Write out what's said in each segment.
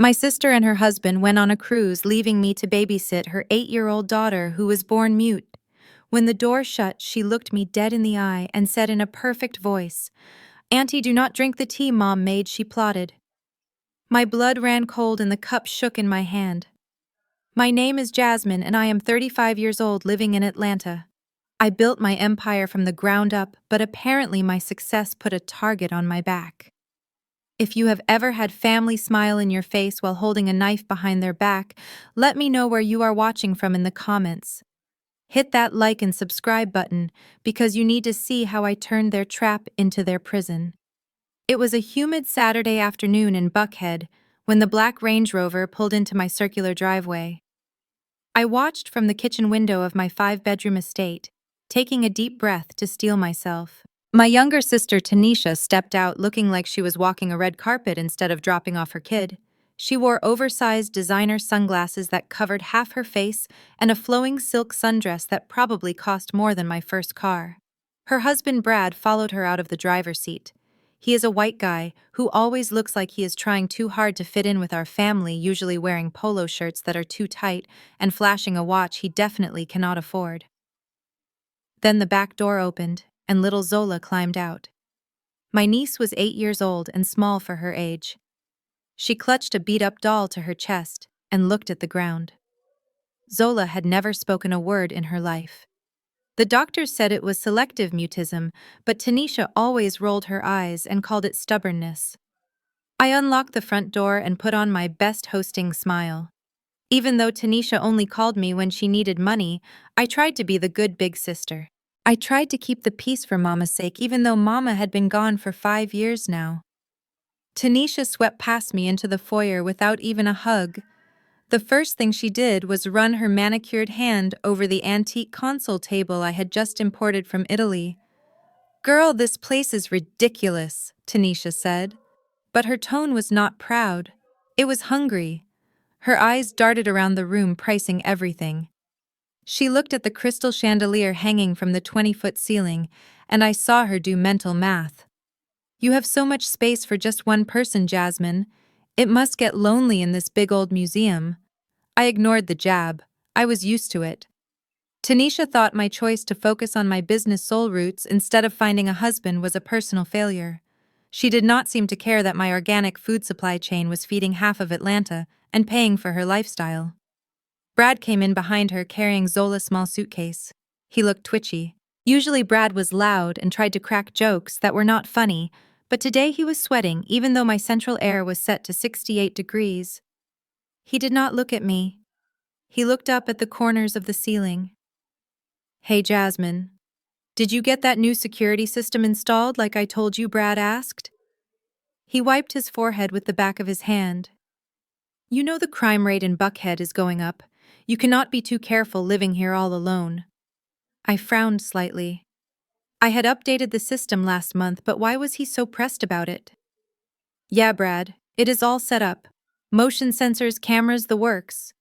My sister and her husband went on a cruise, leaving me to babysit her 8-year-old daughter who was born mute. When the door shut, she looked me dead in the eye and said in a perfect voice, "Auntie, do not drink the tea Mom made," she plotted. My blood ran cold and the cup shook in my hand. My name is Jasmine and I am 35 years old living in Atlanta. I built my empire from the ground up, but apparently my success put a target on my back. If you have ever had family smile in your face while holding a knife behind their back, let me know where you are watching from in the comments. Hit that like and subscribe button because you need to see how I turned their trap into their prison. It was a humid Saturday afternoon in Buckhead when the black Range Rover pulled into my circular driveway. I watched from the kitchen window of my 5-bedroom estate, taking a deep breath to steel myself. My younger sister Tanisha stepped out looking like she was walking a red carpet instead of dropping off her kid. She wore oversized designer sunglasses that covered half her face and a flowing silk sundress that probably cost more than my first car. Her husband Brad followed her out of the driver's seat. He is a white guy who always looks like he is trying too hard to fit in with our family, usually wearing polo shirts that are too tight and flashing a watch he definitely cannot afford. Then the back door opened, and little Zola climbed out. My niece was 8 years old and small for her age. She clutched a beat-up doll to her chest and looked at the ground. Zola had never spoken a word in her life. The doctors said it was selective mutism, but Tanisha always rolled her eyes and called it stubbornness. I unlocked the front door and put on my best hosting smile. Even though Tanisha only called me when she needed money, I tried to be the good big sister. I tried to keep the peace for Mama's sake even though Mama had been gone for 5 years now. Tanisha swept past me into the foyer without even a hug. The first thing she did was run her manicured hand over the antique console table I had just imported from Italy. "Girl, this place is ridiculous," Tanisha said. But her tone was not proud. It was hungry. Her eyes darted around the room, pricing everything. She looked at the crystal chandelier hanging from the 20-foot ceiling, and I saw her do mental math. "You have so much space for just one person, Jasmine. It must get lonely in this big old museum." I ignored the jab. I was used to it. Tanisha thought my choice to focus on my business soul roots instead of finding a husband was a personal failure. She did not seem to care that my organic food supply chain was feeding half of Atlanta and paying for her lifestyle. Brad came in behind her carrying Zola's small suitcase. He looked twitchy. Usually Brad was loud and tried to crack jokes that were not funny, but today he was sweating even though my central air was set to 68 degrees. He did not look at me. He looked up at the corners of the ceiling. "Hey Jasmine, did you get that new security system installed like I told you?" Brad asked. He wiped his forehead with the back of his hand. "You know the crime rate in Buckhead is going up. You cannot be too careful living here all alone." I frowned slightly. I had updated the system last month, but why was he so pressed about it? "Yeah, Brad, it is all set up. Motion sensors, cameras, the works."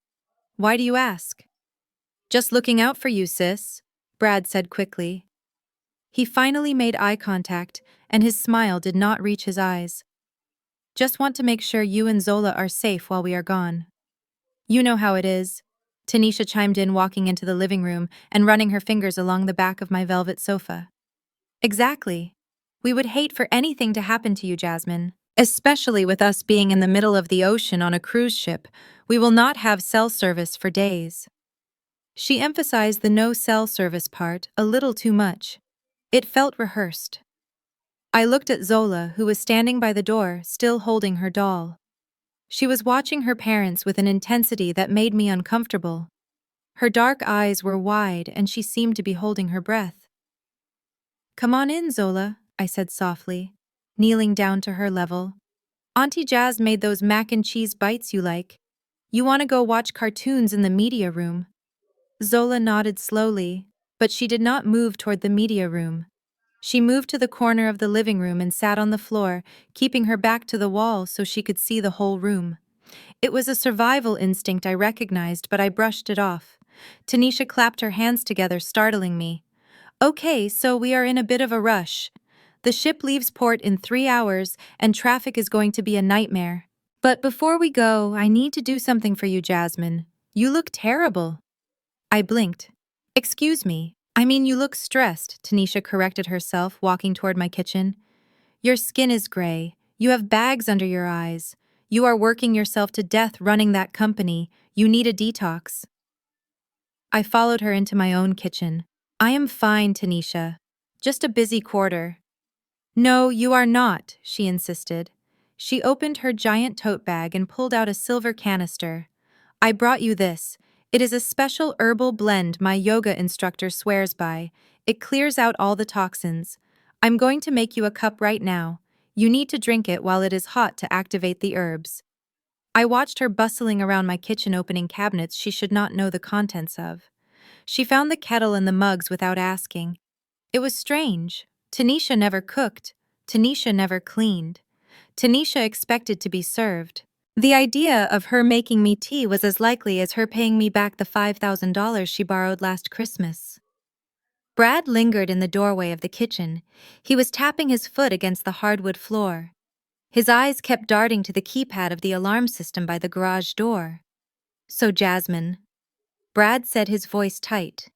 "Why do you ask?" "Just looking out for you, sis," Brad said quickly. He finally made eye contact, and his smile did not reach his eyes. "Just want to make sure you and Zola are safe while we are gone." "You know how it is," Tanisha chimed in, walking into the living room and running her fingers along the back of my velvet sofa. "Exactly. We would hate for anything to happen to you, Jasmine. Especially with us being in the middle of the ocean on a cruise ship, we will not have cell service for days." She emphasized the no cell service part a little too much. It felt rehearsed. I looked at Zola, who was standing by the door, still holding her doll. She was watching her parents with an intensity that made me uncomfortable. Her dark eyes were wide and she seemed to be holding her breath. "Come on in, Zola," I said softly, kneeling down to her level. "Auntie Jazz made those mac and cheese bites you like. You want to go watch cartoons in the media room?" Zola nodded slowly, but she did not move toward the media room. She moved to the corner of the living room and sat on the floor, keeping her back to the wall so she could see the whole room. It was a survival instinct I recognized, but I brushed it off. Tanisha clapped her hands together, startling me. "Okay, so we are in a bit of a rush. The ship leaves port in 3 hours, and traffic is going to be a nightmare." But before we go, I need to do something for you, Jasmine. You look terrible. I blinked. Excuse me. I mean, you look stressed, Tanisha corrected herself, walking toward my kitchen. Your skin is gray. You have bags under your eyes. You are working yourself to death running that company. You need a detox. I followed her into my own kitchen. I am fine, Tanisha. Just a busy quarter. No, you are not, she insisted. She opened her giant tote bag and pulled out a silver canister. I brought you this. It is a special herbal blend my yoga instructor swears by. It clears out all the toxins. I'm going to make you a cup right now. You need to drink it while it is hot to activate the herbs. I watched her bustling around my kitchen opening cabinets she should not know the contents of. She found the kettle and the mugs without asking. It was strange. Tanisha never cooked. Tanisha never cleaned. Tanisha expected to be served. The idea of her making me tea was as likely as her paying me back the $5,000 she borrowed last Christmas. Brad lingered in the doorway of the kitchen. He was tapping his foot against the hardwood floor. His eyes kept darting to the keypad of the alarm system by the garage door. So, Jasmine, Brad said, his voice tight.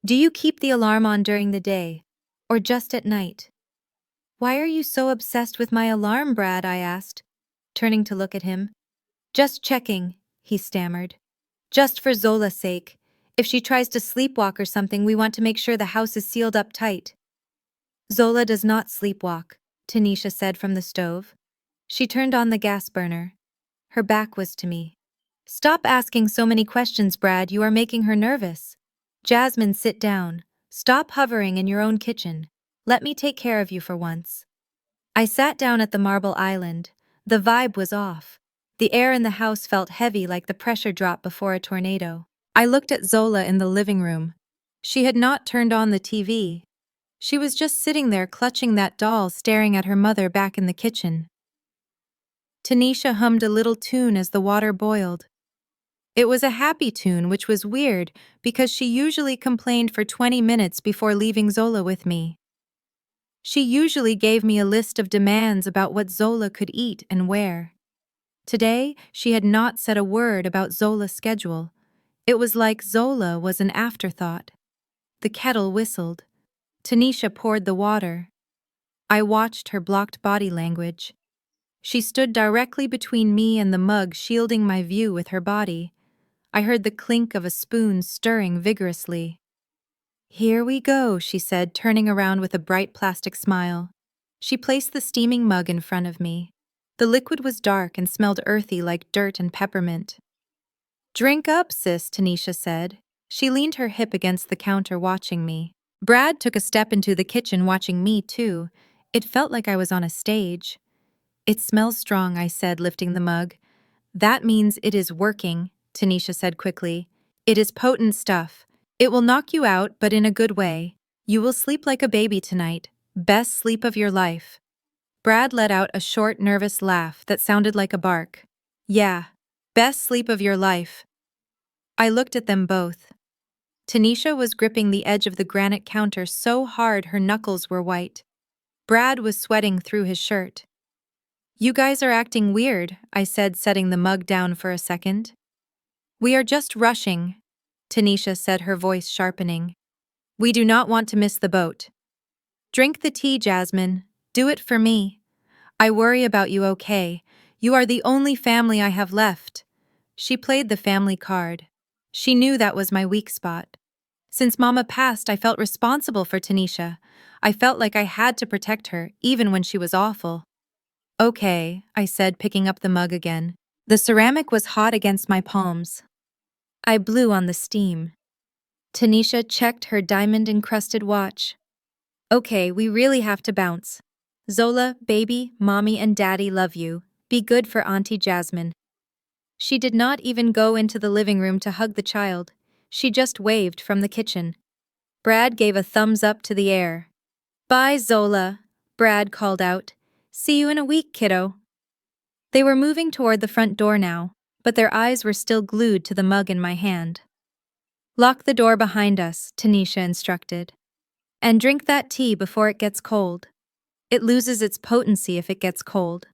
Do you keep the alarm on during the day, or just at night? Why are you so obsessed with my alarm, Brad? I asked, turning to look at him. Just checking, he stammered. Just for Zola's sake. If she tries to sleepwalk or something, we want to make sure the house is sealed up tight. Zola does not sleepwalk, Tanisha said from the stove. She turned on the gas burner. Her back was to me. Stop asking so many questions, Brad. You are making her nervous. Jasmine, sit down. Stop hovering in your own kitchen. Let me take care of you for once. I sat down at the marble island. The vibe was off. The air in the house felt heavy, like the pressure drop before a tornado. I looked at Zola in the living room. She had not turned on the TV. She was just sitting there clutching that doll, staring at her mother back in the kitchen. Tanisha hummed a little tune as the water boiled. It was a happy tune, which was weird because she usually complained for 20 minutes before leaving Zola with me. She usually gave me a list of demands about what Zola could eat and where. Today, she had not said a word about Zola's schedule. It was like Zola was an afterthought. The kettle whistled. Tanisha poured the water. I watched her blocked body language. She stood directly between me and the mug, shielding my view with her body. I heard the clink of a spoon stirring vigorously. Here we go, she said, turning around with a bright plastic smile. She placed the steaming mug in front of me. The liquid was dark and smelled earthy, like dirt and peppermint. Drink up, sis, Tanisha said. She leaned her hip against the counter, watching me. Brad took a step into the kitchen, watching me too. It felt like I was on a stage. It smells strong, I said, lifting the mug. That means it is working, Tanisha said quickly. It is potent stuff. It will knock you out, but in a good way. You will sleep like a baby tonight. Best sleep of your life. Brad let out a short, nervous laugh that sounded like a bark. Yeah, best sleep of your life. I looked at them both. Tanisha was gripping the edge of the granite counter so hard her knuckles were white. Brad was sweating through his shirt. You guys are acting weird, I said, setting the mug down for a second. We are just rushing, Tanisha said, her voice sharpening. We do not want to miss the boat. Drink the tea, Jasmine. Do it for me. I worry about you, okay? You are the only family I have left. She played the family card. She knew that was my weak spot. Since Mama passed, I felt responsible for Tanisha. I felt like I had to protect her, even when she was awful. Okay, I said, picking up the mug again. The ceramic was hot against my palms. I blew on the steam. Tanisha checked her diamond-encrusted watch. Okay, we really have to bounce. Zola, baby, mommy and daddy love you. Be good for Auntie Jasmine. She did not even go into the living room to hug the child. She just waved from the kitchen. Brad gave a thumbs up to the air. Bye, Zola, Brad called out. See you in a week, kiddo. They were moving toward the front door now, but their eyes were still glued to the mug in my hand. Lock the door behind us, Tanisha instructed. And drink that tea before it gets cold. It loses its potency if it gets cold.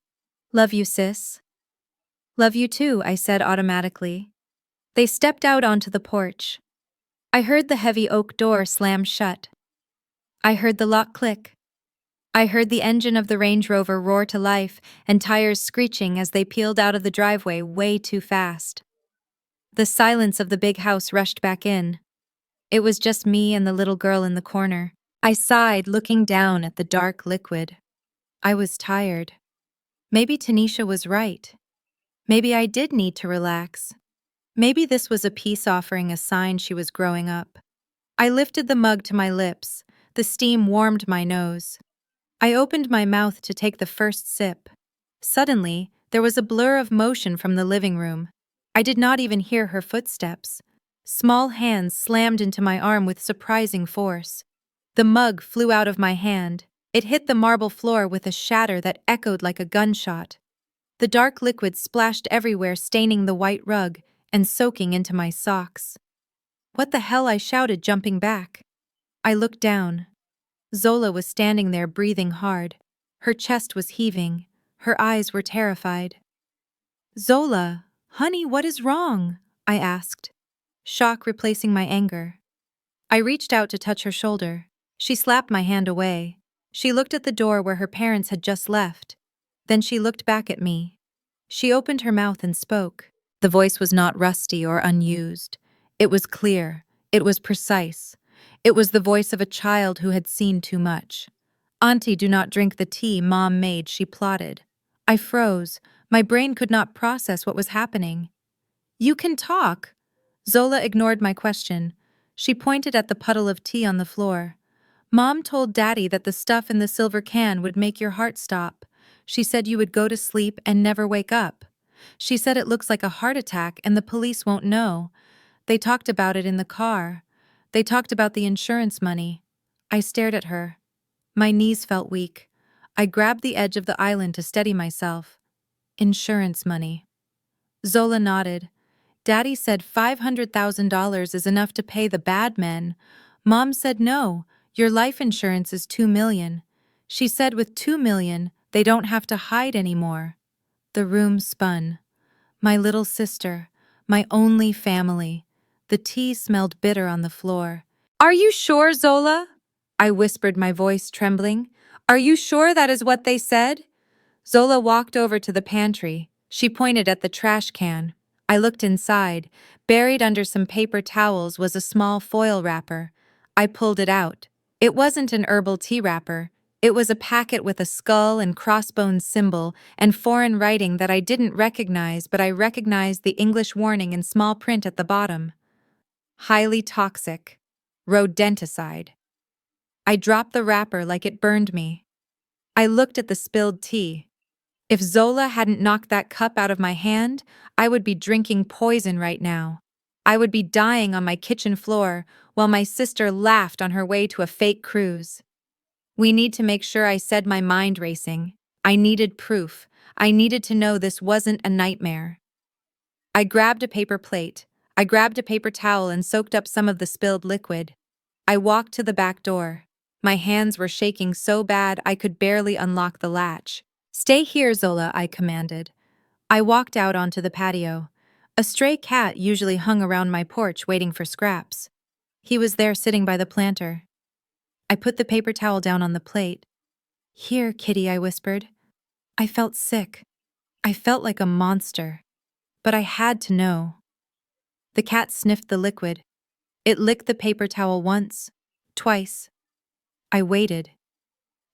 Love you, sis. Love you too, I said automatically. They stepped out onto the porch. I heard the heavy oak door slam shut. I heard the lock click. I heard the engine of the Range Rover roar to life and tires screeching as they peeled out of the driveway way too fast. The silence of the big house rushed back in. It was just me and the little girl in the corner. I sighed, looking down at the dark liquid. I was tired. Maybe Tanisha was right. Maybe I did need to relax. Maybe this was a peace offering, a sign she was growing up. I lifted the mug to my lips. The steam warmed my nose. I opened my mouth to take the first sip. Suddenly, there was a blur of motion from the living room. I did not even hear her footsteps. Small hands slammed into my arm with surprising force. The mug flew out of my hand. It hit the marble floor with a shatter that echoed like a gunshot. The dark liquid splashed everywhere, staining the white rug and soaking into my socks. What the hell, I shouted, jumping back. I looked down. Zola was standing there, breathing hard. Her chest was heaving. Her eyes were terrified. Zola, honey, what is wrong? I asked, shock replacing my anger. I reached out to touch her shoulder. She slapped my hand away. She looked at the door where her parents had just left. Then she looked back at me. She opened her mouth and spoke. The voice was not rusty or unused. It was clear. It was precise. It was the voice of a child who had seen too much. Auntie, do not drink the tea Mom made, she plotted. I froze. My brain could not process what was happening. You can talk. Zola ignored my question. She pointed at the puddle of tea on the floor. Mom told Daddy that the stuff in the silver can would make your heart stop. She said you would go to sleep and never wake up. She said it looks like a heart attack and the police won't know. They talked about it in the car. They talked about the insurance money. I stared at her. My knees felt weak. I grabbed the edge of the island to steady myself. Insurance money. Zola nodded. Daddy said $500,000 is enough to pay the bad men. Mom said no, your life insurance is $2 million. She said with $2 million, they don't have to hide anymore. The room spun. My little sister, my only family. The tea smelled bitter on the floor. Are you sure, Zola? I whispered, my voice trembling. Are you sure that is what they said? Zola walked over to the pantry. She pointed at the trash can. I looked inside. Buried under some paper towels was a small foil wrapper. I pulled it out. It wasn't an herbal tea wrapper. It was a packet with a skull and crossbones symbol and foreign writing that I didn't recognize, but I recognized the English warning in small print at the bottom. Highly toxic. Rodenticide. I dropped the wrapper like it burned me. I looked at the spilled tea. If Zola hadn't knocked that cup out of my hand, I would be drinking poison right now. I would be dying on my kitchen floor while my sister laughed on her way to a fake cruise. We need to make sure, I said, my mind racing. I needed proof. I needed to know this wasn't a nightmare. I grabbed a paper plate. I grabbed a paper towel and soaked up some of the spilled liquid. I walked to the back door. My hands were shaking so bad I could barely unlock the latch. Stay here, Zola, I commanded. I walked out onto the patio. A stray cat usually hung around my porch waiting for scraps. He was there sitting by the planter. I put the paper towel down on the plate. Here, kitty, I whispered. I felt sick. I felt like a monster. But I had to know. The cat sniffed the liquid. It licked the paper towel once, twice. I waited.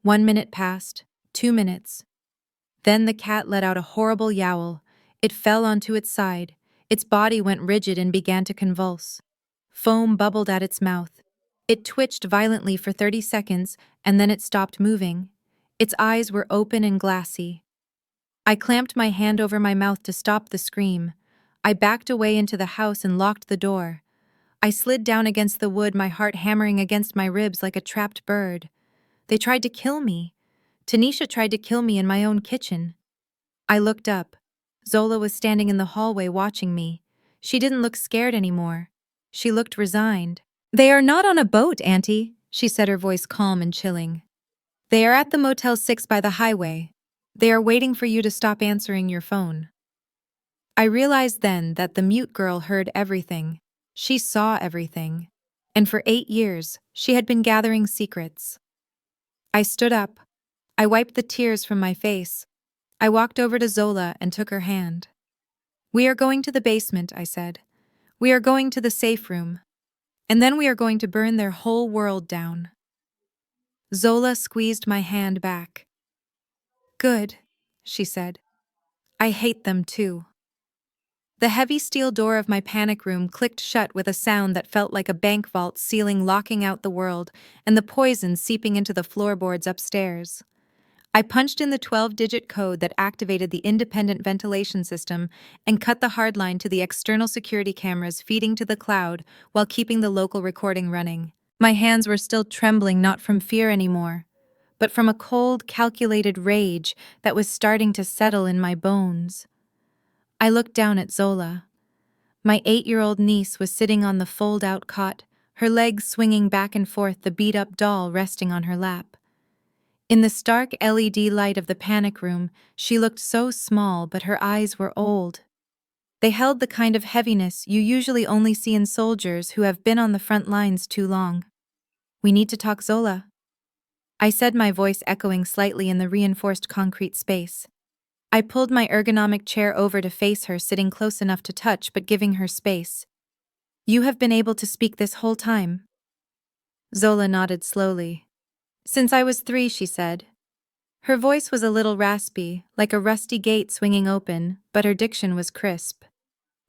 1 minute passed, 2 minutes. Then the cat let out a horrible yowl. It fell onto its side. Its body went rigid and began to convulse. Foam bubbled at its mouth. It twitched violently for 30 seconds, and then it stopped moving. Its eyes were open and glassy. I clamped my hand over my mouth to stop the scream. I backed away into the house and locked the door. I slid down against the wood, my heart hammering against my ribs like a trapped bird. They tried to kill me. Tanisha tried to kill me in my own kitchen. I looked up. Zola was standing in the hallway watching me. She didn't look scared anymore. She looked resigned. They are not on a boat, Auntie, she said, her voice calm and chilling. They are at the Motel 6 by the highway. They are waiting for you to stop answering your phone. I realized then that the mute girl heard everything. She saw everything. And for 8 years, she had been gathering secrets. I stood up. I wiped the tears from my face. I walked over to Zola and took her hand. "We are going to the basement," I said. "We are going to the safe room. And then we are going to burn their whole world down." Zola squeezed my hand back. "Good," she said. "I hate them too." The heavy steel door of my panic room clicked shut with a sound that felt like a bank vault ceiling locking out the world and the poison seeping into the floorboards upstairs. I punched in the 12-digit code that activated the independent ventilation system and cut the hard line to the external security cameras feeding to the cloud while keeping the local recording running. My hands were still trembling, not from fear anymore, but from a cold, calculated rage that was starting to settle in my bones. I looked down at Zola. My 8-year-old niece was sitting on the fold-out cot, her legs swinging back and forth, the beat-up doll resting on her lap. In the stark LED light of the panic room, she looked so small, but her eyes were old. They held the kind of heaviness you usually only see in soldiers who have been on the front lines too long. "We need to talk, Zola," I said, my voice echoing slightly in the reinforced concrete space. I pulled my ergonomic chair over to face her, sitting close enough to touch but giving her space. "You have been able to speak this whole time?" Zola nodded slowly. "Since I was 3, she said. Her voice was a little raspy, like a rusty gate swinging open, but her diction was crisp.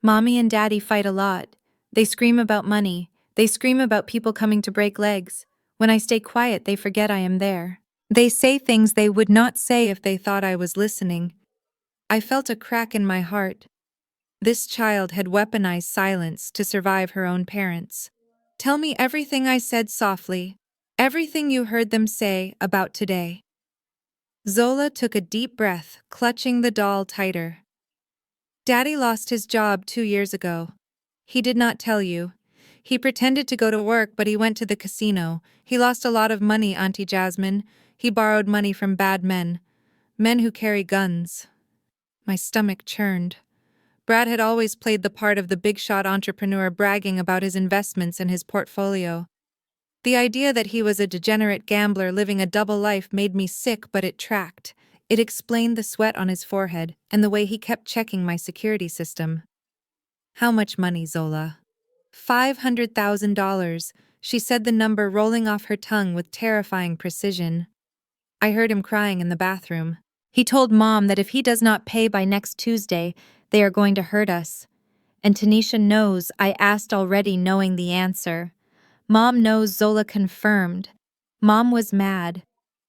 "Mommy and Daddy fight a lot. They scream about money. They scream about people coming to break legs. When I stay quiet, they forget I am there. They say things they would not say if they thought I was listening." I felt a crack in my heart. This child had weaponized silence to survive her own parents. "Tell me everything," I said softly. "Everything you heard them say about today." Zola took a deep breath, clutching the doll tighter. "Daddy lost his job 2 years ago. He did not tell you. He pretended to go to work, but he went to the casino. He lost a lot of money, Auntie Jasmine. He borrowed money from bad men. Men who carry guns." My stomach churned. Brad had always played the part of the big-shot entrepreneur, bragging about his investments and his portfolio. The idea that he was a degenerate gambler living a double life made me sick, but it tracked. It explained the sweat on his forehead and the way he kept checking my security system. "How much money, Zola?" $500,000, she said, the number rolling off her tongue with terrifying precision. I heard him crying in the bathroom. "He told Mom that if he does not pay by next Tuesday, they are going to hurt us. And Tanisha knows," I asked, already knowing the answer. "Mom knows," Zola confirmed. "Mom was mad.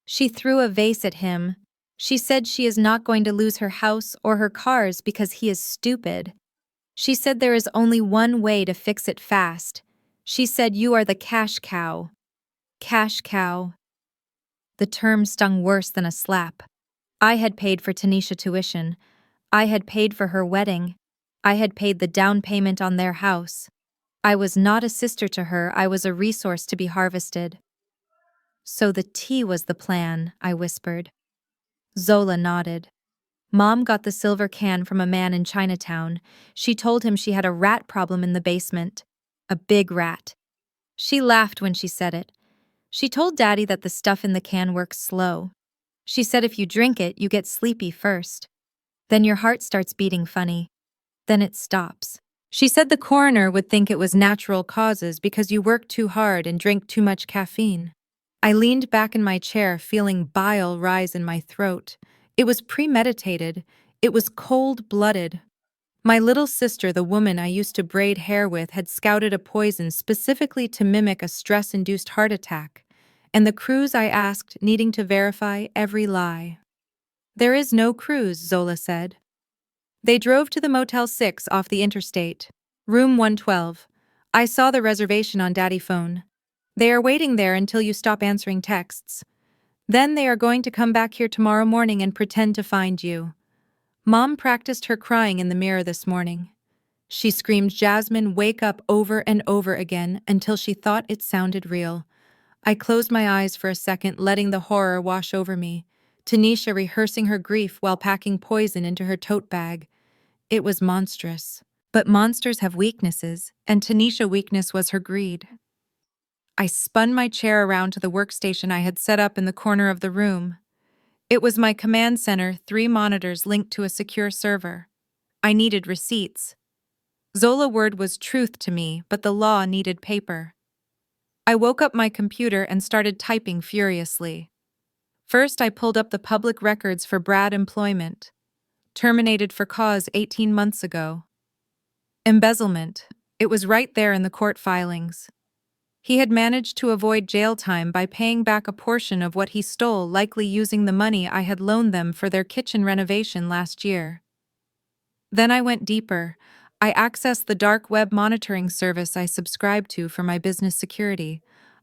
She threw a vase at him. She said she is not going to lose her house or her cars because he is stupid. She said there is only one way to fix it fast. She said you are the cash cow." Cash cow. The term stung worse than a slap. I had paid for Tanisha tuition. I had paid for her wedding. I had paid the down payment on their house. I was not a sister to her, I was a resource to be harvested. "So the tea was the plan," I whispered. Zola nodded. "Mom got the silver can from a man in Chinatown. She told him she had a rat problem in the basement. A big rat. She laughed when she said it. She told Daddy that the stuff in the can works slow. She said if you drink it, you get sleepy first. Then your heart starts beating funny. Then it stops. She said the coroner would think it was natural causes because you work too hard and drink too much caffeine." I leaned back in my chair, feeling bile rise in my throat. It was premeditated. It was cold-blooded. My little sister, the woman I used to braid hair with, had scouted a poison specifically to mimic a stress-induced heart attack, and the cruise, I asked, needing to verify every lie. "There is no cruise," Zola said. They drove to the Motel 6 off the interstate. "Room 112. I saw the reservation on Daddy phone. They are waiting there until you stop answering texts. Then they are going to come back here tomorrow morning and pretend to find you." Mom practiced her crying in the mirror this morning. She screamed "Jasmine, wake up" over and over again until she thought it sounded real. I closed my eyes for a second, letting the horror wash over me. Tanisha rehearsing her grief while packing poison into her tote bag. It was monstrous. But monsters have weaknesses, and Tanisha's weakness was her greed. I spun my chair around to the workstation I had set up in the corner of the room. It was my command center, 3 monitors linked to a secure server. I needed receipts. Zola word was truth to me, but the law needed paper. I woke up my computer and started typing furiously. First, I pulled up the public records for Brad employment. Terminated for cause 18 months ago. Embezzlement. It was right there in the court filings. He had managed to avoid jail time by paying back a portion of what he stole, likely using the money I had loaned them for their kitchen renovation last year. Then I went deeper. I accessed the dark web monitoring service I subscribed to for my business security.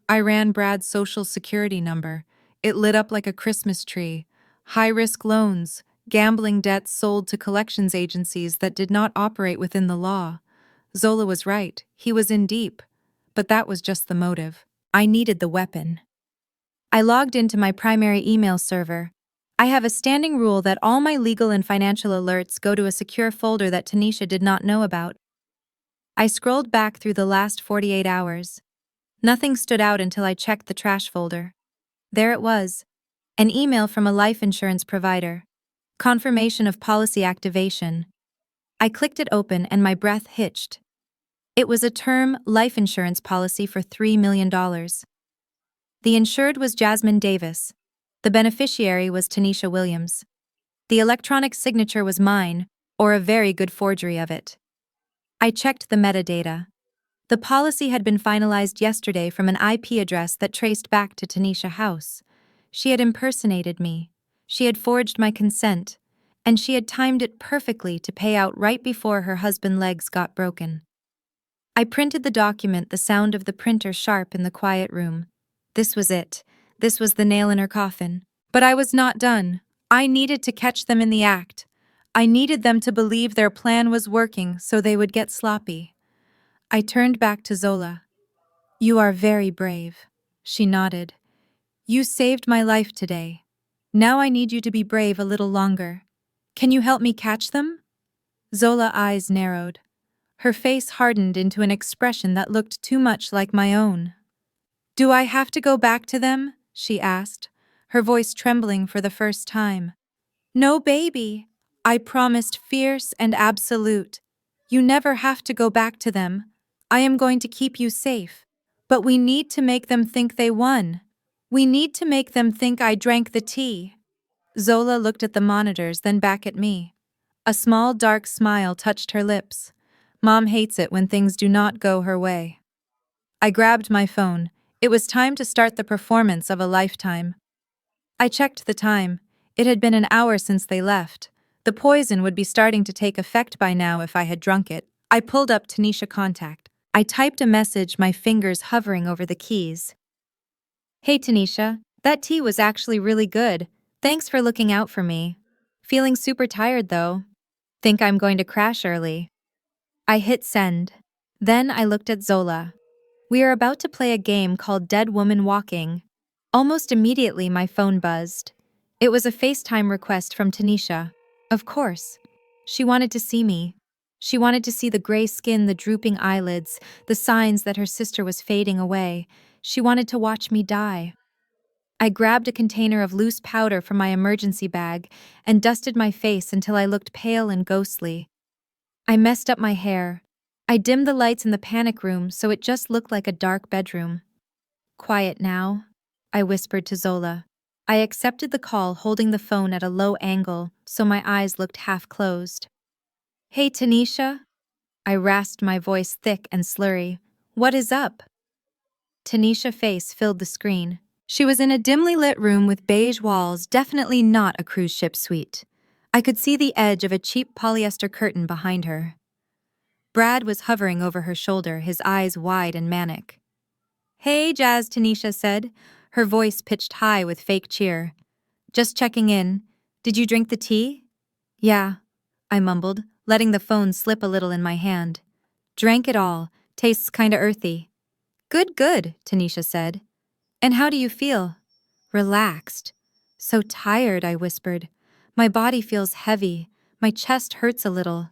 I ran Brad's social security number. It lit up like a Christmas tree. High-risk loans, gambling debts sold to collections agencies that did not operate within the law. Zola was right. He was in deep. But that was just the motive. I needed the weapon. I logged into my primary email server. I have a standing rule that all my legal and financial alerts go to a secure folder that Tanisha did not know about. I scrolled back through the last 48 hours. Nothing stood out until I checked the trash folder. There it was. An email from a life insurance provider. Confirmation of policy activation. I clicked it open and my breath hitched. It was a term life insurance policy for $3 million. The insured was Jasmine Davis. The beneficiary was Tanisha Williams. The electronic signature was mine, or a very good forgery of it. I checked the metadata. The policy had been finalized yesterday from an IP address that traced back to Tanisha House. She had impersonated me. She had forged my consent. And she had timed it perfectly to pay out right before her husband's legs got broken. I printed the document, the sound of the printer sharp in the quiet room. This was it. This was the nail in her coffin. But I was not done. I needed to catch them in the act. I needed them to believe their plan was working so they would get sloppy. I turned back to Zola. "You are very brave." She nodded. "You saved my life today. Now I need you to be brave a little longer. Can you help me catch them?" Zola's eyes narrowed. Her face hardened into an expression that looked too much like my own. "Do I have to go back to them?" she asked, her voice trembling for the first time. "No, baby. I promised fierce and absolute. You never have to go back to them. I am going to keep you safe. But we need to make them think they won. We need to make them think I drank the tea." Zola looked at the monitors, then back at me. A small, dark smile touched her lips. Mom hates it when things do not go her way. I grabbed my phone. It was time to start the performance of a lifetime. I checked the time. It had been an hour since they left. The poison would be starting to take effect by now if I had drunk it. I pulled up Tanisha contact. I typed a message, my fingers hovering over the keys. "Hey Tanisha, that tea was actually really good. Thanks for looking out for me. Feeling super tired though. Think I'm going to crash early." I hit send. Then I looked at Zola. We are about to play a game called Dead Woman Walking. Almost immediately my phone buzzed. It was a FaceTime request from Tanisha. Of course. She wanted to see me. She wanted to see the gray skin, the drooping eyelids, the signs that her sister was fading away. She wanted to watch me die. I grabbed a container of loose powder from my emergency bag and dusted my face until I looked pale and ghostly. I messed up my hair. I dimmed the lights in the panic room so it just looked like a dark bedroom. "Quiet now," I whispered to Zola. I accepted the call, holding the phone at a low angle so my eyes looked half closed. "Hey Tanisha?" I rasped, my voice thick and slurry. "What is up?" Tanisha's face filled the screen. She was in a dimly lit room with beige walls, definitely not a cruise ship suite. I could see the edge of a cheap polyester curtain behind her. Brad was hovering over her shoulder, his eyes wide and manic. "Hey, Jazz," Tanisha said, her voice pitched high with fake cheer. "Just checking in. Did you drink the tea?" "Yeah," I mumbled, letting the phone slip a little in my hand. "Drank it all. Tastes kinda earthy." "Good, good," Tanisha said. "And how do you feel?" "Relaxed." "So tired," I whispered. "My body feels heavy. My chest hurts a little."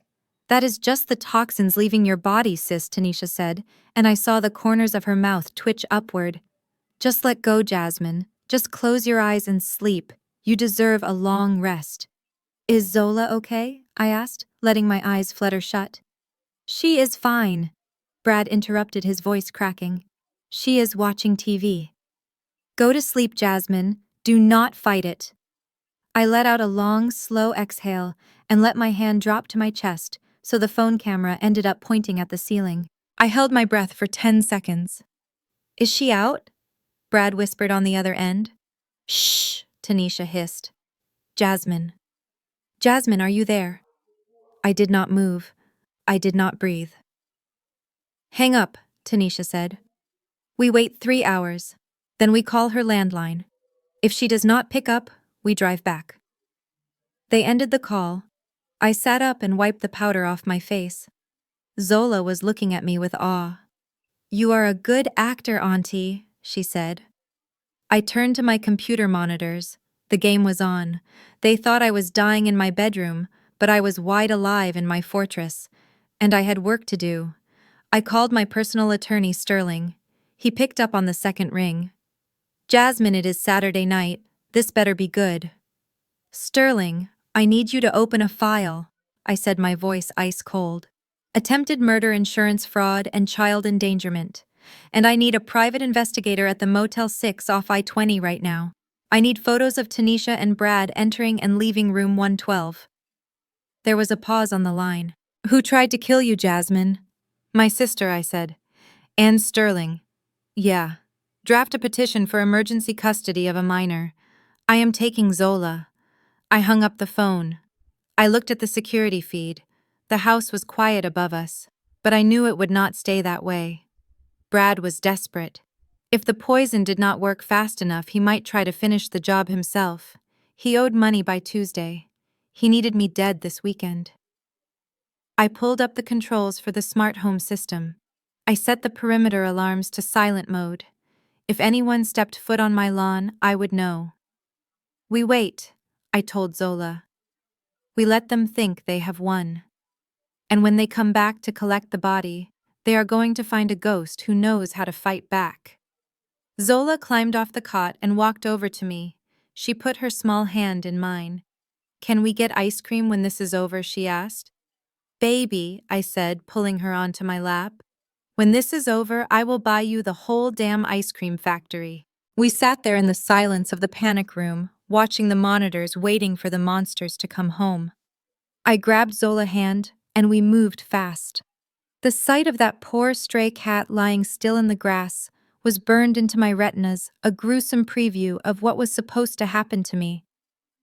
That is just the toxins leaving your body, sis, Tanisha said, and I saw the corners of her mouth twitch upward. Just let go, Jasmine. Just close your eyes and sleep. You deserve a long rest. Is Zola okay? I asked, letting my eyes flutter shut. She is fine. Brad interrupted, his voice cracking. She is watching TV. Go to sleep, Jasmine. Do not fight it. I let out a long, slow exhale and let my hand drop to my chest, so the phone camera ended up pointing at the ceiling. I held my breath for 10 seconds. Is she out? Brad whispered on the other end. Shh, Tanisha hissed. Jasmine. Jasmine, are you there? I did not move. I did not breathe. Hang up, Tanisha said. We wait 3 hours. Then we call her landline. If she does not pick up, we drive back. They ended the call. I sat up and wiped the powder off my face. Zola was looking at me with awe. You are a good actor, Auntie, she said. I turned to my computer monitors. The game was on. They thought I was dying in my bedroom, but I was wide alive in my fortress. And I had work to do. I called my personal attorney, Sterling. He picked up on the second ring. Jasmine, it is Saturday night. This better be good. Sterling, I need you to open a file, I said, my voice ice cold. Attempted murder, insurance fraud, and child endangerment. And I need a private investigator at the Motel 6 off I-20 right now. I need photos of Tanisha and Brad entering and leaving room 112. There was a pause on the line. Who tried to kill you, Jasmine? My sister, I said. And Sterling. Yeah. Draft a petition for emergency custody of a minor. I am taking Zola. I hung up the phone. I looked at the security feed. The house was quiet above us, but I knew it would not stay that way. Brad was desperate. If the poison did not work fast enough, he might try to finish the job himself. He owed money by Tuesday. He needed me dead this weekend. I pulled up the controls for the smart home system. I set the perimeter alarms to silent mode. If anyone stepped foot on my lawn, I would know. We wait, I told Zola. We let them think they have won. And when they come back to collect the body, they are going to find a ghost who knows how to fight back. Zola climbed off the cot and walked over to me. She put her small hand in mine. Can we get ice cream when this is over? She asked. Baby, I said, pulling her onto my lap. When this is over, I will buy you the whole damn ice cream factory. We sat there in the silence of the panic room, watching the monitors, waiting for the monsters to come home. I grabbed Zola's hand, and we moved fast. The sight of that poor stray cat lying still in the grass was burned into my retinas, a gruesome preview of what was supposed to happen to me.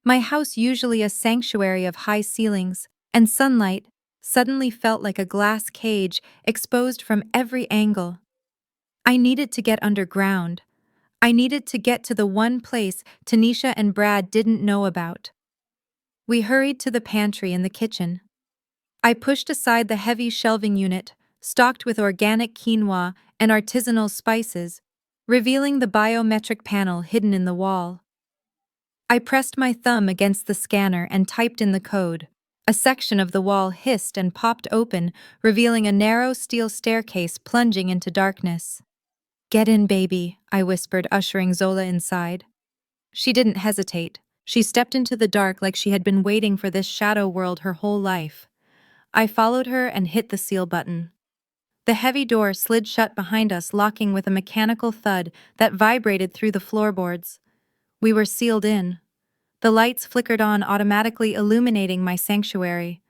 My house, usually a sanctuary of high ceilings and sunlight, suddenly felt like a glass cage exposed from every angle. I needed to get underground. I needed to get to the one place Tanisha and Brad didn't know about. We hurried to the pantry and the kitchen. I pushed aside the heavy shelving unit, stocked with organic quinoa and artisanal spices, revealing the biometric panel hidden in the wall. I pressed my thumb against the scanner and typed in the code. A section of the wall hissed and popped open, revealing a narrow steel staircase plunging into darkness. Get in, baby, I whispered, ushering Zola inside. She didn't hesitate. She stepped into the dark like she had been waiting for this shadow world her whole life. I followed her and hit the seal button. The heavy door slid shut behind us, locking with a mechanical thud that vibrated through the floorboards. We were sealed in. The lights flickered on, automatically illuminating my sanctuary.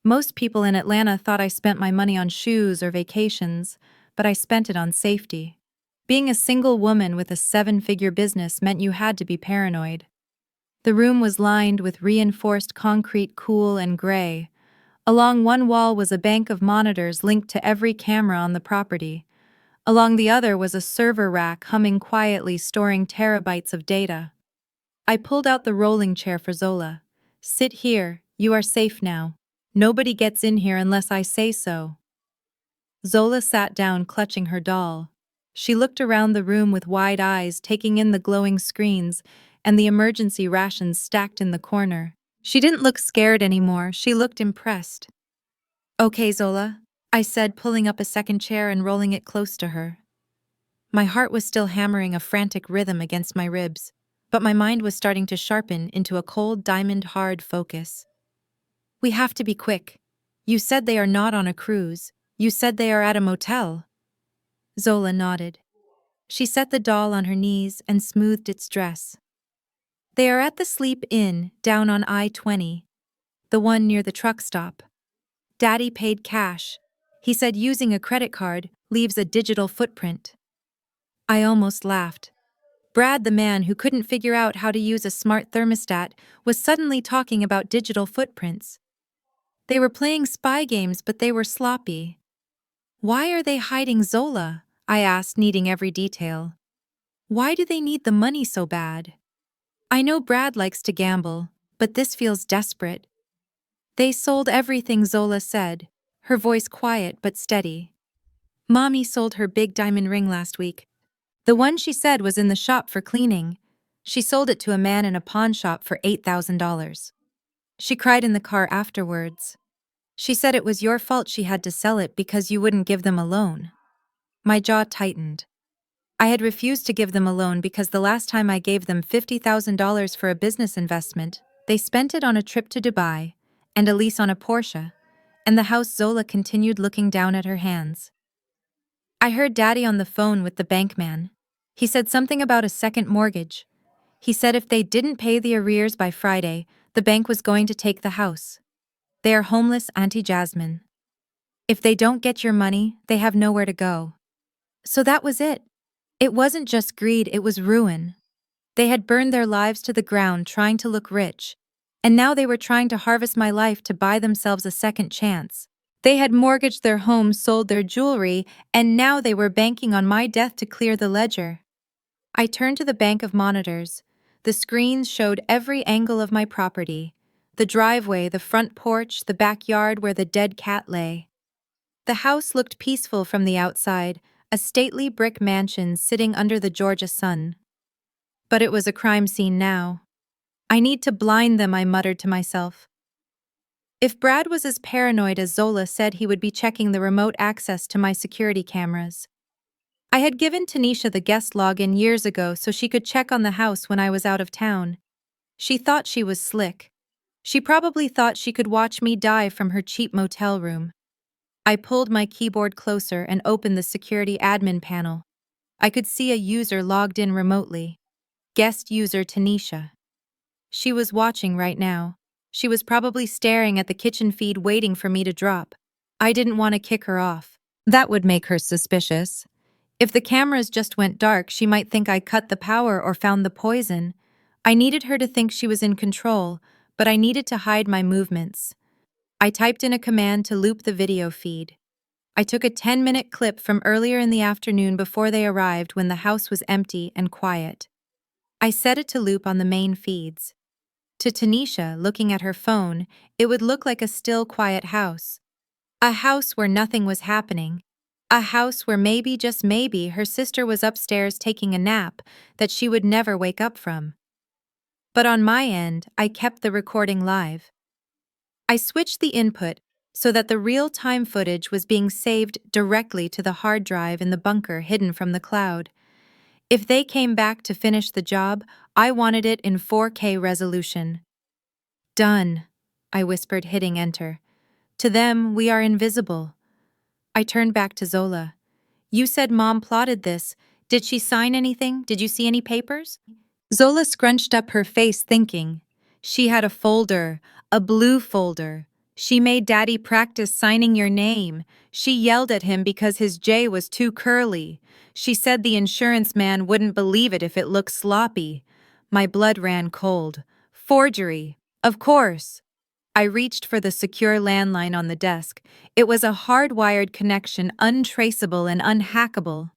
Most people in Atlanta thought I spent my money on shoes or vacations, but I spent it on safety. Being a single woman with a 7-figure business meant you had to be paranoid. The room was lined with reinforced concrete, cool and gray. Along one wall was a bank of monitors linked to every camera on the property. Along the other was a server rack humming quietly, storing terabytes of data. I pulled out the rolling chair for Zola. Sit here, you are safe now. Nobody gets in here unless I say so. Zola sat down, clutching her doll. She looked around the room with wide eyes, taking in the glowing screens and the emergency rations stacked in the corner. She didn't look scared anymore, she looked impressed. Okay, Zola, I said, pulling up a second chair and rolling it close to her. My heart was still hammering a frantic rhythm against my ribs, but my mind was starting to sharpen into a cold, diamond-hard focus. We have to be quick. You said they are not on a cruise. You said they are at a motel. Zola nodded. She set the doll on her knees and smoothed its dress. They are at the Sleep Inn down on I-20, the one near the truck stop. Daddy paid cash. He said using a credit card leaves a digital footprint. I almost laughed. Brad, the man who couldn't figure out how to use a smart thermostat, was suddenly talking about digital footprints. They were playing spy games, but they were sloppy. Why are they hiding Zola? I asked, needing every detail. Why do they need the money so bad? I know Brad likes to gamble, but this feels desperate. They sold everything, Zola said, her voice quiet but steady. Mommy sold her big diamond ring last week. The one she said was in the shop for cleaning. She sold it to a man in a pawn shop for $8,000. She cried in the car afterwards. She said it was your fault she had to sell it because you wouldn't give them a loan. My jaw tightened. I had refused to give them a loan because the last time I gave them $50,000 for a business investment, they spent it on a trip to Dubai, and a lease on a Porsche, and the house. Zola continued, looking down at her hands. I heard Daddy on the phone with the bank man. He said something about a second mortgage. He said if they didn't pay the arrears by Friday, the bank was going to take the house. They are homeless, Auntie Jasmine. If they don't get your money, they have nowhere to go. So that was it. It wasn't just greed, it was ruin. They had burned their lives to the ground trying to look rich, and now they were trying to harvest my life to buy themselves a second chance. They had mortgaged their homes, sold their jewelry, and now they were banking on my death to clear the ledger. I turned to the bank of monitors. The screens showed every angle of my property: the driveway, the front porch, the backyard where the dead cat lay. The house looked peaceful from the outside, a stately brick mansion sitting under the Georgia sun. But it was a crime scene now. I need to blind them, I muttered to myself. If Brad was as paranoid as Zola said, he would be checking the remote access to my security cameras. I had given Tanisha the guest login years ago so she could check on the house when I was out of town. She thought she was slick. She probably thought she could watch me die from her cheap motel room. I pulled my keyboard closer and opened the security admin panel. I could see a user logged in remotely. Guest user Tanisha. She was watching right now. She was probably staring at the kitchen feed waiting for me to drop. I didn't want to kick her off. That would make her suspicious. If the cameras just went dark, she might think I cut the power or found the poison. I needed her to think she was in control, but I needed to hide my movements. I typed in a command to loop the video feed. I took a 10-minute clip from earlier in the afternoon before they arrived, when the house was empty and quiet. I set it to loop on the main feeds. To Tanisha, looking at her phone, it would look like a still, quiet house. A house where nothing was happening. A house where maybe, just maybe, her sister was upstairs taking a nap that she would never wake up from. But on my end, I kept the recording live. I switched the input so that the real-time footage was being saved directly to the hard drive in the bunker hidden from the cloud. If they came back to finish the job, I wanted it in 4K resolution. Done, I whispered, hitting enter. To them, we are invisible. I turned back to Zola. You said Mom plotted this. Did she sign anything? Did you see any papers? Zola scrunched up her face, thinking. She had a folder, a blue folder. She made Daddy practice signing your name. She yelled at him because his J was too curly. She said the insurance man wouldn't believe it if it looked sloppy. My blood ran cold. Forgery. Of course. I reached for the secure landline on the desk. It was a hardwired connection, untraceable and unhackable.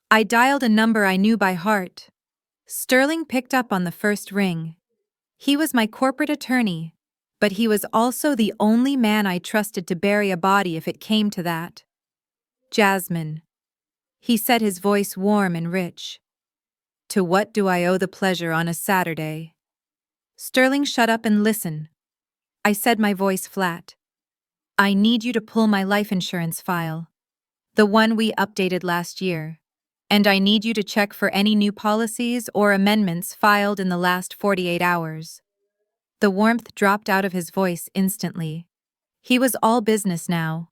I dialed a number I knew by heart. Sterling picked up on the first ring. He was my corporate attorney, but he was also the only man I trusted to bury a body if it came to that. Jasmine. He said, his voice warm and rich. To what do I owe the pleasure on a Saturday? Sterling, shut up and listen. I said, my voice flat. I need you to pull my life insurance file, the one we updated last year. And I need you to check for any new policies or amendments filed in the last 48 hours. The warmth dropped out of his voice instantly. He was all business now.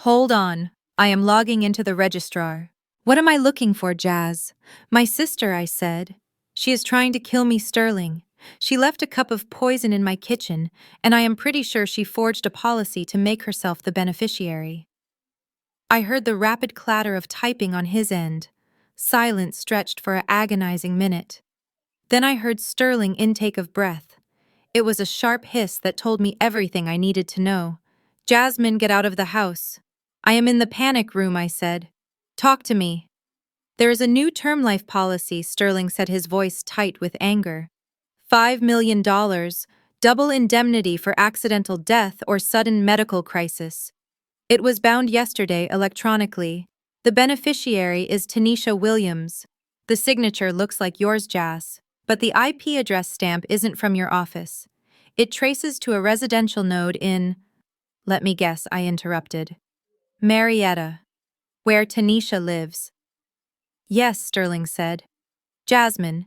Hold on, I am logging into the registrar. What am I looking for, Jazz? My sister, I said. She is trying to kill me, Sterling. She left a cup of poison in my kitchen, and I am pretty sure she forged a policy to make herself the beneficiary. I heard the rapid clatter of typing on his end. Silence stretched for an agonizing minute. Then I heard Sterling intake of breath. It was a sharp hiss that told me everything I needed to know. Jasmine, get out of the house. I am in the panic room, I said. Talk to me. There is a new term life policy, Sterling said, his voice tight with anger. $5 million, double indemnity for accidental death or sudden medical crisis. It was bound yesterday electronically. The beneficiary is Tanisha Williams. The signature looks like yours, Jas, but the IP address stamp isn't from your office. It traces to a residential node in… Let me guess, I interrupted. Marietta, where Tanisha lives. Yes, Sterling said. Jasmine,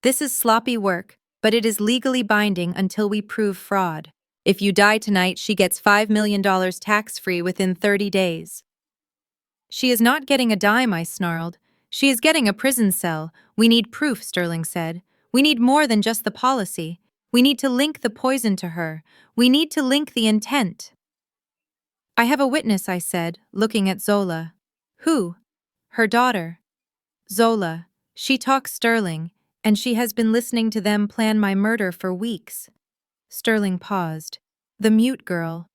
this is sloppy work, but it is legally binding until we prove fraud. If you die tonight, she gets $5 million tax-free within 30 days. She is not getting a dime, I snarled. She is getting a prison cell. We need proof, Sterling said. We need more than just the policy. We need to link the poison to her. We need to link the intent. I have a witness, I said, looking at Zola. Who? Her daughter. Zola. She talks Sterling, and she has been listening to them plan my murder for weeks. Sterling paused. The mute girl.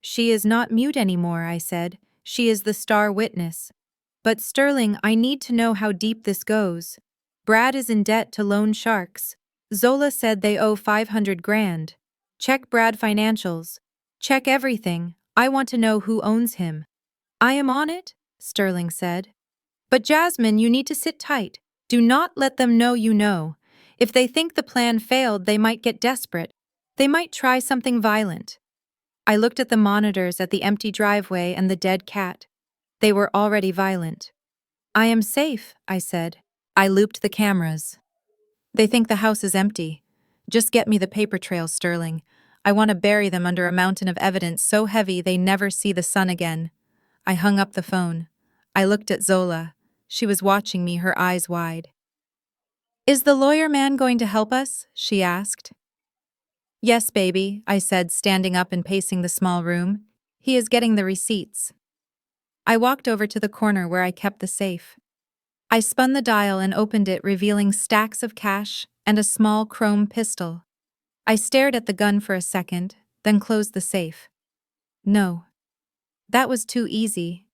She is not mute anymore, I said. She is the star witness. But Sterling, I need to know how deep this goes. Brad is in debt to loan sharks. Zola said they owe 500 grand. Check Brad financials. Check everything. I want to know who owns him. I am on it, Sterling said. But Jasmine, you need to sit tight. Do not let them know you know. If they think the plan failed, they might get desperate. They might try something violent. I looked at the monitors at the empty driveway and the dead cat. They were already violent. I am safe, I said. I looped the cameras. They think the house is empty. Just get me the paper trails, Sterling. I want to bury them under a mountain of evidence so heavy they never see the sun again. I hung up the phone. I looked at Zola. She was watching me, her eyes wide. Is the lawyer man going to help us? She asked. Yes, baby, I said, standing up and pacing the small room. He is getting the receipts. I walked over to the corner where I kept the safe. I spun the dial and opened it, revealing stacks of cash and a small chrome pistol. I stared at the gun for a second, then closed the safe. No. That was too easy.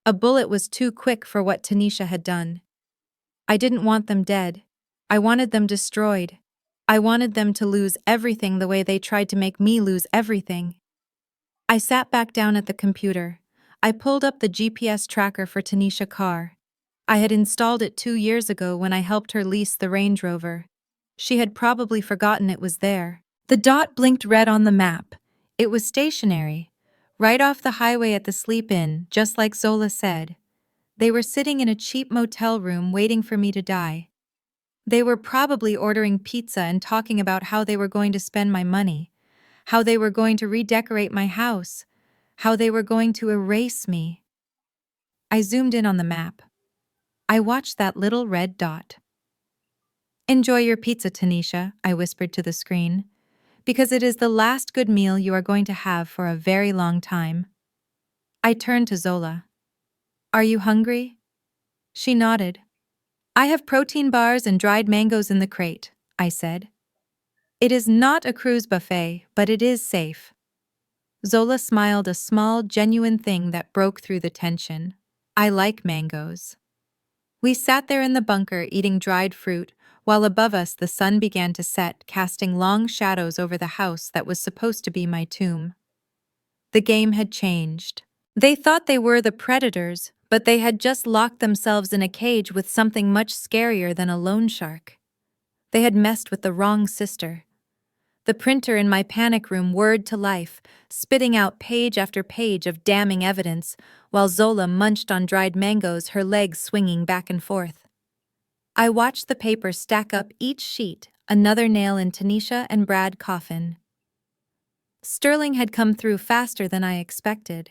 A bullet was too quick for what Tanisha had done. I didn't want them dead. I wanted them destroyed. I wanted them to lose everything the way they tried to make me lose everything. I sat back down at the computer. I pulled up the GPS tracker for Tanisha Carr. I had installed it 2 years ago when I helped her lease the Range Rover. She had probably forgotten it was there. The dot blinked red on the map. It was stationary, right off the highway at the sleep-in, just like Zola said. They were sitting in a cheap motel room waiting for me to die. They were probably ordering pizza and talking about how they were going to spend my money, how they were going to redecorate my house, how they were going to erase me. I zoomed in on the map. I watched that little red dot. Enjoy your pizza, Tanisha, I whispered to the screen, because it is the last good meal you are going to have for a very long time. I turned to Zola. Are you hungry? She nodded. I have protein bars and dried mangoes in the crate, I said. It is not a cruise buffet, but it is safe. Zola smiled, a small, genuine thing that broke through the tension. I like mangoes. We sat there in the bunker eating dried fruit, while above us the sun began to set, casting long shadows over the house that was supposed to be my tomb. The game had changed. They thought they were the predators, but they had just locked themselves in a cage with something much scarier than a loan shark. They had messed with the wrong sister. The printer in my panic room whirred to life, spitting out page after page of damning evidence, while Zola munched on dried mangoes, her legs swinging back and forth. I watched the paper stack up each sheet, another nail in Tanisha and Brad coffin. Sterling had come through faster than I expected.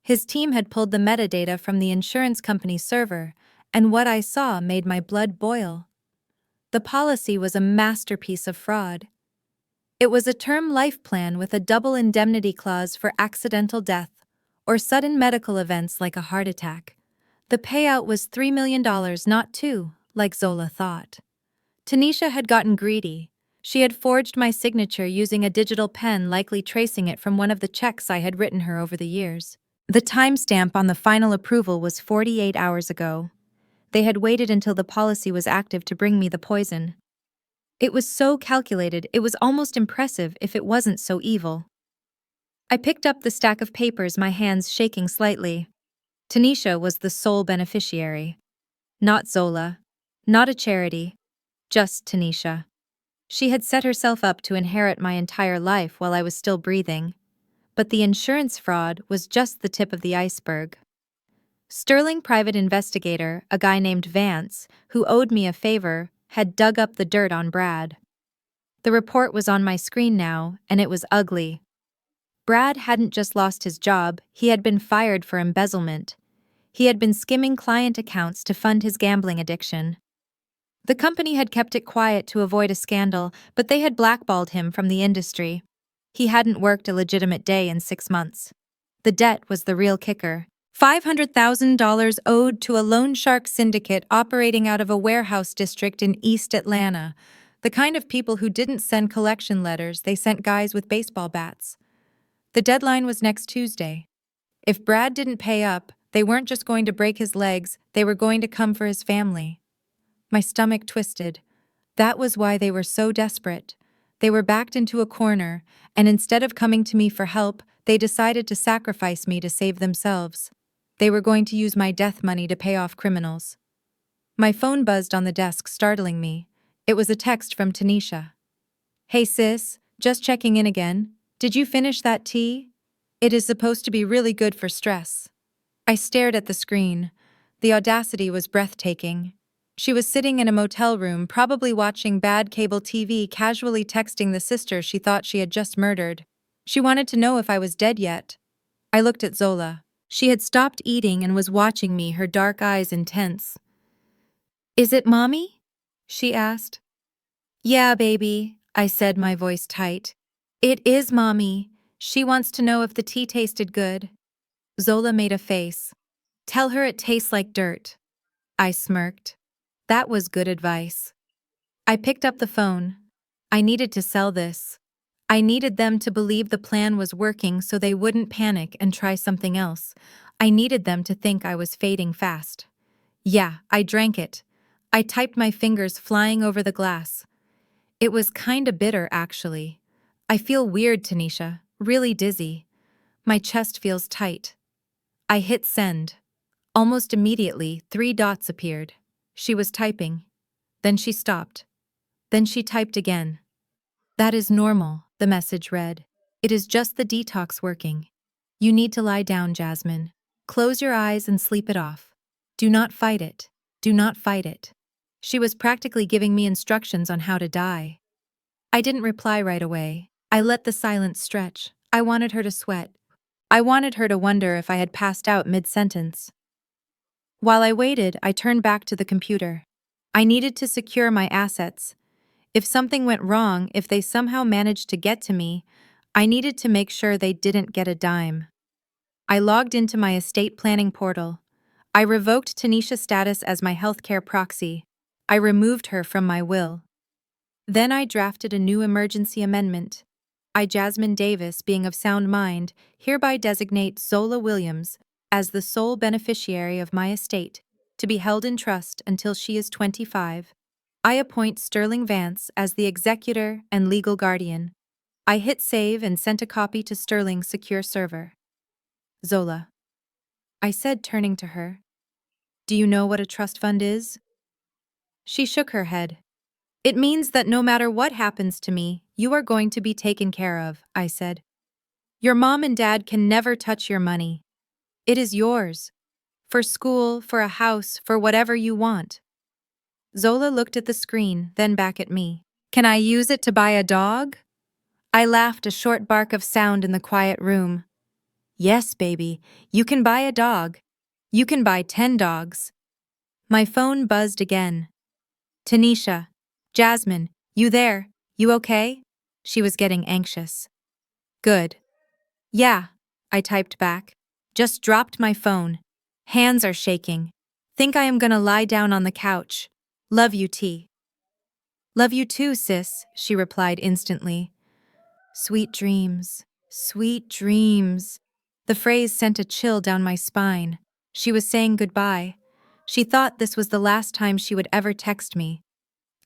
His team had pulled the metadata from the insurance company's server, and what I saw made my blood boil. The policy was a masterpiece of fraud. It was a term life plan with a double indemnity clause for accidental death or sudden medical events like a heart attack. The payout was $3 million, not two, like Zola thought. Tanisha had gotten greedy. She had forged my signature using a digital pen, likely tracing it from one of the checks I had written her over the years. The timestamp on the final approval was 48 hours ago. They had waited until the policy was active to bring me the poison. It was so calculated, it was almost impressive if it wasn't so evil. I picked up the stack of papers, my hands shaking slightly. Tanisha was the sole beneficiary. Not Zola. Not a charity. Just Tanisha. She had set herself up to inherit my entire life while I was still breathing. But the insurance fraud was just the tip of the iceberg. Sterling private investigator, a guy named Vance, who owed me a favor, had dug up the dirt on Brad. The report was on my screen now, and it was ugly. Brad hadn't just lost his job, he had been fired for embezzlement. He had been skimming client accounts to fund his gambling addiction. The company had kept it quiet to avoid a scandal, but they had blackballed him from the industry. He hadn't worked a legitimate day in 6 months. The debt was the real kicker. $500,000 owed to a loan shark syndicate operating out of a warehouse district in East Atlanta. The kind of people who didn't send collection letters, they sent guys with baseball bats. The deadline was next Tuesday. If Brad didn't pay up, they weren't just going to break his legs, they were going to come for his family. My stomach twisted. That was why they were so desperate. They were backed into a corner, and instead of coming to me for help, they decided to sacrifice me to save themselves. They were going to use my death money to pay off criminals. My phone buzzed on the desk, startling me. It was a text from Tanisha. "Hey sis, just checking in again. Did you finish that tea? It is supposed to be really good for stress." I stared at the screen. The audacity was breathtaking. She was sitting in a motel room, probably watching bad cable TV, casually texting the sister she thought she had just murdered. She wanted to know if I was dead yet. I looked at Zola. She had stopped eating and was watching me, her dark eyes intense. "Is it Mommy?" she asked. "Yeah, baby," I said, my voice tight. "It is Mommy. She wants to know if the tea tasted good." Zola made a face. "Tell her it tastes like dirt." I smirked. That was good advice. I picked up the phone. I needed to sell this. I needed them to believe the plan was working so they wouldn't panic and try something else. I needed them to think I was fading fast. Yeah, I drank it. I typed, my fingers flying over the glass. It was kinda bitter, actually. I feel weird, Tanisha, really dizzy. My chest feels tight. I hit send. Almost immediately, 3 dots appeared. She was typing. Then she stopped. Then she typed again. "That is normal," the message read. "It is just the detox working. You need to lie down, Jasmine. Close your eyes and sleep it off. Do not fight it. Do not fight it." She was practically giving me instructions on how to die. I didn't reply right away. I let the silence stretch. I wanted her to sweat. I wanted her to wonder if I had passed out mid-sentence. While I waited, I turned back to the computer. I needed to secure my assets. If something went wrong, if they somehow managed to get to me, I needed to make sure they didn't get a dime. I logged into my estate planning portal. I revoked Tanisha's status as my healthcare proxy. I removed her from my will. Then I drafted a new emergency amendment. I, Jasmine Davis, being of sound mind, hereby designate Zola Williams as the sole beneficiary of my estate, to be held in trust until she is 25. I appoint Sterling Vance as the executor and legal guardian. I hit save and sent a copy to Sterling's secure server. "Zola," I said, turning to her. "Do you know what a trust fund is?" She shook her head. It means that no matter what happens to me, you are going to be taken care of, I said. Your mom and dad can never touch your money. It is yours. For school, for a house, for whatever you want. Zola looked at the screen, then back at me. Can I use it to buy a dog? I laughed, a short bark of sound in the quiet room. Yes, baby, you can buy a dog. You can buy 10 dogs. My phone buzzed again. Tanisha. Jasmine, you there? You okay? She was getting anxious. Good. Yeah, I typed back. Just dropped my phone. Hands are shaking. Think I am gonna lie down on the couch. Love you, T. Love you too, sis, she replied instantly. Sweet dreams. Sweet dreams. The phrase sent a chill down my spine. She was saying goodbye. She thought this was the last time she would ever text me.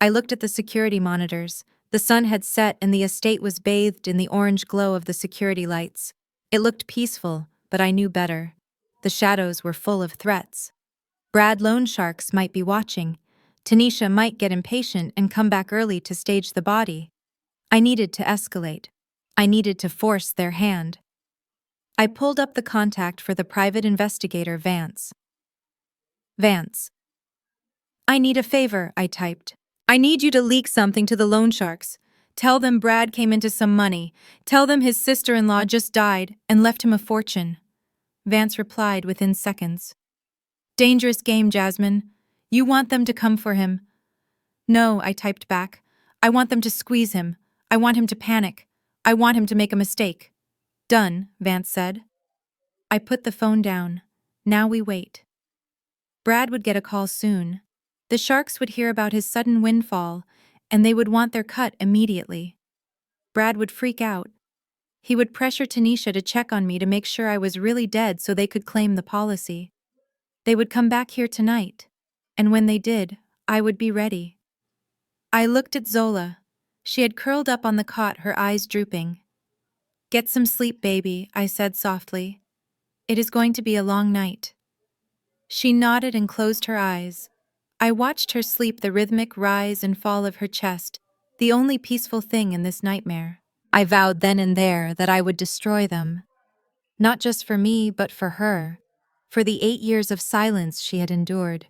I looked at the security monitors. The sun had set and the estate was bathed in the orange glow of the security lights. It looked peaceful, but I knew better. The shadows were full of threats. Brad loan sharks might be watching. Tanisha might get impatient and come back early to stage the body. I needed to escalate. I needed to force their hand. I pulled up the contact for the private investigator, Vance. Vance. I need a favor, I typed. I need you to leak something to the loan sharks. Tell them Brad came into some money. Tell them his sister-in-law just died and left him a fortune. Vance replied within seconds. Dangerous game, Jasmine. You want them to come for him. No, I typed back. I want them to squeeze him. I want him to panic. I want him to make a mistake. Done, Vance said. I put the phone down. Now we wait. Brad would get a call soon. The sharks would hear about his sudden windfall, and they would want their cut immediately. Brad would freak out. He would pressure Tanisha to check on me to make sure I was really dead so they could claim the policy. They would come back here tonight, and when they did, I would be ready. I looked at Zola. She had curled up on the cot, her eyes drooping. Get some sleep, baby, I said softly. It is going to be a long night. She nodded and closed her eyes. I watched her sleep, the rhythmic rise and fall of her chest, the only peaceful thing in this nightmare. I vowed then and there that I would destroy them. Not just for me, but for her. For the 8 years of silence she had endured.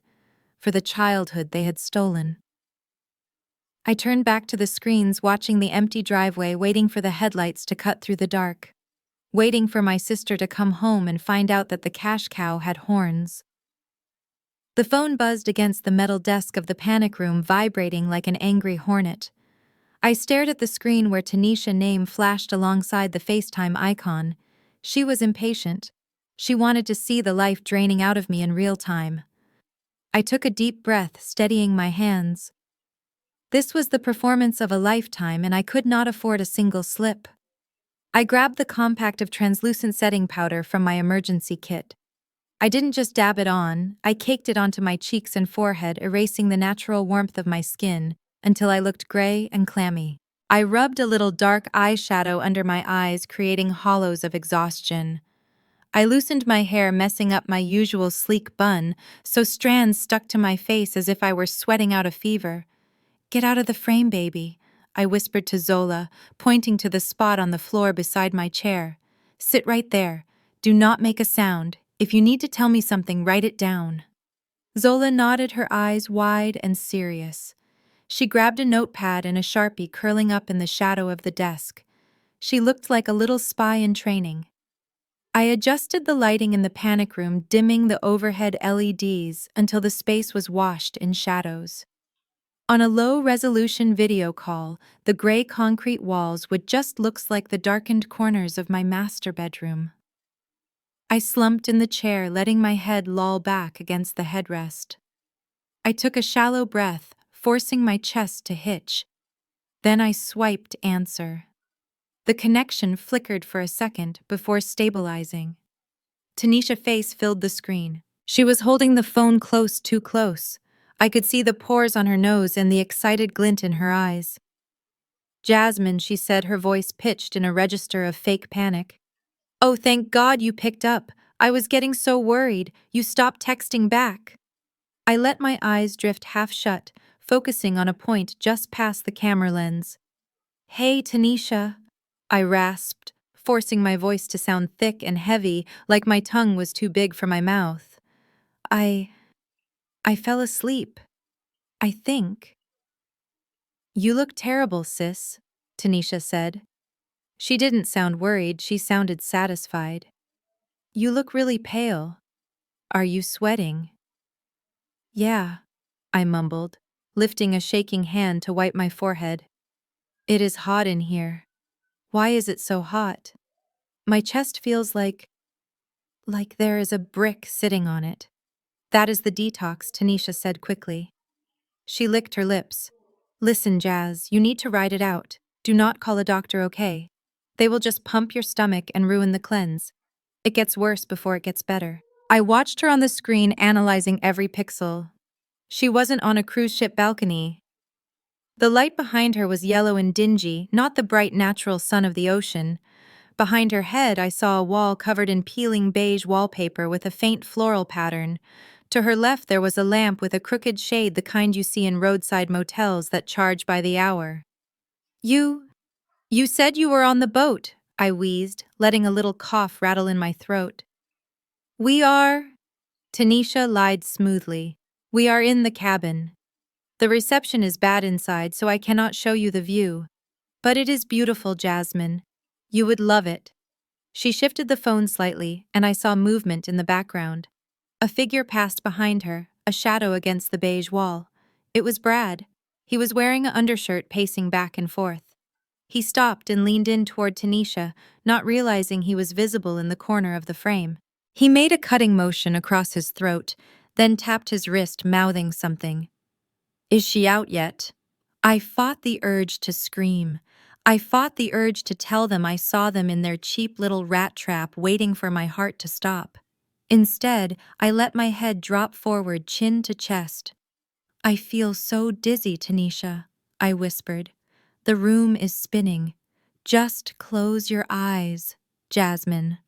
For the childhood they had stolen. I turned back to the screens, watching the empty driveway, waiting for the headlights to cut through the dark. Waiting for my sister to come home and find out that the cash cow had horns. The phone buzzed against the metal desk of the panic room, vibrating like an angry hornet. I stared at the screen where Tanisha's name flashed alongside the FaceTime icon. She was impatient. She wanted to see the life draining out of me in real time. I took a deep breath, steadying my hands. This was the performance of a lifetime, and I could not afford a single slip. I grabbed the compact of translucent setting powder from my emergency kit. I didn't just dab it on, I caked it onto my cheeks and forehead, erasing the natural warmth of my skin until I looked gray and clammy. I rubbed a little dark eyeshadow under my eyes, creating hollows of exhaustion. I loosened my hair, messing up my usual sleek bun, so strands stuck to my face as if I were sweating out a fever. Get out of the frame, baby, I whispered to Zola, pointing to the spot on the floor beside my chair. Sit right there. Do not make a sound. If you need to tell me something, write it down. Zola nodded, her eyes wide and serious. She grabbed a notepad and a Sharpie, curling up in the shadow of the desk. She looked like a little spy in training. I adjusted the lighting in the panic room, dimming the overhead LEDs until the space was washed in shadows. On a low-resolution video call, the gray concrete walls would just look like the darkened corners of my master bedroom. I slumped in the chair, letting my head loll back against the headrest. I took a shallow breath, forcing my chest to hitch. Then I swiped answer. The connection flickered for a second before stabilizing. Tanisha's face filled the screen. She was holding the phone close, too close. I could see the pores on her nose and the excited glint in her eyes. Jasmine, she said, her voice pitched in a register of fake panic. Oh, thank God you picked up. I was getting so worried. You stopped texting back. I let my eyes drift half shut, focusing on a point just past the camera lens. "Hey, Tanisha," I rasped, forcing my voice to sound thick and heavy, like my tongue was too big for my mouth. I fell asleep. I think." "You look terrible, sis," Tanisha said. She didn't sound worried, she sounded satisfied. "You look really pale. Are you sweating?" "Yeah," I mumbled, lifting a shaking hand to wipe my forehead. "It is hot in here. Why is it so hot? My chest feels like there is a brick sitting on it." "That is the detox," Tanisha said quickly. She licked her lips. "Listen, Jazz, you need to ride it out. Do not call a doctor, okay? They will just pump your stomach and ruin the cleanse. It gets worse before it gets better." I watched her on the screen, analyzing every pixel. She wasn't on a cruise ship balcony. The light behind her was yellow and dingy, not the bright natural sun of the ocean. Behind her head, I saw a wall covered in peeling beige wallpaper with a faint floral pattern. To her left, there was a lamp with a crooked shade, the kind you see in roadside motels that charge by the hour. You said you were on the boat," I wheezed, letting a little cough rattle in my throat. "We are," Tanisha lied smoothly. "We are in the cabin. The reception is bad inside, so I cannot show you the view. But it is beautiful, Jasmine. You would love it." She shifted the phone slightly, and I saw movement in the background. A figure passed behind her, a shadow against the beige wall. It was Brad. He was wearing an undershirt, pacing back and forth. He stopped and leaned in toward Tanisha, not realizing he was visible in the corner of the frame. He made a cutting motion across his throat, then tapped his wrist, mouthing something. "Is she out yet?" I fought the urge to scream. I fought the urge to tell them I saw them in their cheap little rat trap, waiting for my heart to stop. Instead, I let my head drop forward, chin to chest. "I feel so dizzy, Tanisha," I whispered. "The room is spinning. Just close your eyes, Jasmine."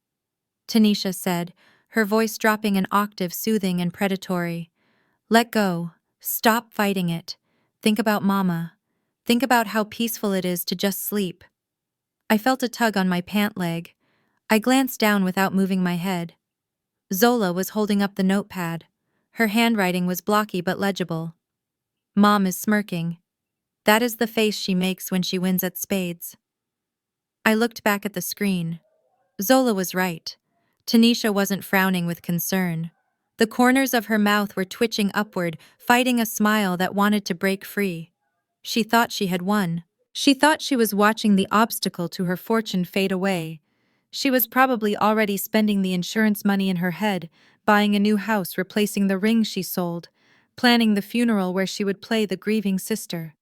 Tanisha said, her voice dropping an octave, soothing and predatory. "Let go. Stop fighting it. Think about Mama. Think about how peaceful it is to just sleep." I felt a tug on my pant leg. I glanced down without moving my head. Zola was holding up the notepad. Her handwriting was blocky but legible. "Mom is smirking. That is the face she makes when she wins at spades." I looked back at the screen. Zola was right. Tanisha wasn't frowning with concern. The corners of her mouth were twitching upward, fighting a smile that wanted to break free. She thought she had won. She thought she was watching the obstacle to her fortune fade away. She was probably already spending the insurance money in her head, buying a new house, replacing the ring she sold, planning the funeral where she would play the grieving sister.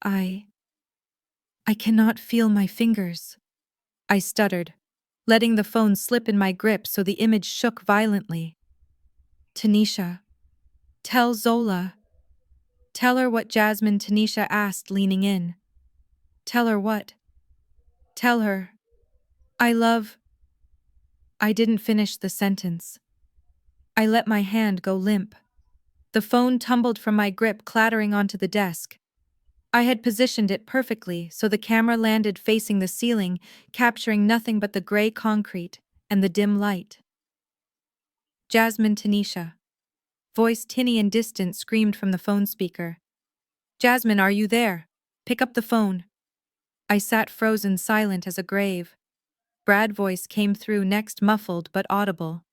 I cannot feel my fingers," I stuttered, letting the phone slip in my grip so the image shook violently. "Tanisha, tell Zola. Tell her what Jasmine," Tanisha asked, leaning in. "Tell her what?" "Tell her. I love—" I didn't finish the sentence. I let my hand go limp. The phone tumbled from my grip, clattering onto the desk. I had positioned it perfectly so the camera landed facing the ceiling, capturing nothing but the gray concrete and the dim light. "Jasmine, Tanisha." Voice tinny and distant screamed from the phone speaker. "Jasmine, are you there? Pick up the phone." I sat frozen, silent as a grave. Brad's voice came through next, muffled but audible.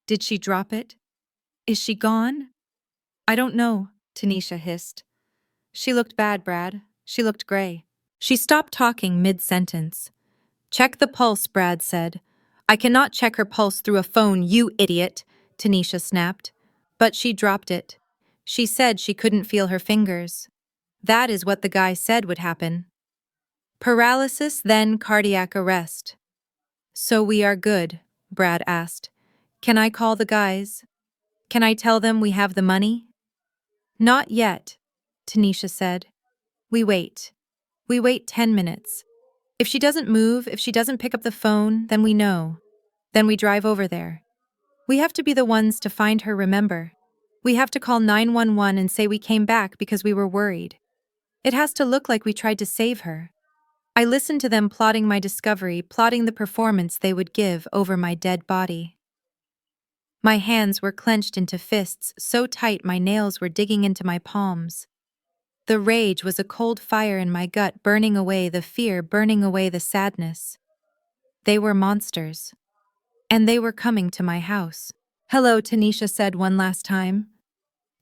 "Did she drop it? Is she gone?" "I don't know," Tanisha hissed. "She looked bad, Brad. She looked gray." She stopped talking mid-sentence. "Check the pulse," Brad said. "I cannot check her pulse through a phone, you idiot," Tanisha snapped. "But she dropped it. She said she couldn't feel her fingers. That is what the guy said would happen. Paralysis, then cardiac arrest." "So we are good?" Brad asked. "Can I call the guys? Can I tell them we have the money?" "Not yet," Tanisha said. We wait. We wait 10 minutes. If she doesn't move, if she doesn't pick up the phone, then we know. Then we drive over there. We have to be the ones to find her, remember? We have to call 911 and say we came back because we were worried. It has to look like we tried to save her. I listened to them plotting my discovery, plotting the performance they would give over my dead body. My hands were clenched into fists so tight my nails were digging into my palms. The rage was a cold fire in my gut, burning away the fear, burning away the sadness. They were monsters. And they were coming to my house. "Hello," Tanisha said one last time.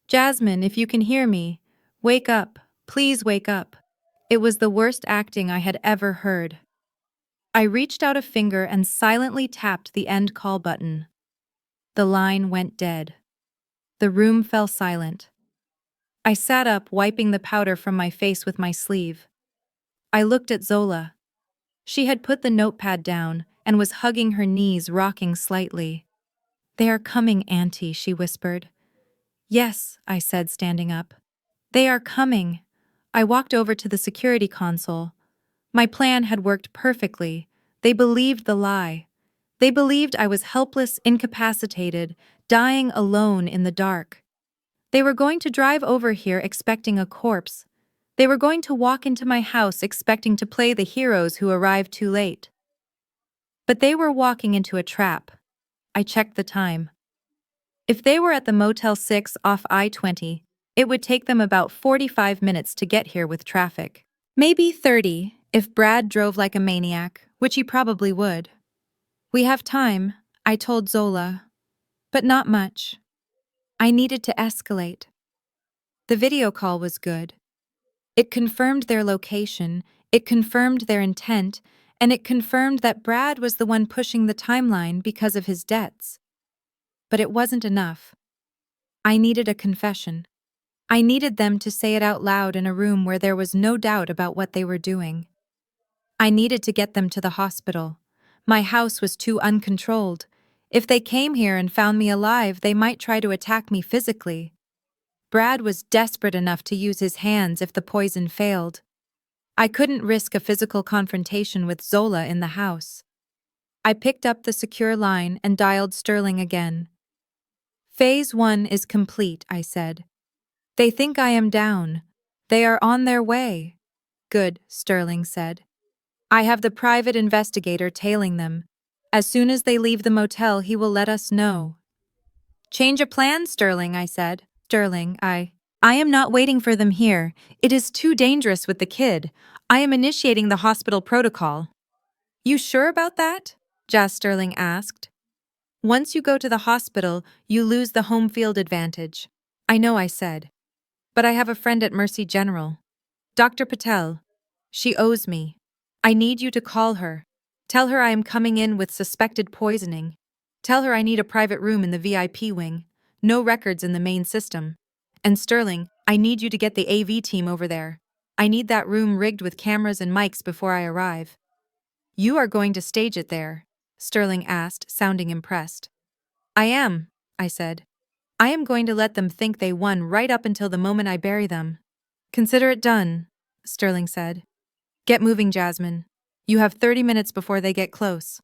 "Jasmine, if you can hear me, wake up. Please wake up." It was the worst acting I had ever heard. I reached out a finger and silently tapped the end call button. The line went dead. The room fell silent. I sat up, wiping the powder from my face with my sleeve. I looked at Zola. She had put the notepad down and was hugging her knees, rocking slightly. "They are coming, Auntie," she whispered. "Yes," I said, standing up. "They are coming." I walked over to the security console. My plan had worked perfectly. They believed the lie. They believed I was helpless, incapacitated, dying alone in the dark. They were going to drive over here expecting a corpse. They were going to walk into my house expecting to play the heroes who arrived too late. But they were walking into a trap. I checked the time. If they were at the Motel 6 off I-20, it would take them about 45 minutes to get here with traffic. Maybe 30, if Brad drove like a maniac, which he probably would. "We have time," I told Zola. "But not much." I needed to escalate. The video call was good. It confirmed their location, it confirmed their intent, and it confirmed that Brad was the one pushing the timeline because of his debts. But it wasn't enough. I needed a confession. I needed them to say it out loud in a room where there was no doubt about what they were doing. I needed to get them to the hospital. My house was too uncontrolled. If they came here and found me alive, they might try to attack me physically. Brad was desperate enough to use his hands if the poison failed. I couldn't risk a physical confrontation with Zola in the house. I picked up the secure line and dialed Sterling again. "Phase 1 is complete," I said. "They think I am down. They are on their way." "Good," Sterling said. "I have the private investigator tailing them. As soon as they leave the motel, he will let us know." "Change of plan, Sterling," I said. "Sterling, I am not waiting for them here. It is too dangerous with the kid. I am initiating the hospital protocol." "You sure about that?" Jas Sterling asked. "Once you go to the hospital, you lose the home field advantage." "I know," I said. "But I have a friend at Mercy General. Dr. Patel. She owes me. I need you to call her. Tell her I am coming in with suspected poisoning. Tell her I need a private room in the VIP wing. No records in the main system. And Sterling, I need you to get the AV team over there. I need that room rigged with cameras and mics before I arrive." "You are going to stage it there?" Sterling asked, sounding impressed. "I am," I said. "I am going to let them think they won right up until the moment I bury them." "Consider it done," Sterling said. "Get moving, Jasmine. You have 30 minutes before they get close."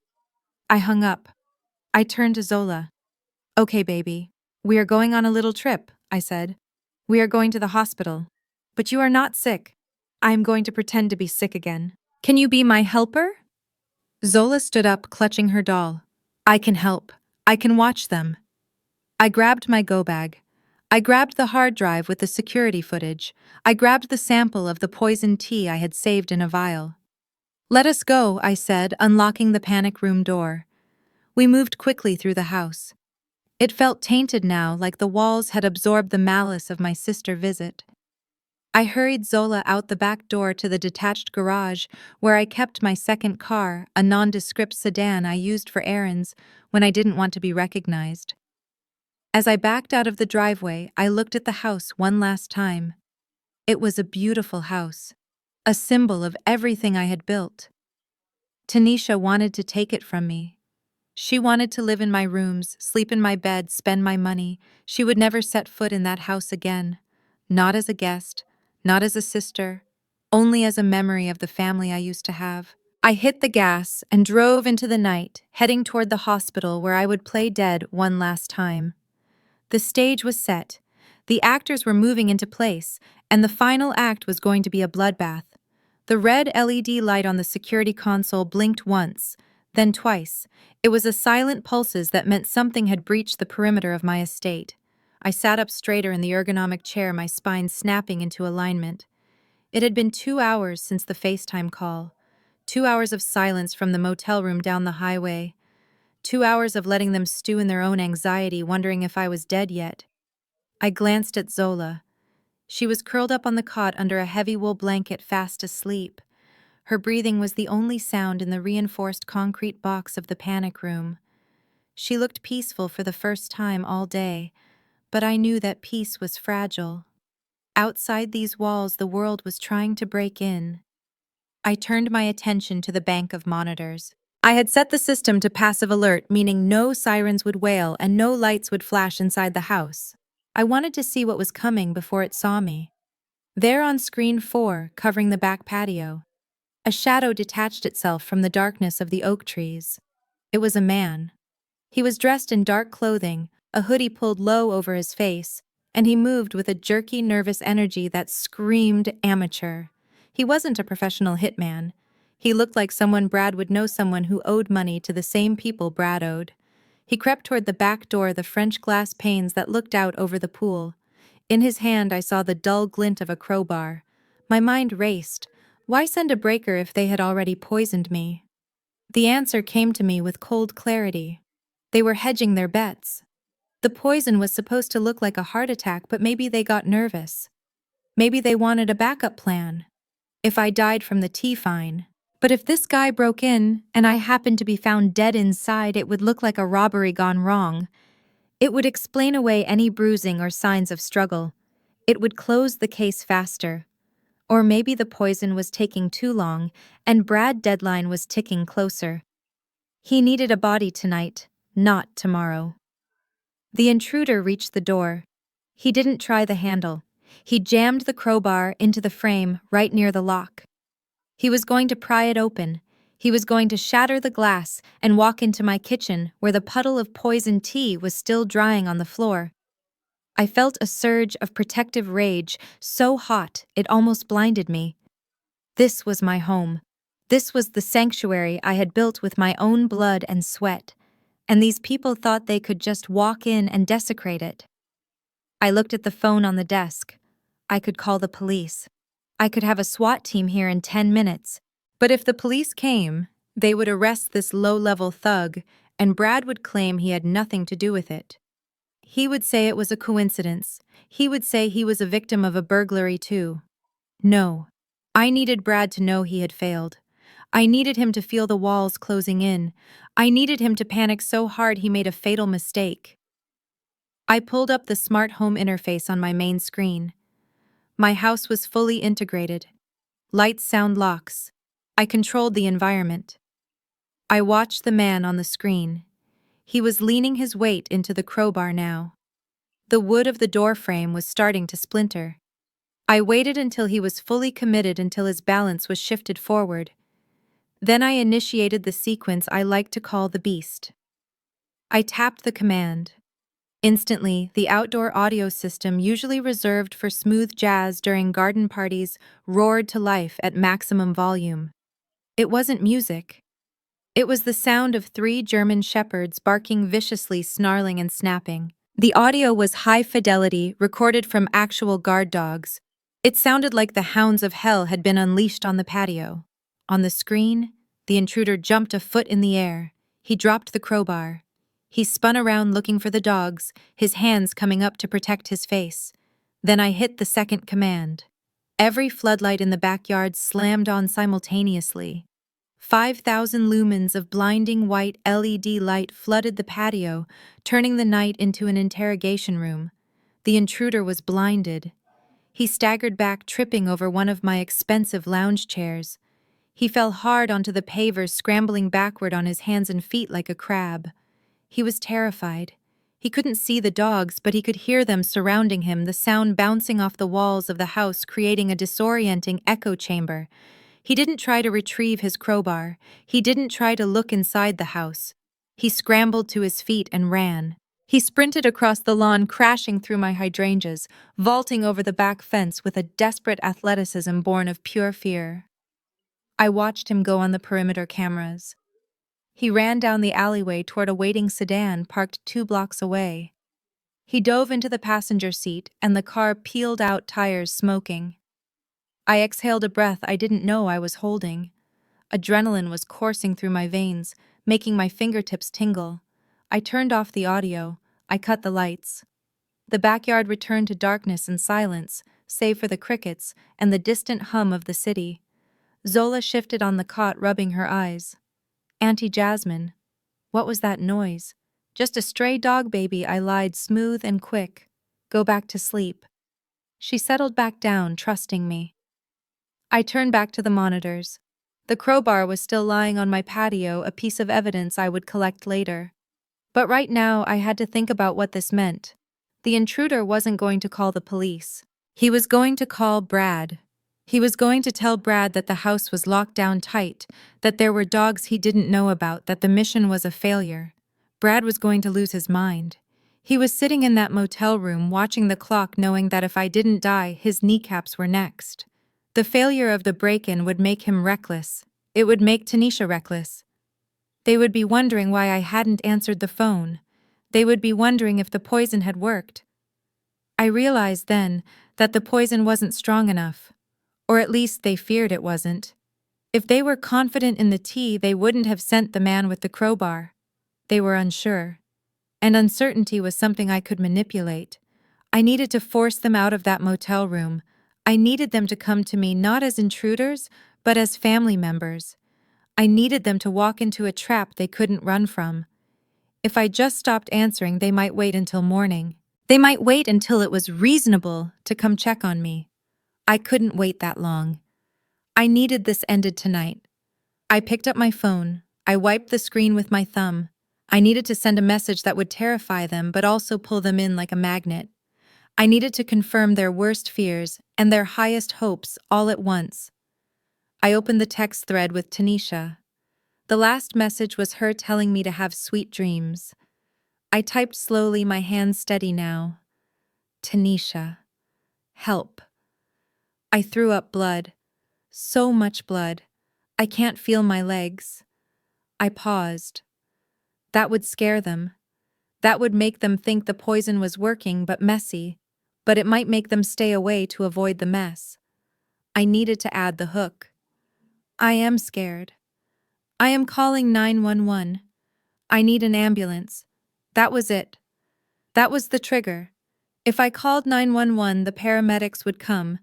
I hung up. I turned to Zola. "Okay, baby. We are going on a little trip," I said. "We are going to the hospital. But you are not sick. I am going to pretend to be sick again. Can you be my helper?" Zola stood up, clutching her doll. "I can help. I can watch them." I grabbed my go bag. I grabbed the hard drive with the security footage. I grabbed the sample of the poisoned tea I had saved in a vial. "Let us go," I said, unlocking the panic room door. We moved quickly through the house. It felt tainted now, like the walls had absorbed the malice of my sister's visit. I hurried Zola out the back door to the detached garage where I kept my second car, a nondescript sedan I used for errands when I didn't want to be recognized. As I backed out of the driveway, I looked at the house one last time. It was a beautiful house, a symbol of everything I had built. Tanisha wanted to take it from me. She wanted to live in my rooms, sleep in my bed, spend my money. She would never set foot in that house again. Not as a guest, not as a sister, only as a memory of the family I used to have. I hit the gas and drove into the night, heading toward the hospital where I would play dead one last time. The stage was set. The actors were moving into place, and the final act was going to be a bloodbath. The red LED light on the security console blinked once, then twice. It was a silent pulses that meant something had breached the perimeter of my estate. I sat up straighter in the ergonomic chair, my spine snapping into alignment. It had been 2 hours since the FaceTime call. 2 hours of silence from the motel room down the highway. 2 hours of letting them stew in their own anxiety, wondering if I was dead yet. I glanced at Zola. She was curled up on the cot under a heavy wool blanket, fast asleep. Her breathing was the only sound in the reinforced concrete box of the panic room. She looked peaceful for the first time all day, but I knew that peace was fragile. Outside these walls, the world was trying to break in. I turned my attention to the bank of monitors. I had set the system to passive alert, meaning no sirens would wail and no lights would flash inside the house. I wanted to see what was coming before it saw me. There on screen 4, covering the back patio, a shadow detached itself from the darkness of the oak trees. It was a man. He was dressed in dark clothing, a hoodie pulled low over his face, and he moved with a jerky, nervous energy that screamed amateur. He wasn't a professional hitman. He looked like someone Brad would know, someone who owed money to the same people Brad owed. He crept toward the back door, the French glass panes that looked out over the pool. In his hand I saw the dull glint of a crowbar. My mind raced. Why send a breaker if they had already poisoned me? The answer came to me with cold clarity. They were hedging their bets. The poison was supposed to look like a heart attack, but maybe they got nervous. Maybe they wanted a backup plan. If I died from the tea, fine. But if this guy broke in, and I happened to be found dead inside, it would look like a robbery gone wrong. It would explain away any bruising or signs of struggle. It would close the case faster. Or maybe the poison was taking too long, and Brad's deadline was ticking closer. He needed a body tonight, not tomorrow. The intruder reached the door. He didn't try the handle. He jammed the crowbar into the frame right near the lock. He was going to pry it open. He was going to shatter the glass and walk into my kitchen where the puddle of poisoned tea was still drying on the floor. I felt a surge of protective rage, so hot it almost blinded me. This was my home. This was the sanctuary I had built with my own blood and sweat, and these people thought they could just walk in and desecrate it. I looked at the phone on the desk. I could call the police. I could have a SWAT team here in 10 minutes. But if the police came, they would arrest this low-level thug, and Brad would claim he had nothing to do with it. He would say it was a coincidence. He would say he was a victim of a burglary too. No. I needed Brad to know he had failed. I needed him to feel the walls closing in. I needed him to panic so hard he made a fatal mistake. I pulled up the smart home interface on my main screen. My house was fully integrated. Lights, sound, locks. I controlled the environment. I watched the man on the screen. He was leaning his weight into the crowbar now. The wood of the door frame was starting to splinter. I waited until he was fully committed, until his balance was shifted forward. Then I initiated the sequence I like to call the beast. I tapped the command. Instantly, the outdoor audio system, usually reserved for smooth jazz during garden parties, roared to life at maximum volume. It wasn't music. It was the sound of 3 German shepherds barking viciously, snarling and snapping. The audio was high fidelity, recorded from actual guard dogs. It sounded like the hounds of hell had been unleashed on the patio. On the screen, the intruder jumped a foot in the air. He dropped the crowbar. He spun around looking for the dogs, his hands coming up to protect his face. Then I hit the second command. Every floodlight in the backyard slammed on simultaneously. 5,000 lumens of blinding white LED light flooded the patio, turning the night into an interrogation room. The intruder was blinded. He staggered back, tripping over one of my expensive lounge chairs. He fell hard onto the pavers, scrambling backward on his hands and feet like a crab. He was terrified. He couldn't see the dogs, but he could hear them surrounding him, the sound bouncing off the walls of the house, creating a disorienting echo chamber. He didn't try to retrieve his crowbar. He didn't try to look inside the house. He scrambled to his feet and ran. He sprinted across the lawn, crashing through my hydrangeas, vaulting over the back fence with a desperate athleticism born of pure fear. I watched him go on the perimeter cameras. He ran down the alleyway toward a waiting sedan parked 2 blocks away. He dove into the passenger seat, and the car peeled out, tires smoking. I exhaled a breath I didn't know I was holding. Adrenaline was coursing through my veins, making my fingertips tingle. I turned off the audio. I cut the lights. The backyard returned to darkness and silence, save for the crickets and the distant hum of the city. Zola shifted on the cot, rubbing her eyes. "Auntie Jasmine, what was that noise?" "Just a stray dog, baby," I lied, smooth and quick. "Go back to sleep." She settled back down, trusting me. I turned back to the monitors. The crowbar was still lying on my patio, a piece of evidence I would collect later. But right now I had to think about what this meant. The intruder wasn't going to call the police. He was going to call Brad. He was going to tell Brad that the house was locked down tight, that there were dogs he didn't know about, that the mission was a failure. Brad was going to lose his mind. He was sitting in that motel room watching the clock, knowing that if I didn't die, his kneecaps were next. The failure of the break-in would make him reckless. It would make Tanisha reckless. They would be wondering why I hadn't answered the phone. They would be wondering if the poison had worked. I realized then that the poison wasn't strong enough. Or at least they feared it wasn't. If they were confident in the tea, they wouldn't have sent the man with the crowbar. They were unsure. And uncertainty was something I could manipulate. I needed to force them out of that motel room. I needed them to come to me not as intruders, but as family members. I needed them to walk into a trap they couldn't run from. If I just stopped answering, they might wait until morning. They might wait until it was reasonable to come check on me. I couldn't wait that long. I needed this ended tonight. I picked up my phone. I wiped the screen with my thumb. I needed to send a message that would terrify them but also pull them in like a magnet. I needed to confirm their worst fears and their highest hopes all at once. I opened the text thread with Tanisha. The last message was her telling me to have sweet dreams. I typed slowly, my hands steady now. "Tanisha. Help." I threw up blood. So much blood. I can't feel my legs. I paused. That would scare them. That would make them think the poison was working but messy. But it might make them stay away to avoid the mess. I needed to add the hook. "I am scared. I am calling 911. I need an ambulance." That was it. That was the trigger. If I called 911, the paramedics would come.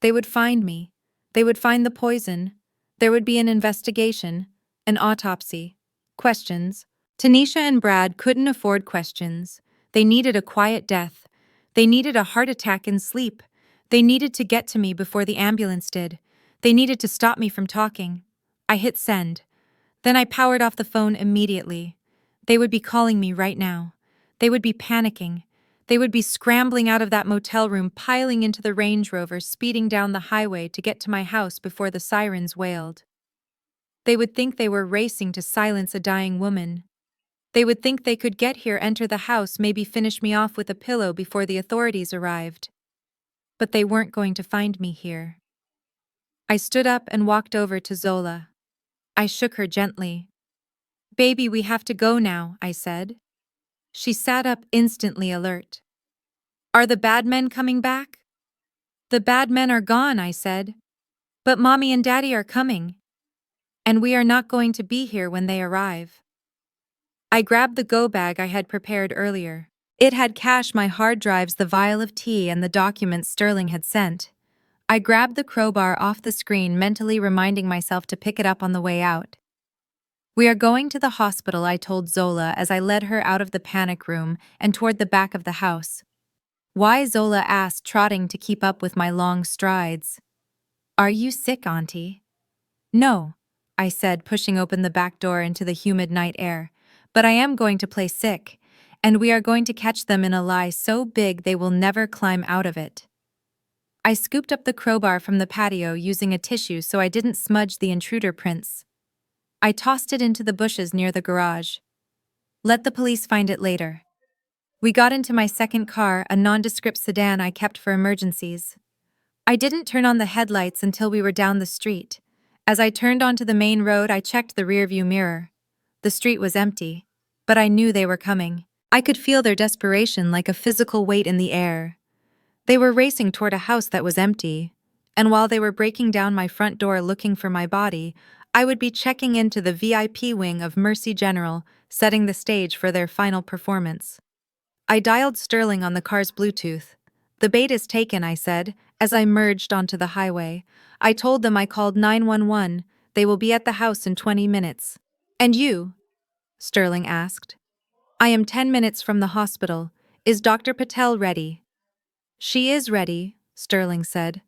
They would find me. They would find the poison. There would be an investigation, an autopsy, questions. Tanisha and Brad couldn't afford questions. They needed a quiet death. They needed a heart attack in sleep. They needed to get to me before the ambulance did. They needed to stop me from talking. I hit send. Then I powered off the phone immediately. They would be calling me right now. They would be panicking. They would be scrambling out of that motel room, piling into the Range Rover, speeding down the highway to get to my house before the sirens wailed. They would think they were racing to silence a dying woman. They would think they could get here, enter the house, maybe finish me off with a pillow before the authorities arrived. But they weren't going to find me here. I stood up and walked over to Zola. I shook her gently. "Baby, we have to go now," I said. She sat up, instantly alert. "Are the bad men coming back?" "The bad men are gone," I said. "But Mommy and Daddy are coming. And we are not going to be here when they arrive." I grabbed the go bag I had prepared earlier. It had cash, my hard drives, the vial of tea, and the documents Sterling had sent. I grabbed the crowbar off the screen, mentally reminding myself to pick it up on the way out. "We are going to the hospital," I told Zola as I led her out of the panic room and toward the back of the house. "Why?" Zola asked, trotting to keep up with my long strides. "Are you sick, Auntie?" "No," I said, pushing open the back door into the humid night air. "But I am going to play sick, and we are going to catch them in a lie so big they will never climb out of it." I scooped up the crowbar from the patio using a tissue so I didn't smudge the intruder prints. I tossed it into the bushes near the garage. "Let the police find it later." We got into my second car, a nondescript sedan I kept for emergencies. I didn't turn on the headlights until we were down the street. As I turned onto the main road, I checked the rearview mirror. The street was empty, but I knew they were coming. I could feel their desperation like a physical weight in the air. They were racing toward a house that was empty, and while they were breaking down my front door looking for my body, I would be checking into the VIP wing of Mercy General, setting the stage for their final performance. I dialed Sterling on the car's Bluetooth. "The bait is taken," I said, as I merged onto the highway. I told them I called 911. They will be at the house in 20 minutes. "And you?" Sterling asked. "I am 10 minutes from the hospital. Is Dr. Patel ready?" "She is ready," Sterling said.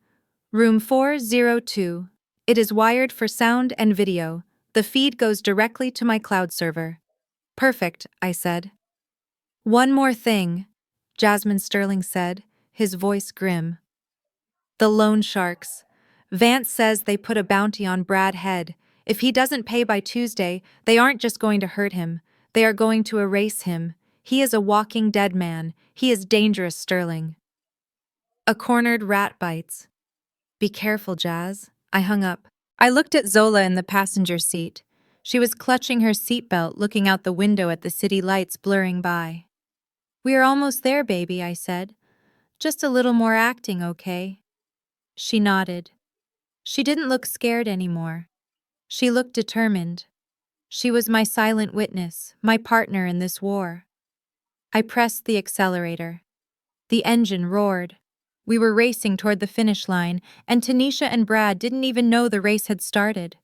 "Room 402. It is wired for sound and video. The feed goes directly to my cloud server." "Perfect," I said. "One more thing," Jasmine Sterling said, his voice grim. "The loan sharks. Vance says they put a bounty on Brad Head. If he doesn't pay by Tuesday, they aren't just going to hurt him. They are going to erase him. He is a walking dead man. He is dangerous, Sterling." A cornered rat bites. "Be careful, Jazz." I hung up. I looked at Zola in the passenger seat. She was clutching her seatbelt, looking out the window at the city lights blurring by. "We are almost there, baby," I said. "Just a little more acting, okay?" She nodded. She didn't look scared anymore. She looked determined. She was my silent witness, my partner in this war. I pressed the accelerator. The engine roared. We were racing toward the finish line, and Tanisha and Brad didn't even know the race had started.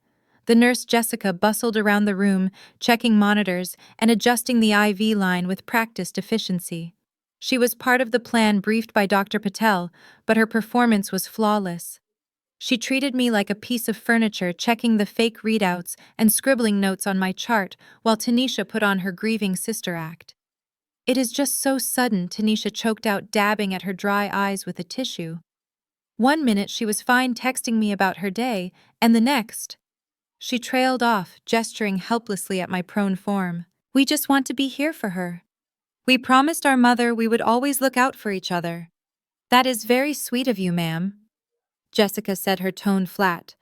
The nurse Jessica bustled around the room, checking monitors and adjusting the IV line with practiced efficiency. She was part of the plan briefed by Dr. Patel, but her performance was flawless. She treated me like a piece of furniture, checking the fake readouts and scribbling notes on my chart while Tanisha put on her grieving sister act. "It is just so sudden," Tanisha choked out, dabbing at her dry eyes with a tissue. One minute she was fine texting me about her day, and the next, she trailed off, gesturing helplessly at my prone form. "We just want to be here for her. We promised our mother we would always look out for each other." "That is very sweet of you, ma'am," Jessica said, her tone flat.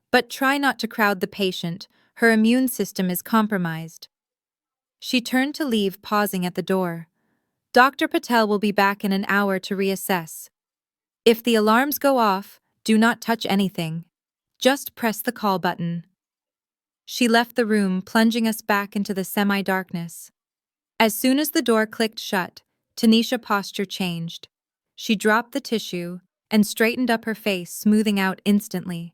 "But try not to crowd the patient. Her immune system is compromised." She turned to leave, pausing at the door. "Dr. Patel will be back in an hour to reassess. If the alarms go off, do not touch anything. Just press the call button." She left the room, plunging us back into the semi-darkness. As soon as the door clicked shut, Tanisha's posture changed. She dropped the tissue and straightened up her face, smoothing out instantly.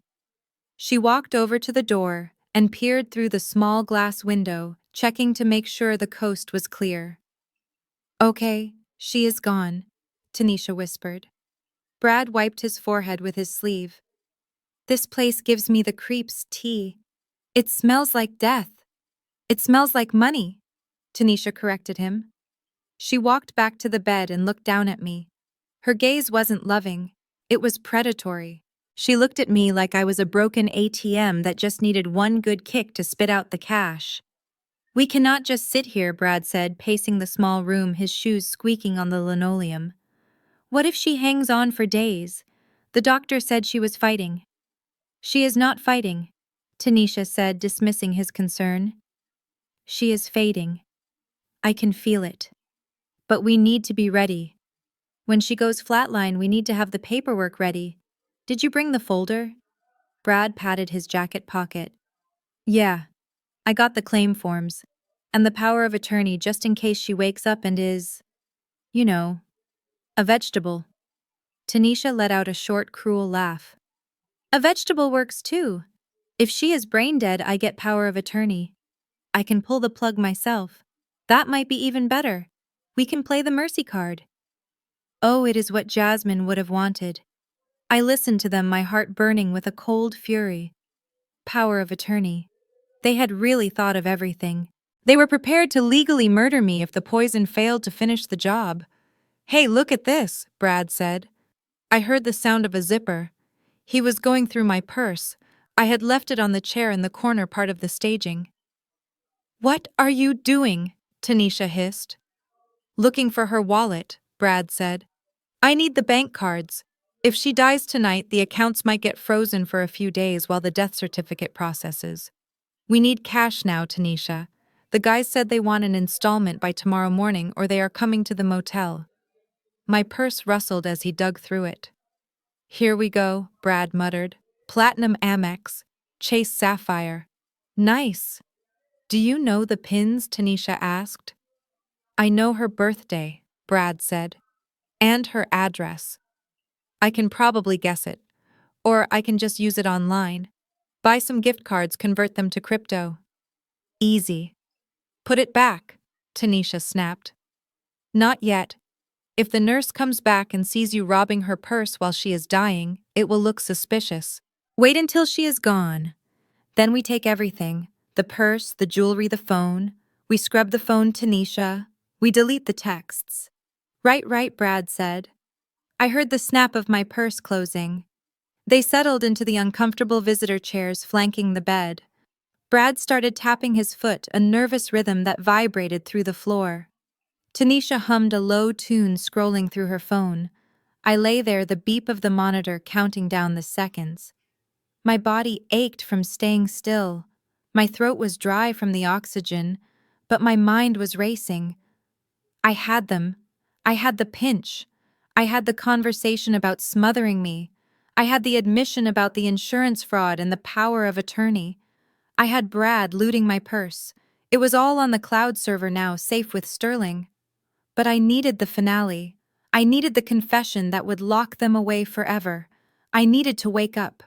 She walked over to the door and peered through the small glass window, checking to make sure the coast was clear. "Okay, she is gone," Tanisha whispered. Brad wiped his forehead with his sleeve. "This place gives me the creeps, T. It smells like death." "It smells like money," Tanisha corrected him. She walked back to the bed and looked down at me. Her gaze wasn't loving, it was predatory. She looked at me like I was a broken ATM that just needed one good kick to spit out the cash. "We cannot just sit here," Brad said, pacing the small room, his shoes squeaking on the linoleum. "What if she hangs on for days? The doctor said she was fighting." "She is not fighting," Tanisha said, dismissing his concern. "She is fading. I can feel it. But we need to be ready. When she goes flatline, we need to have the paperwork ready. Did you bring the folder?" Brad patted his jacket pocket. "Yeah, I got the claim forms. And the power of attorney just in case she wakes up and is, you know, a vegetable." Tanisha let out a short, cruel laugh. "A vegetable works too. If she is brain dead, I get power of attorney. I can pull the plug myself. That might be even better. We can play the mercy card." Oh, it is what Jasmine would have wanted. I listened to them, my heart burning with a cold fury. Power of attorney. They had really thought of everything. They were prepared to legally murder me if the poison failed to finish the job. "Hey, look at this," Brad said. I heard the sound of a zipper. He was going through my purse. I had left it on the chair in the corner part of the staging. "What are you doing?" Tanisha hissed. Looking for her wallet, Brad said. I need the bank cards. If she dies tonight, the accounts might get frozen for a few days while the death certificate processes. We need cash now, Tanisha. The guys said they want an installment by tomorrow morning or they are coming to the motel. My purse rustled as he dug through it. Here we go, Brad muttered. Platinum Amex. Chase Sapphire. Nice. Do you know the pins? Tanisha asked. I know her birthday, Brad said. And her address. I can probably guess it. Or I can just use it online. Buy some gift cards, convert them to crypto. Easy. Put it back, Tanisha snapped. Not yet. If the nurse comes back and sees you robbing her purse while she is dying, it will look suspicious. Wait until she is gone. Then we take everything. The purse, the jewelry, the phone. We scrub the phone, Tanisha. We delete the texts. Right, Brad said. I heard the snap of my purse closing. They settled into the uncomfortable visitor chairs flanking the bed. Brad started tapping his foot, a nervous rhythm that vibrated through the floor. Tanisha hummed a low tune scrolling through her phone. I lay there, the beep of the monitor counting down the seconds. My body ached from staying still. My throat was dry from the oxygen, but my mind was racing. I had them. I had the pinch. I had the conversation about smothering me. I had the admission about the insurance fraud and the power of attorney. I had Brad looting my purse. It was all on the cloud server now, safe with Sterling. But I needed the finale. I needed the confession that would lock them away forever. I needed to wake up.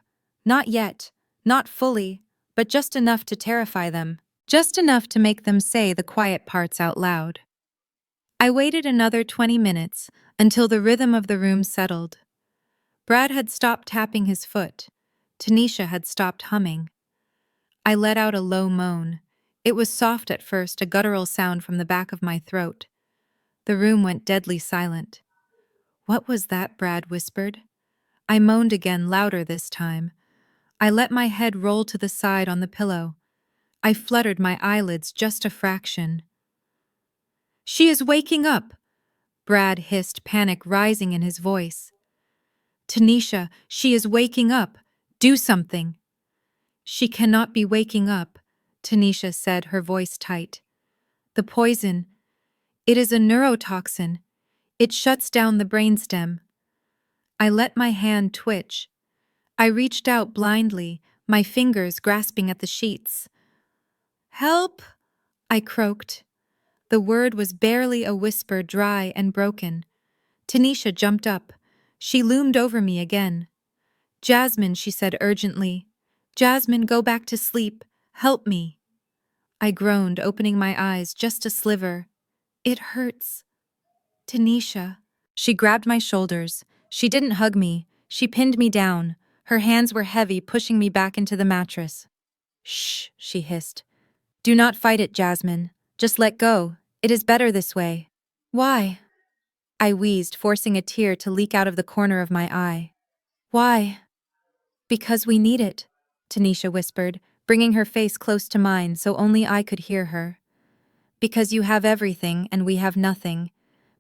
Not yet, not fully, but just enough to terrify them. Just enough to make them say the quiet parts out loud. I waited another 20 minutes until the rhythm of the room settled. Brad had stopped tapping his foot. Tanisha had stopped humming. I let out a low moan. It was soft at first, a guttural sound from the back of my throat. The room went deadly silent. What was that? Brad whispered. I moaned again, louder this time. I let my head roll to the side on the pillow. I fluttered my eyelids just a fraction. She is waking up, Brad hissed, panic rising in his voice. Tanisha, she is waking up. Do something. She cannot be waking up, Tanisha said, her voice tight. The poison. It is a neurotoxin. It shuts down the brainstem. I let my hand twitch. I reached out blindly, my fingers grasping at the sheets. Help! I croaked. The word was barely a whisper, dry and broken. Tanisha jumped up. She loomed over me again. Jasmine, she said urgently. Jasmine, go back to sleep. Help me. I groaned, opening my eyes just a sliver. It hurts. Tanisha. She grabbed my shoulders. She didn't hug me. She pinned me down. Her hands were heavy, pushing me back into the mattress. Shh, she hissed. Do not fight it, Jasmine. Just let go. It is better this way. Why? I wheezed, forcing a tear to leak out of the corner of my eye. Why? Because we need it, Tanisha whispered, bringing her face close to mine so only I could hear her. Because you have everything and we have nothing.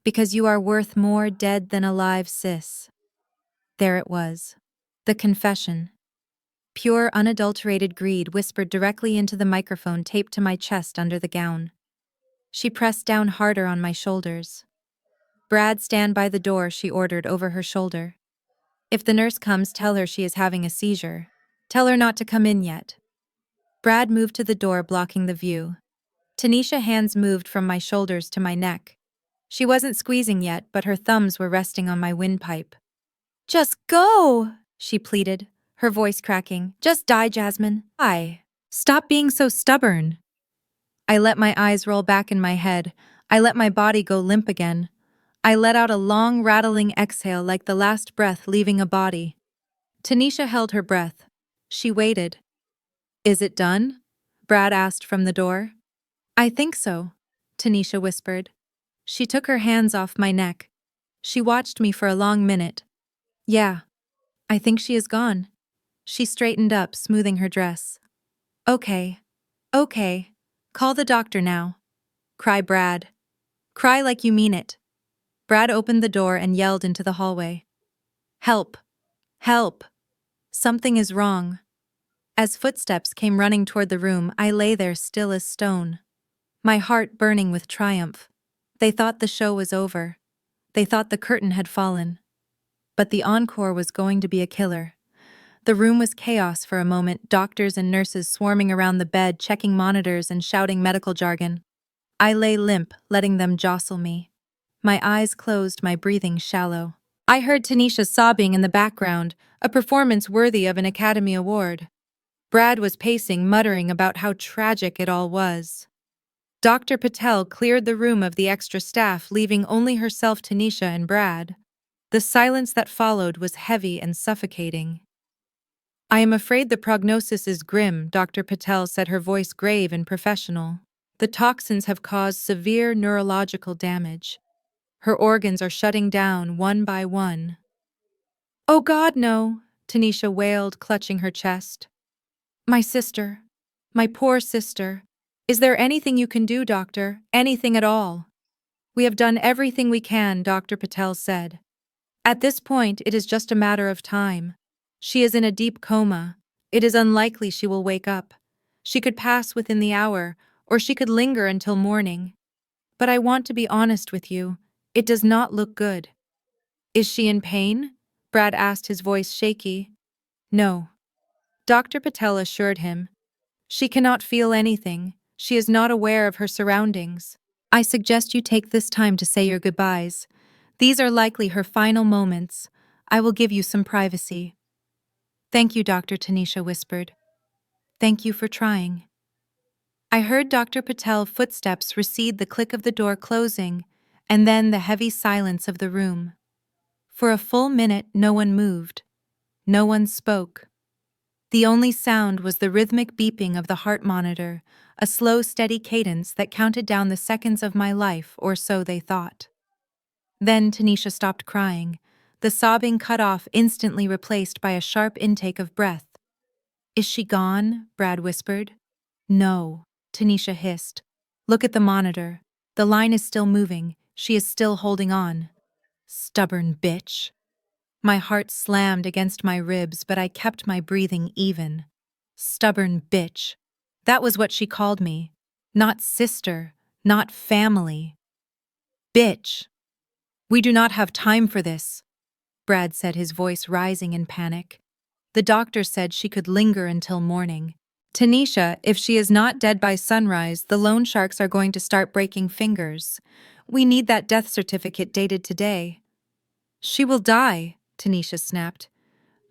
Because you are worth more dead than alive, sis. There it was. The confession. Pure, unadulterated greed whispered directly into the microphone taped to my chest under the gown. She pressed down harder on my shoulders. Brad, stand by the door, she ordered over her shoulder. If the nurse comes, tell her she is having a seizure. Tell her not to come in yet. Brad moved to the door, blocking the view. Tanisha's hands moved from my shoulders to my neck. She wasn't squeezing yet, but her thumbs were resting on my windpipe. Just go, she pleaded, her voice cracking. Just die, Jasmine. Stop being so stubborn. I let my eyes roll back in my head. I let my body go limp again. I let out a long, rattling exhale like the last breath leaving a body. Tanisha held her breath. She waited. Is it done? Brad asked from the door. I think so, Tanisha whispered. She took her hands off my neck. She watched me for a long minute. Yeah, I think she is gone. She straightened up, smoothing her dress. Okay. Call the doctor now. Cry Brad. Cry like you mean it. Brad opened the door and yelled into the hallway. Help! Help! Something is wrong. As footsteps came running toward the room, I lay there still as stone, my heart burning with triumph. They thought the show was over. They thought the curtain had fallen. But the encore was going to be a killer. The room was chaos for a moment, doctors and nurses swarming around the bed, checking monitors and shouting medical jargon. I lay limp, letting them jostle me. My eyes closed, my breathing shallow. I heard Tanisha sobbing in the background, a performance worthy of an Academy Award. Brad was pacing, muttering about how tragic it all was. Dr. Patel cleared the room of the extra staff, leaving only herself, Tanisha, and Brad. The silence that followed was heavy and suffocating. I am afraid the prognosis is grim, Dr. Patel said, her voice grave and professional. The toxins have caused severe neurological damage. Her organs are shutting down one by one. Oh God, no, Tanisha wailed, clutching her chest. My sister. My poor sister. Is there anything you can do, doctor? Anything at all? We have done everything we can, Dr. Patel said. At this point, it is just a matter of time. She is in a deep coma. It is unlikely she will wake up. She could pass within the hour, or she could linger until morning. But I want to be honest with you. It does not look good. Is she in pain? Brad asked, his voice shaky. No. Dr. Patel assured him. She cannot feel anything. She is not aware of her surroundings. I suggest you take this time to say your goodbyes. These are likely her final moments. I will give you some privacy. Thank you, Dr. Tanisha whispered. Thank you for trying. I heard Dr. Patel footsteps recede, the click of the door closing, and then the heavy silence of the room. For a full minute, no one moved. No one spoke. The only sound was the rhythmic beeping of the heart monitor, a slow, steady cadence that counted down the seconds of my life, or so they thought. Then Tanisha stopped crying, the sobbing cut off, instantly replaced by a sharp intake of breath. Is she gone? Brad whispered. No, Tanisha hissed. Look at the monitor. The line is still moving. She is still holding on. Stubborn bitch. My heart slammed against my ribs, but I kept my breathing even. Stubborn bitch. That was what she called me. Not sister, not family. Bitch. We do not have time for this, Brad said, his voice rising in panic. The doctor said she could linger until morning. Tanisha, if she is not dead by sunrise, the loan sharks are going to start breaking fingers. We need that death certificate dated today. She will die, Tanisha snapped.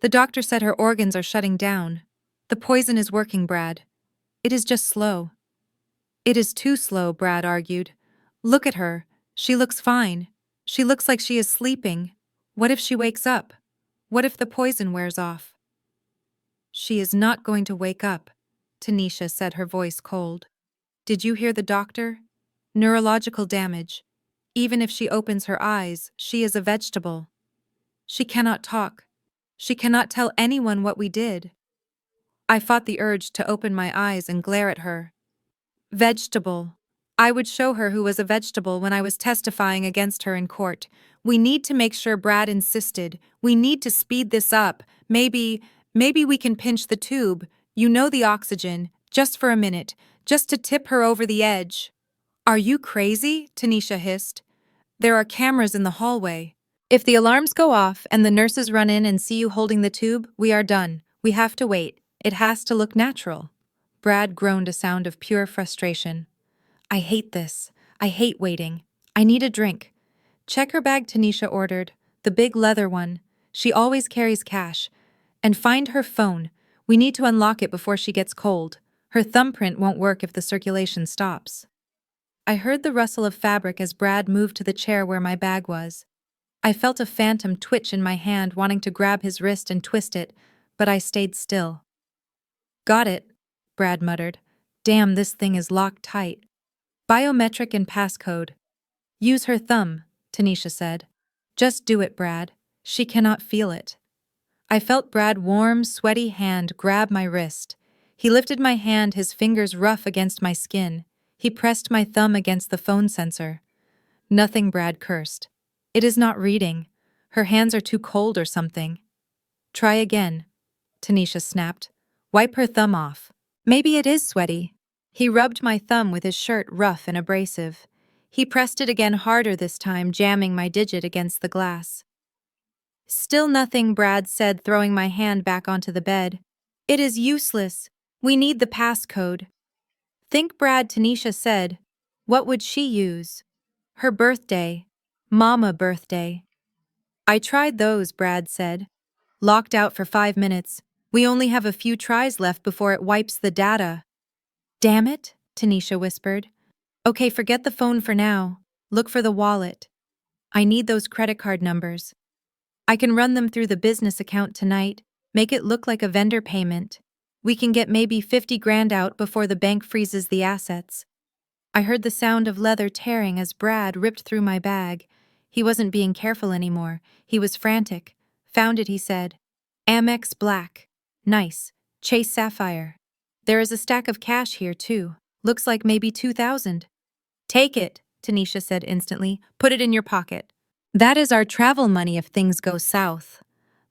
The doctor said her organs are shutting down. The poison is working, Brad. It is just slow. It is too slow, Brad argued. Look at her. She looks fine. She looks like she is sleeping. What if she wakes up? What if the poison wears off? She is not going to wake up, Tanisha said, her voice cold. Did you hear the doctor? Neurological damage. Even if she opens her eyes, she is a vegetable. She cannot talk. She cannot tell anyone what we did. I fought the urge to open my eyes and glare at her. Vegetable. I would show her who was a vegetable when I was testifying against her in court. We need to make sure, Brad insisted. We need to speed this up. Maybe we can pinch the tube, you know, the oxygen, just for a minute, just to tip her over the edge. Are you crazy? Tanisha hissed. There are cameras in the hallway. If the alarms go off and the nurses run in and see you holding the tube, we are done. We have to wait. It has to look natural. Brad groaned, a sound of pure frustration. I hate this. I hate waiting. I need a drink. Check her bag, Tanisha ordered. The big leather one. She always carries cash. And find her phone. We need to unlock it before she gets cold. Her thumbprint won't work if the circulation stops. I heard the rustle of fabric as Brad moved to the chair where my bag was. I felt a phantom twitch in my hand, wanting to grab his wrist and twist it, but I stayed still. Got it, Brad muttered. Damn, this thing is locked tight. Biometric and passcode. Use her thumb, Tanisha said. Just do it, Brad. She cannot feel it. I felt Brad's warm, sweaty hand grab my wrist. He lifted my hand, his fingers rough against my skin. He pressed my thumb against the phone sensor. Nothing, Brad cursed. It is not reading. Her hands are too cold or something. Try again, Tanisha snapped. Wipe her thumb off. Maybe it is sweaty. He rubbed my thumb with his shirt rough and abrasive. He pressed it again harder this time, jamming my digit against the glass. Still nothing, Brad said, throwing my hand back onto the bed. It is useless. We need the passcode. Think, Brad, Tanisha said. What would she use? Her birthday. Mama birthday. I tried those, Brad said. Locked out for 5 minutes. We only have a few tries left before it wipes the data. Damn it, Tanisha whispered. Okay, forget the phone for now. Look for the wallet. I need those credit card numbers. I can run them through the business account tonight, make it look like a vendor payment. We can get maybe 50 grand out before the bank freezes the assets. I heard the sound of leather tearing as Brad ripped through my bag. He wasn't being careful anymore. He was frantic. Found it, he said. Amex Black. Nice. Chase Sapphire. There is a stack of cash here, too. Looks like maybe 2,000. Take it, Tanisha said instantly. Put it in your pocket. That is our travel money if things go south.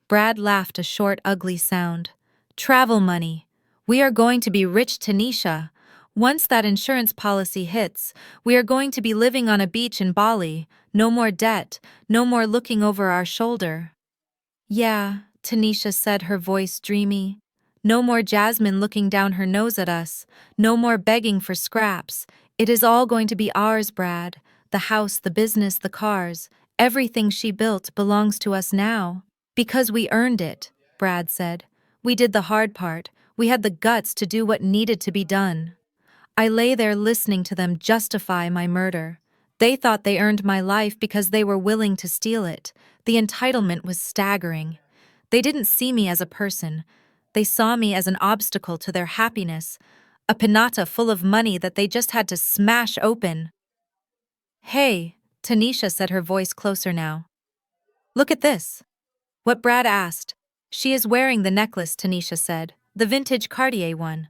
Brad laughed a short, ugly sound. Travel money. We are going to be rich, Tanisha. Once that insurance policy hits, we are going to be living on a beach in Bali. No more debt, no more looking over our shoulder. Yeah, Tanisha said, her voice dreamy. No more Jasmine looking down her nose at us. No more begging for scraps. It is all going to be ours, Brad. The house, the business, the cars. Everything she built belongs to us now. Because we earned it, Brad said. We did the hard part. We had the guts to do what needed to be done. I lay there listening to them justify my murder. They thought they earned my life because they were willing to steal it. The entitlement was staggering. They didn't see me as a person. They saw me as an obstacle to their happiness, a pinata full of money that they just had to smash open. Hey, Tanisha said, her voice closer now. Look at this. What Brad asked. She is wearing the necklace, Tanisha said. The vintage Cartier one.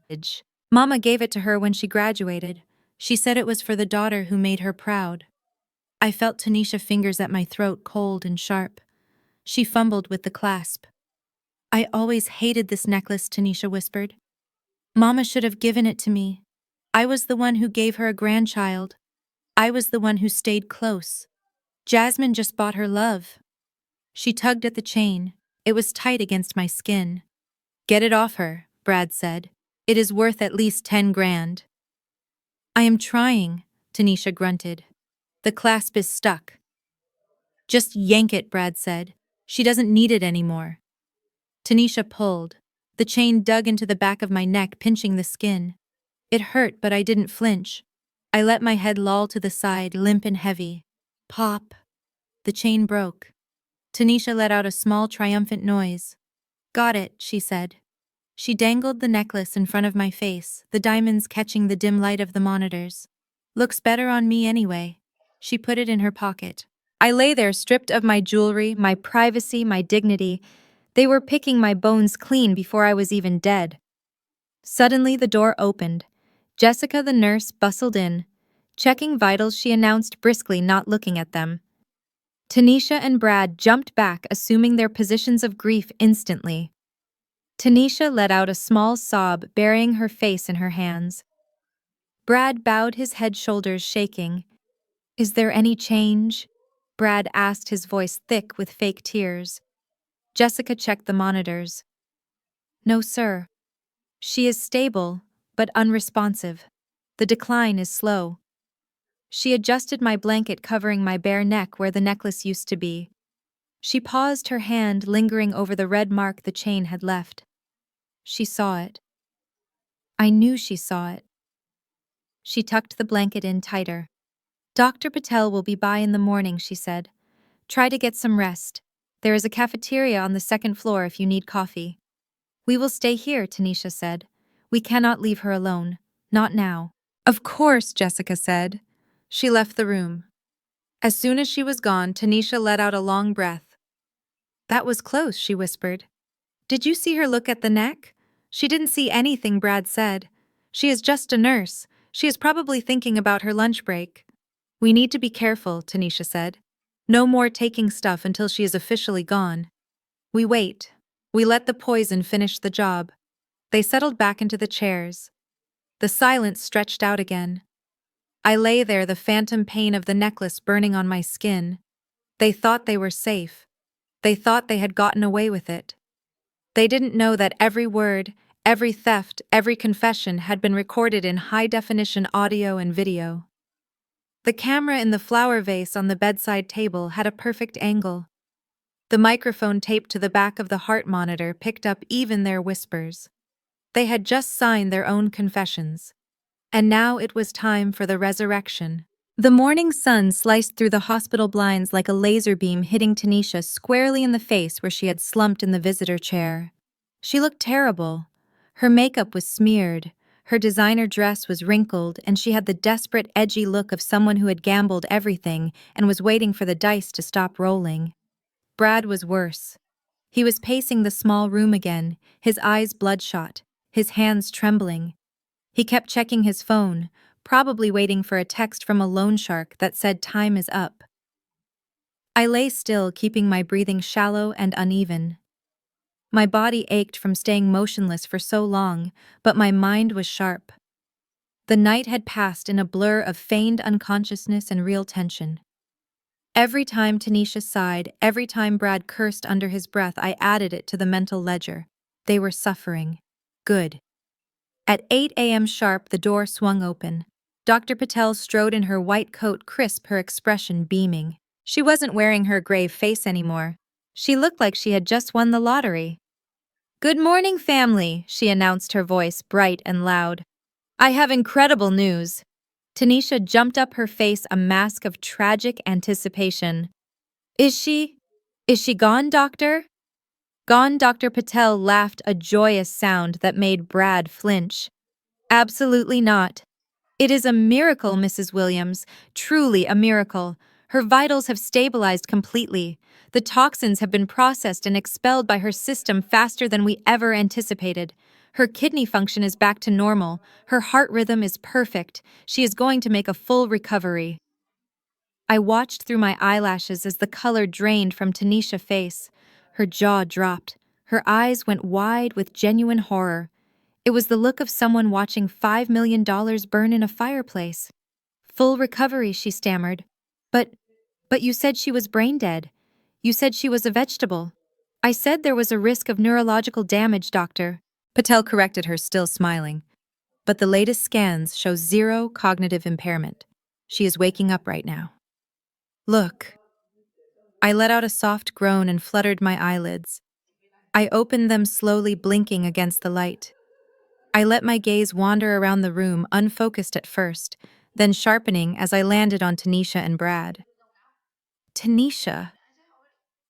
Mama gave it to her when she graduated. She said it was for the daughter who made her proud. I felt Tanisha's fingers at my throat, cold and sharp. She fumbled with the clasp. I always hated this necklace, Tanisha whispered. Mama should have given it to me. I was the one who gave her a grandchild. I was the one who stayed close. Jasmine just bought her love. She tugged at the chain. It was tight against my skin. Get it off her, Brad said. It is worth at least 10 grand. I am trying, Tanisha grunted. The clasp is stuck. Just yank it, Brad said. She doesn't need it anymore. Tanisha pulled. The chain dug into the back of my neck, pinching the skin. It hurt, but I didn't flinch. I let my head loll to the side, limp and heavy. Pop. The chain broke. Tanisha let out a small, triumphant noise. Got it, she said. She dangled the necklace in front of my face, the diamonds catching the dim light of the monitors. Looks better on me anyway. She put it in her pocket. I lay there stripped of my jewelry, my privacy, my dignity. They were picking my bones clean before I was even dead. Suddenly the door opened. Jessica, the nurse, bustled in. Checking vitals, she announced briskly, not looking at them. Tanisha and Brad jumped back, assuming their positions of grief instantly. Tanisha let out a small sob, burying her face in her hands. Brad bowed, his head, shoulders shaking. Is there any change? Brad asked, his voice thick with fake tears. Jessica checked the monitors. No, sir. She is stable, but unresponsive. The decline is slow. She adjusted my blanket covering my bare neck where the necklace used to be. She paused, her hand lingering over the red mark the chain had left. She saw it. I knew she saw it. She tucked the blanket in tighter. Dr. Patel will be by in the morning, she said. Try to get some rest. There is a cafeteria on the second floor if you need coffee. We will stay here, Tanisha said. We cannot leave her alone. Not now. Of course, Jessica said. She left the room. As soon as she was gone, Tanisha let out a long breath. That was close, she whispered. Did you see her look at the neck? She didn't see anything, Brad said. She is just a nurse. She is probably thinking about her lunch break. We need to be careful, Tanisha said. No more taking stuff until she is officially gone. We wait. We let the poison finish the job. They settled back into the chairs. The silence stretched out again. I lay there, the phantom pain of the necklace burning on my skin. They thought they were safe. They thought they had gotten away with it. They didn't know that every word, every theft, every confession had been recorded in high-definition audio and video. The camera in the flower vase on the bedside table had a perfect angle. The microphone taped to the back of the heart monitor picked up even their whispers. They had just signed their own confessions. And now it was time for the resurrection. The morning sun sliced through the hospital blinds like a laser beam, hitting Tanisha squarely in the face where she had slumped in the visitor chair. She looked terrible. Her makeup was smeared, her designer dress was wrinkled, and she had the desperate, edgy look of someone who had gambled everything and was waiting for the dice to stop rolling. Brad was worse. He was pacing the small room again, his eyes bloodshot, his hands trembling. He kept checking his phone, probably waiting for a text from a loan shark that said time is up. I lay still, keeping my breathing shallow and uneven. My body ached from staying motionless for so long, but my mind was sharp. The night had passed in a blur of feigned unconsciousness and real tension. Every time Tanisha sighed, every time Brad cursed under his breath, I added it to the mental ledger. They were suffering. Good. At 8 a.m. sharp, the door swung open. Dr. Patel strode in her white coat, crisp, her expression beaming. She wasn't wearing her grave face anymore. She looked like she had just won the lottery. "Good morning, family," she announced, her voice bright and loud. "I have incredible news." Tanisha jumped up, her face a mask of tragic anticipation. Is she gone, doctor?" "Gone?" Dr. Patel laughed, a joyous sound that made Brad flinch. "Absolutely not. It is a miracle, Mrs. Williams, truly a miracle. Her vitals have stabilized completely. The toxins have been processed and expelled by her system faster than we ever anticipated. Her kidney function is back to normal. Her heart rhythm is perfect. She is going to make a full recovery." I watched through my eyelashes as the color drained from Tanisha's face. Her jaw dropped. Her eyes went wide with genuine horror. It was the look of someone watching $5 million burn in a fireplace. "Full recovery," she stammered. But you said she was brain dead. You said she was a vegetable." "I said there was a risk of neurological damage, doctor." Patel corrected her, still smiling. "But the latest scans show zero cognitive impairment. She is waking up right now." "Look." I let out a soft groan and fluttered my eyelids. I opened them slowly, blinking against the light. I let my gaze wander around the room, unfocused at first, then sharpening as I landed on Tanisha and Brad. "Tanisha,"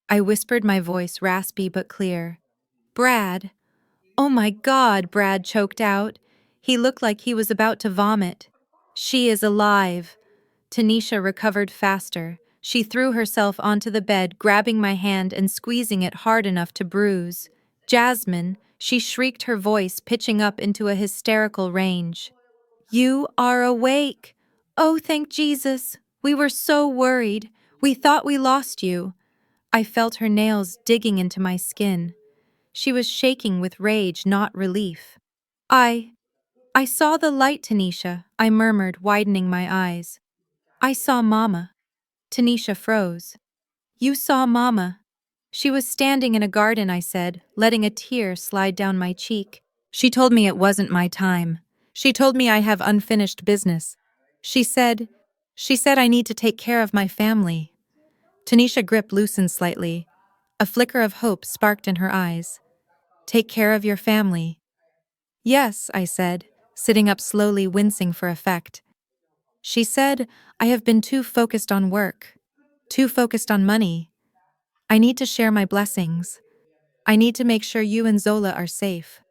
I whispered, my voice raspy but clear. "Brad." "Oh my God," Brad choked out. He looked like he was about to vomit. "She is alive." Tanisha recovered faster. She threw herself onto the bed, grabbing my hand and squeezing it hard enough to bruise. "Jasmine," she shrieked, her voice pitching up into a hysterical range. "You are awake. Oh, thank Jesus. We were so worried. We thought we lost you." I felt her nails digging into my skin. She was shaking with rage, not relief. I saw the light, Tanisha," I murmured, widening my eyes. "I saw Mama." Tanisha froze. "You saw Mama?" "She was standing in a garden," I said, letting a tear slide down my cheek. "She told me it wasn't my time. She told me I have unfinished business. She said I need to take care of my family." Tanisha's grip loosened slightly. A flicker of hope sparked in her eyes. "Take care of your family?" "Yes," I said, sitting up slowly, wincing for effect. "She said I have been too focused on work, too focused on money. I need to share my blessings. I need to make sure you and Zola are safe."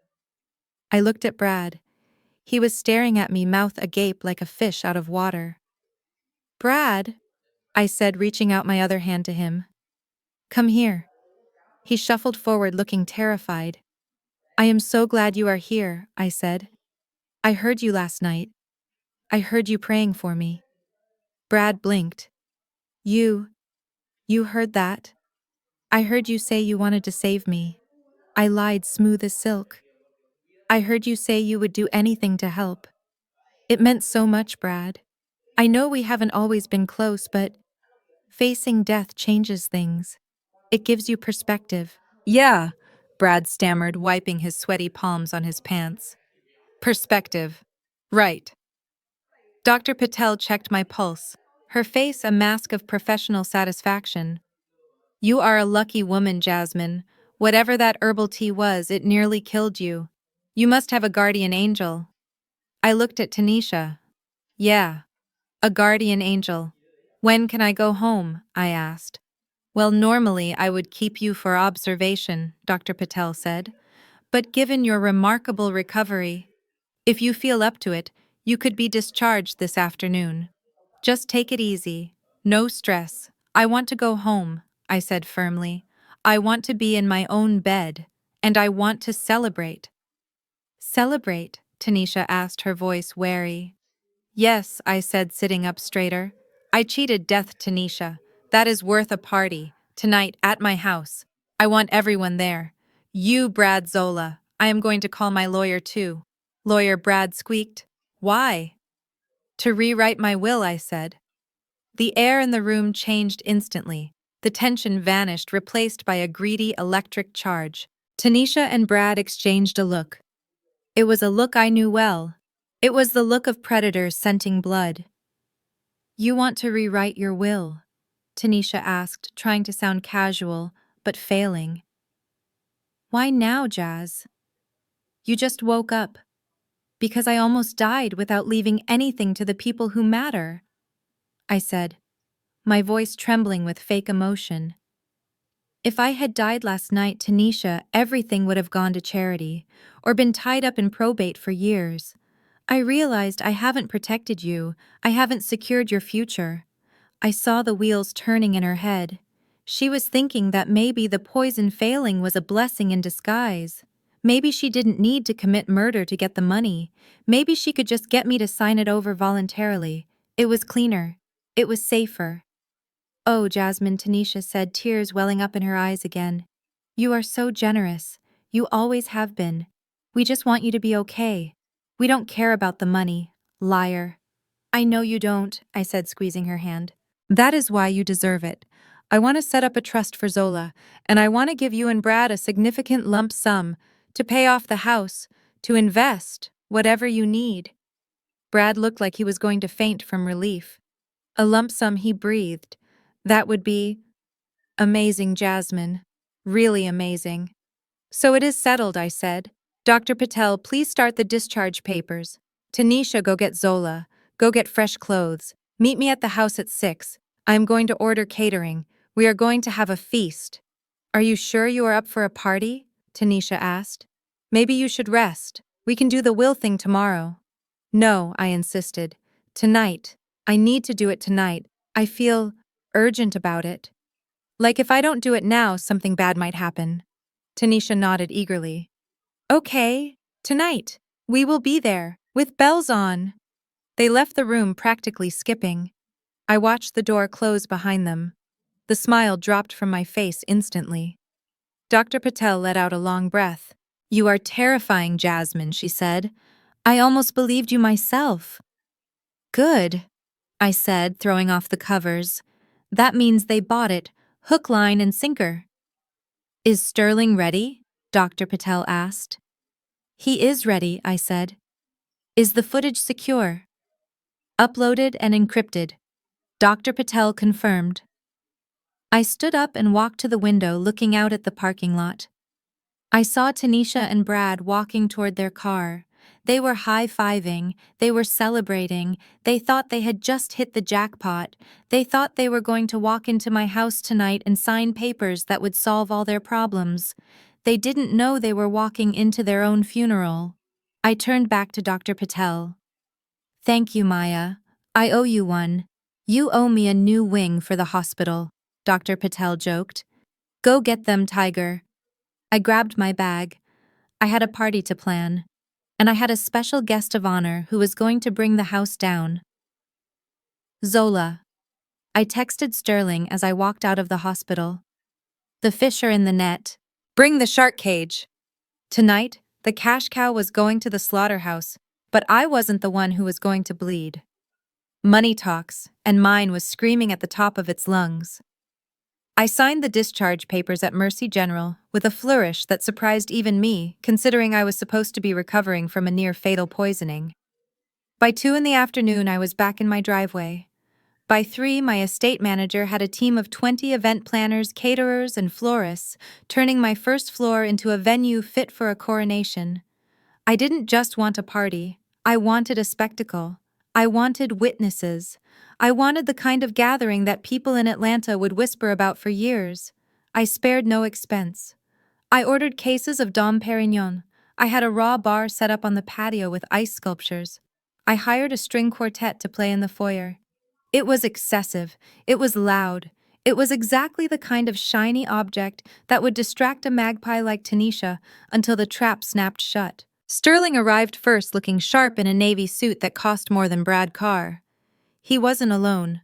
I looked at Brad. He was staring at me, mouth agape like a fish out of water. "Brad," I said, reaching out my other hand to him. "Come here." He shuffled forward, looking terrified. "I am so glad you are here," I said. "I heard you last night. I heard you praying for me." Brad blinked. You heard that? I heard you say you wanted to save me. I lied smooth as silk. I heard you say you would do anything to help. It meant so much, Brad. I know we haven't always been close, but facing death changes things. It gives you perspective. Yeah, Brad stammered, wiping his sweaty palms on his pants. Perspective. Right. Dr. Patel checked my pulse, her face a mask of professional satisfaction. You are a lucky woman, Jasmine. Whatever that herbal tea was, it nearly killed you. You must have a guardian angel. I looked at Tanisha. Yeah, a guardian angel. When can I go home? I asked. Well, normally I would keep you for observation, Dr. Patel said. But given your remarkable recovery, if you feel up to it, you could be discharged this afternoon. Just take it easy. No stress. I want to go home, I said firmly. I want to be in my own bed, and I want to celebrate. Celebrate? Tanisha asked, her voice wary. Yes, I said, sitting up straighter. I cheated death, Tanisha. That is worth a party. Tonight, at my house. I want everyone there. You, Brad Zola. I am going to call my lawyer too. Lawyer Brad squeaked. Why? To rewrite my will, I said. The air in the room changed instantly. The tension vanished, replaced by a greedy electric charge. Tanisha and Brad exchanged a look. It was a look I knew well. It was the look of predators scenting blood. You want to rewrite your will? Tanisha asked, trying to sound casual, but failing. Why now, Jazz? You just woke up. Because I almost died without leaving anything to the people who matter, I said, my voice trembling with fake emotion. If I had died last night, Tanisha, everything would have gone to charity, or been tied up in probate for years. I realized I haven't protected you, I haven't secured your future. I saw the wheels turning in her head. She was thinking that maybe the poison failing was a blessing in disguise. Maybe she didn't need to commit murder to get the money. Maybe she could just get me to sign it over voluntarily. It was cleaner. It was safer. Oh, Jasmine, Tanisha said, tears welling up in her eyes again. You are so generous. You always have been. We just want you to be okay. We don't care about the money, liar. I know you don't, I said, squeezing her hand. That is why you deserve it. I want to set up a trust for Zola, and I want to give you and Brad a significant lump sum to pay off the house, to invest, whatever you need. Brad looked like he was going to faint from relief. A lump sum, he breathed. That would be amazing, Jasmine. Really amazing. So it is settled, I said. Dr. Patel, please start the discharge papers. Tanisha, go get Zola. Go get fresh clothes. Meet me at the house at 6. I am going to order catering. We are going to have a feast. Are you sure you are up for a party? Tanisha asked. Maybe you should rest. We can do the will thing tomorrow. No, I insisted. Tonight. I need to do it tonight. I feel urgent about it. Like if I don't do it now, something bad might happen. Tanisha nodded eagerly. Okay, tonight. We will be there, with bells on. They left the room practically skipping. I watched the door close behind them. The smile dropped from my face instantly. Dr. Patel let out a long breath. You are terrifying, Jasmine, she said. I almost believed you myself. Good, I said, throwing off the covers. That means they bought it, hook, line, and sinker. Is Sterling ready? Dr. Patel asked. He is ready, I said. Is the footage secure? Uploaded and encrypted. Dr. Patel confirmed. I stood up and walked to the window, looking out at the parking lot. I saw Tanisha and Brad walking toward their car. They were high-fiving, they were celebrating, they thought they had just hit the jackpot. They thought they were going to walk into my house tonight and sign papers that would solve all their problems. They didn't know they were walking into their own funeral. I turned back to Dr. Patel. Thank you, Maya. I owe you one. You owe me a new wing for the hospital, Dr. Patel joked. Go get them, Tiger. I grabbed my bag. I had a party to plan, and I had a special guest of honor who was going to bring the house down. Zola. I texted Sterling as I walked out of the hospital. The fish are in the net. Bring the shark cage. Tonight, the cash cow was going to the slaughterhouse, but I wasn't the one who was going to bleed. Money talks, and mine was screaming at the top of its lungs. I signed the discharge papers at Mercy General with a flourish that surprised even me, considering I was supposed to be recovering from a near-fatal poisoning. By 2 in the afternoon, I was back in my driveway. By 3, my estate manager had a team of 20 event planners, caterers, and florists, turning my first floor into a venue fit for a coronation. I didn't just want a party. I wanted a spectacle. I wanted witnesses. I wanted the kind of gathering that people in Atlanta would whisper about for years. I spared no expense. I ordered cases of Dom Perignon. I had a raw bar set up on the patio with ice sculptures. I hired a string quartet to play in the foyer. It was excessive. It was loud. It was exactly the kind of shiny object that would distract a magpie like Tanisha until the trap snapped shut. Sterling arrived first, looking sharp in a navy suit that cost more than Brad Carr. He wasn't alone.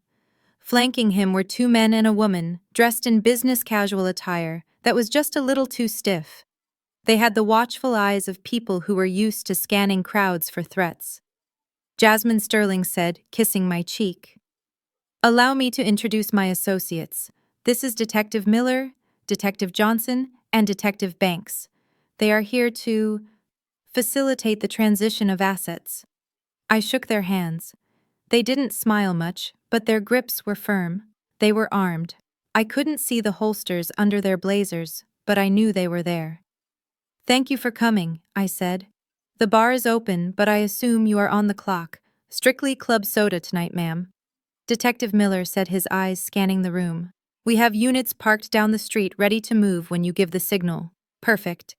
Flanking him were 2 men and a woman, dressed in business casual attire that was just a little too stiff. They had the watchful eyes of people who were used to scanning crowds for threats. Jasmine Sterling said, kissing my cheek. "Allow me to introduce my associates. This is Detective Miller, Detective Johnson, and Detective Banks. They are here to facilitate the transition of assets." I shook their hands. They didn't smile much, but their grips were firm. They were armed. I couldn't see the holsters under their blazers, but I knew they were there. "Thank you for coming," I said. "The bar is open, but I assume you are on the clock. Strictly club soda tonight, ma'am." Detective Miller said, his eyes scanning the room. "We have units parked down the street ready to move when you give the signal." "Perfect."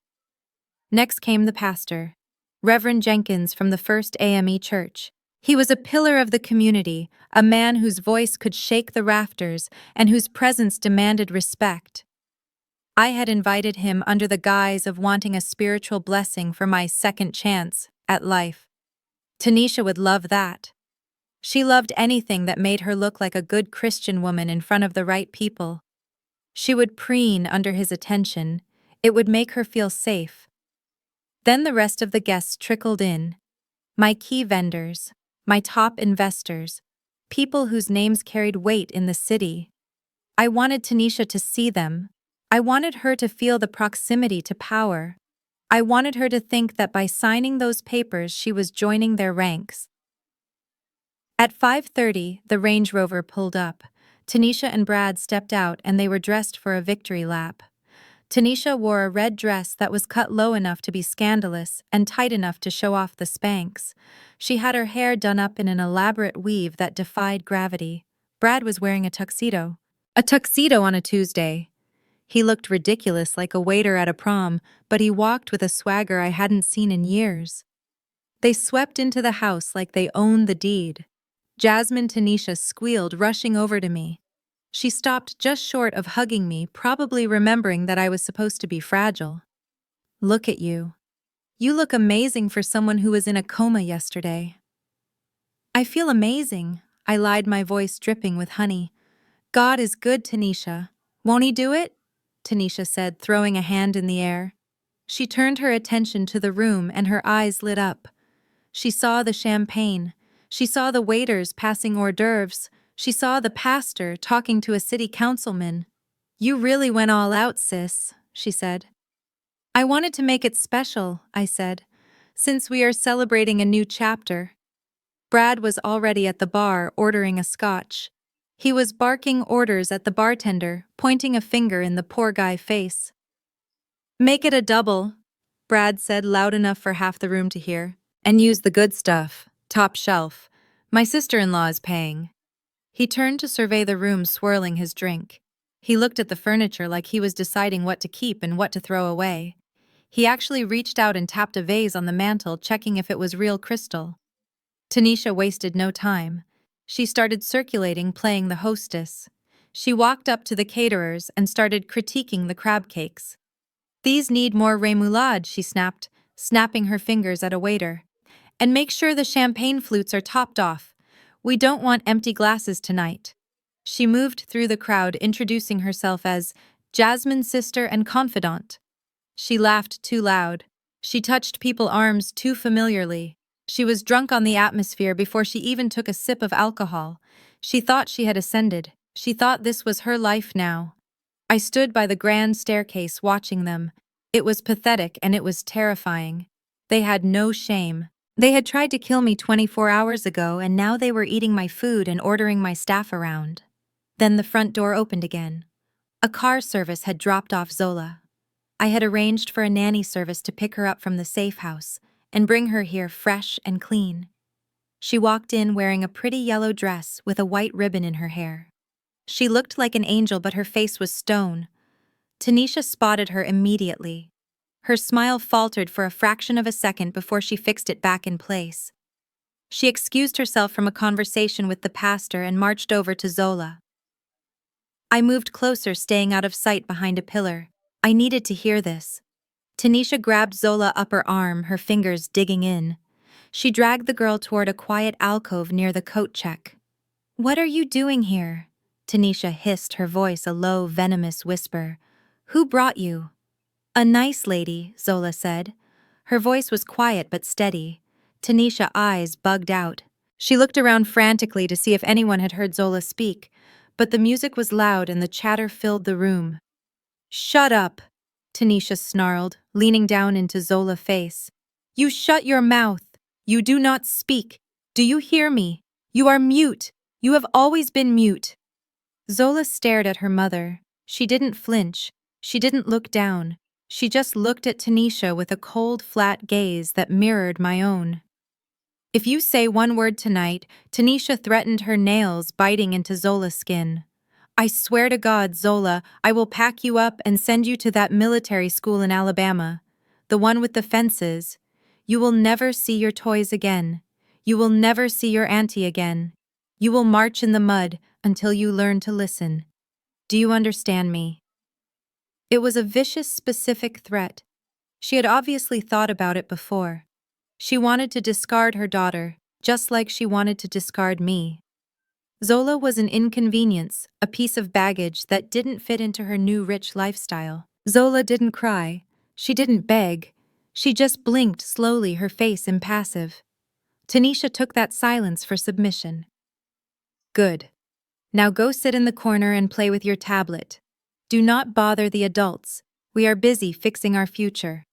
Next came the pastor, Reverend Jenkins from the First AME Church. He was a pillar of the community, a man whose voice could shake the rafters and whose presence demanded respect. I had invited him under the guise of wanting a spiritual blessing for my second chance at life. Tanisha would love that. She loved anything that made her look like a good Christian woman in front of the right people. She would preen under his attention. It would make her feel safe. Then the rest of the guests trickled in. My key vendors, my top investors, people whose names carried weight in the city. I wanted Tanisha to see them. I wanted her to feel the proximity to power. I wanted her to think that by signing those papers she was joining their ranks. At 5:30, the Range Rover pulled up. Tanisha and Brad stepped out and they were dressed for a victory lap. Tanisha wore a red dress that was cut low enough to be scandalous and tight enough to show off the Spanx. She had her hair done up in an elaborate weave that defied gravity. Brad was wearing a tuxedo. A tuxedo on a Tuesday. He looked ridiculous, like a waiter at a prom, but he walked with a swagger I hadn't seen in years. They swept into the house like they owned the deed. Jasmine Tanisha squealed, rushing over to me. She stopped just short of hugging me, probably remembering that I was supposed to be fragile. "Look at you. You look amazing for someone who was in a coma yesterday." "I feel amazing," I lied, my voice dripping with honey. "God is good, Tanisha. Won't he do it?" Tanisha said, throwing a hand in the air. She turned her attention to the room and her eyes lit up. She saw the champagne. She saw the waiters passing hors d'oeuvres. She saw the pastor talking to a city councilman. "You really went all out, sis," she said. "I wanted to make it special," I said, "since we are celebrating a new chapter." Brad was already at the bar ordering a scotch. He was barking orders at the bartender, pointing a finger in the poor guy's face. "Make it a double," Brad said loud enough for half the room to hear. "And use the good stuff, top shelf. My sister-in-law is paying." He turned to survey the room, swirling his drink. He looked at the furniture like he was deciding what to keep and what to throw away. He actually reached out and tapped a vase on the mantel, checking if it was real crystal. Tanisha wasted no time. She started circulating, playing the hostess. She walked up to the caterers and started critiquing the crab cakes. "These need more remoulade," she snapped, snapping her fingers at a waiter. "And make sure the champagne flutes are topped off. We don't want empty glasses tonight." She moved through the crowd, introducing herself as Jasmine's sister and confidant. She laughed too loud. She touched people's arms too familiarly. She was drunk on the atmosphere before she even took a sip of alcohol. She thought she had ascended. She thought this was her life now. I stood by the grand staircase watching them. It was pathetic and it was terrifying. They had no shame. They had tried to kill me 24 hours ago and now they were eating my food and ordering my staff around. Then the front door opened again. A car service had dropped off Zola. I had arranged for a nanny service to pick her up from the safe house and bring her here fresh and clean. She walked in wearing a pretty yellow dress with a white ribbon in her hair. She looked like an angel, but her face was stone. Tanisha spotted her immediately. Her smile faltered for a fraction of a second before she fixed it back in place. She excused herself from a conversation with the pastor and marched over to Zola. I moved closer, staying out of sight behind a pillar. I needed to hear this. Tanisha grabbed Zola up her arm, her fingers digging in. She dragged the girl toward a quiet alcove near the coat check. "What are you doing here?" Tanisha hissed, her voice a low, venomous whisper. "Who brought you?" "A nice lady," Zola said. Her voice was quiet but steady. Tanisha's eyes bugged out. She looked around frantically to see if anyone had heard Zola speak, but the music was loud and the chatter filled the room. "Shut up," Tanisha snarled, leaning down into Zola's face. "You shut your mouth. You do not speak. Do you hear me? You are mute. You have always been mute." Zola stared at her mother. She didn't flinch. She didn't look down. She just looked at Tanisha with a cold, flat gaze that mirrored my own. "If you say one word tonight," Tanisha threatened, her nails biting into Zola's skin. "I swear to God, Zola, I will pack you up and send you to that military school in Alabama. The one with the fences. You will never see your toys again. You will never see your auntie again. You will march in the mud until you learn to listen. Do you understand me?" It was a vicious, specific threat. She had obviously thought about it before. She wanted to discard her daughter, just like she wanted to discard me. Zola was an inconvenience, a piece of baggage that didn't fit into her new rich lifestyle. Zola didn't cry. She didn't beg. She just blinked slowly, her face impassive. Tanisha took that silence for submission. "Good. Now go sit in the corner and play with your tablet. Do not bother the adults. We are busy fixing our future."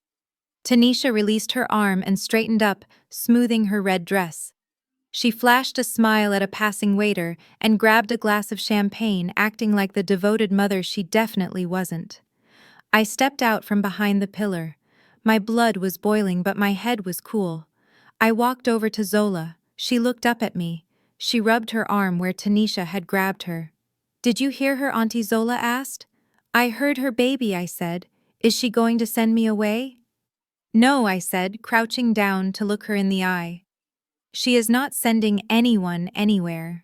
Tanisha released her arm and straightened up, smoothing her red dress. She flashed a smile at a passing waiter and grabbed a glass of champagne, acting like the devoted mother she definitely wasn't. I stepped out from behind the pillar. My blood was boiling, but my head was cool. I walked over to Zola. She looked up at me. She rubbed her arm where Tanisha had grabbed her. "Did you hear her?" Auntie Zola asked. "I heard her, baby," I said. "Is she going to send me away?" "No," I said, crouching down to look her in the eye. "She is not sending anyone anywhere.